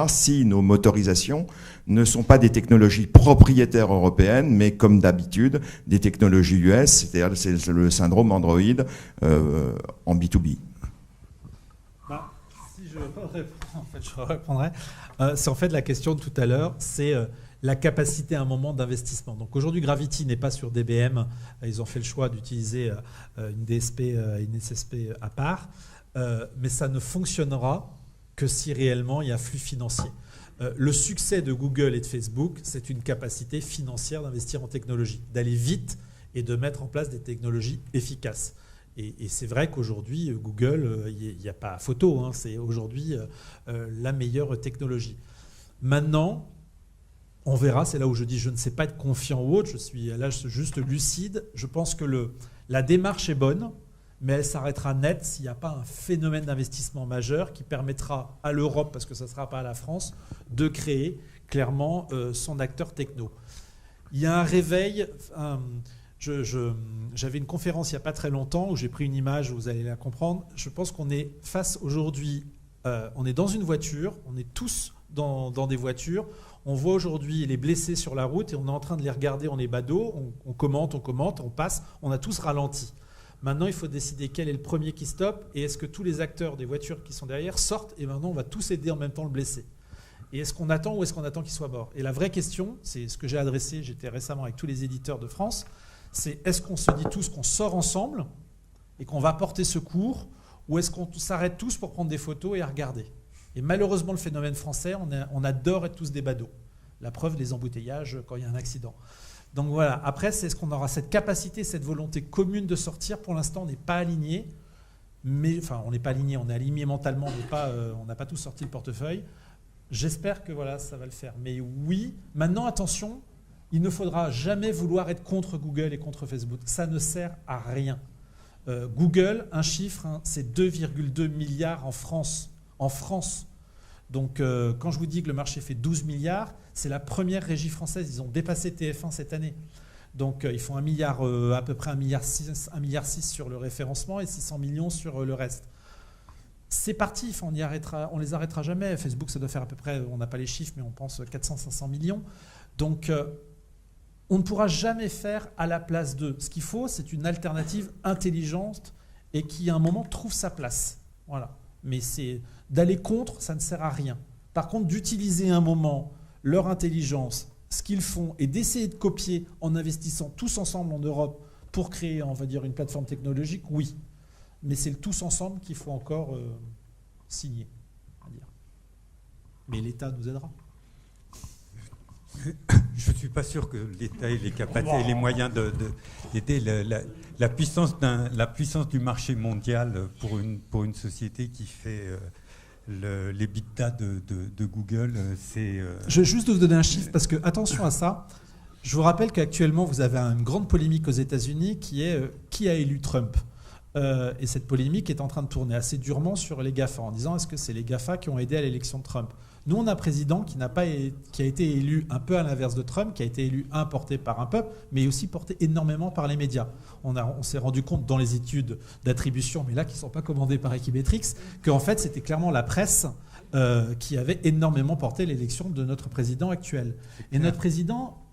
si nos motorisations ne sont pas des technologies propriétaires européennes, mais comme d'habitude, des technologies US, c'est-à-dire c'est le syndrome Android en B2B. Si je réponds, je répondrai. C'est en fait la question de tout à l'heure, c'est la capacité à un moment d'investissement. Donc aujourd'hui, Gravity n'est pas sur DBM. Ils ont fait le choix d'utiliser une DSP et une SSP à part. Mais ça ne fonctionnera que si réellement il y a flux financier. Le succès de Google et de Facebook, c'est une capacité financière d'investir en technologie, d'aller vite et de mettre en place des technologies efficaces. Et c'est vrai qu'aujourd'hui, Google, il n'y a pas photo, hein, c'est aujourd'hui la meilleure technologie. Maintenant, on verra, c'est là où je dis je ne sais pas être confiant ou autre, je suis là juste lucide. Je pense que la démarche est bonne, mais elle s'arrêtera net s'il n'y a pas un phénomène d'investissement majeur qui permettra à l'Europe, parce que ça ne sera pas à la France, de créer clairement son acteur techno. Il y a un réveil. J'avais une conférence il n'y a pas très longtemps où j'ai pris une image, vous allez la comprendre. Je pense qu'on est face aujourd'hui, on est dans une voiture, on est tous dans des voitures. On voit aujourd'hui les blessés sur la route et on est en train de les regarder, on est badauds, on commente, on passe, on a tous ralenti. Maintenant, il faut décider quel est le premier qui stoppe et est-ce que tous les acteurs des voitures qui sont derrière sortent et maintenant on va tous aider en même temps le blessé. Et est-ce qu'on attend ou est-ce qu'on attend qu'il soit mort ? Et la vraie question, c'est ce que j'ai adressé, j'étais récemment avec tous les éditeurs de France, c'est est-ce qu'on se dit tous qu'on sort ensemble et qu'on va porter secours ou est-ce qu'on s'arrête tous pour prendre des photos et à regarder ? Et malheureusement, le phénomène français, on adore être tous des badauds. La preuve des embouteillages quand il y a un accident. Donc voilà, après, c'est est-ce qu'on aura cette capacité, cette volonté commune de sortir ? Pour l'instant, on n'est pas aligné. Enfin, on n'est pas aligné, on est aligné mentalement, on n'a pas tous sorti le portefeuille. J'espère que voilà, ça va le faire. Mais oui, maintenant, attention, Il ne faudra jamais vouloir être contre Google et contre Facebook. Ça ne sert à rien. Google, un chiffre, hein, c'est 2,2 milliards en France. En France. Donc, quand je vous dis que le marché fait 12 milliards, c'est la première régie française. Ils ont dépassé TF1 cette année. Donc, ils font à peu près 1,6 milliard sur le référencement et 600 millions sur le reste. C'est parti, on les arrêtera jamais. Facebook, ça doit faire à peu près, on n'a pas les chiffres, mais on pense 400-500 millions. Donc, on ne pourra jamais faire à la place d'eux. Ce qu'il faut, c'est une alternative intelligente et qui, à un moment, trouve sa place. Voilà. Mais c'est d'aller contre, ça ne sert à rien. Par contre, d'utiliser un moment leur intelligence, ce qu'ils font, et d'essayer de copier en investissant tous ensemble en Europe pour créer, on va dire, une plateforme technologique, oui. Mais c'est le tous ensemble qu'il faut encore signer. On va dire. Mais l'État nous aidera. Je ne suis pas sûr que l'État ait les capacités et les moyens d'aider la puissance du marché mondial pour une société qui fait l'EBITDA de Google. Je vais juste vous donner un chiffre parce que, attention à ça, je vous rappelle qu'actuellement vous avez une grande polémique aux États-Unis qui est qui a élu Trump. Et cette polémique est en train de tourner assez durement sur les GAFA en disant est-ce que c'est les GAFA qui ont aidé à l'élection de Trump. Nous, on a un président qui a été élu un peu à l'inverse de Trump, qui a été élu porté par un peuple, mais aussi porté énormément par les médias. On s'est rendu compte dans les études d'attribution, mais là qui ne sont pas commandées par Equimetrix, qu'en fait c'était clairement la presse qui avait énormément porté l'élection de notre président actuel. Et notre président,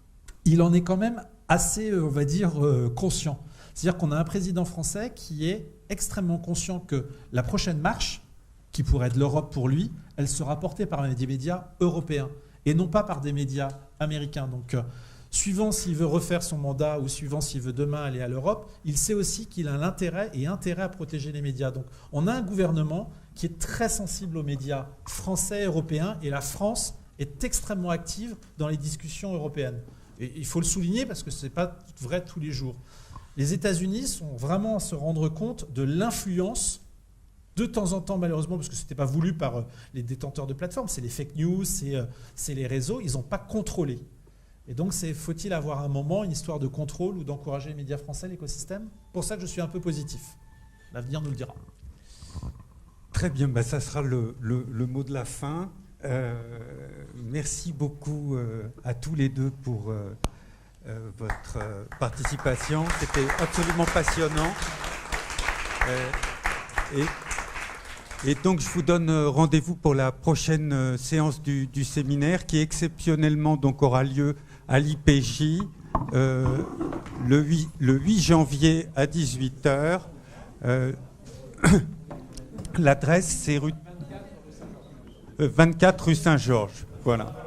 il en est quand même assez, on va dire, conscient. C'est-à-dire qu'on a un président français qui est extrêmement conscient que la prochaine marche, qui pourrait être l'Europe pour lui, elle sera portée par des médias européens et non pas par des médias américains. Donc, suivant s'il veut refaire son mandat ou suivant s'il veut demain aller à l'Europe, il sait aussi qu'il a l'intérêt à protéger les médias. Donc, on a un gouvernement qui est très sensible aux médias français et européens et la France est extrêmement active dans les discussions européennes. Et il faut le souligner parce que ce n'est pas vrai tous les jours. Les États-Unis sont vraiment à se rendre compte de l'influence de temps en temps, malheureusement, parce que ce n'était pas voulu par les détenteurs de plateformes, c'est les fake news, c'est les réseaux, ils n'ont pas contrôlé. Et donc, faut-il avoir un moment, une histoire de contrôle ou d'encourager les médias français, l'écosystème ? C'est pour ça que je suis un peu positif. L'avenir nous le dira. Très bien, ça sera le mot de la fin. Merci beaucoup à tous les deux pour votre participation. C'était absolument passionnant. Et donc, je vous donne rendez-vous pour la prochaine séance du séminaire qui exceptionnellement donc, aura lieu à l'IPJ le 8 janvier à 18h. L'adresse, c'est 24 rue Saint-Georges. Voilà.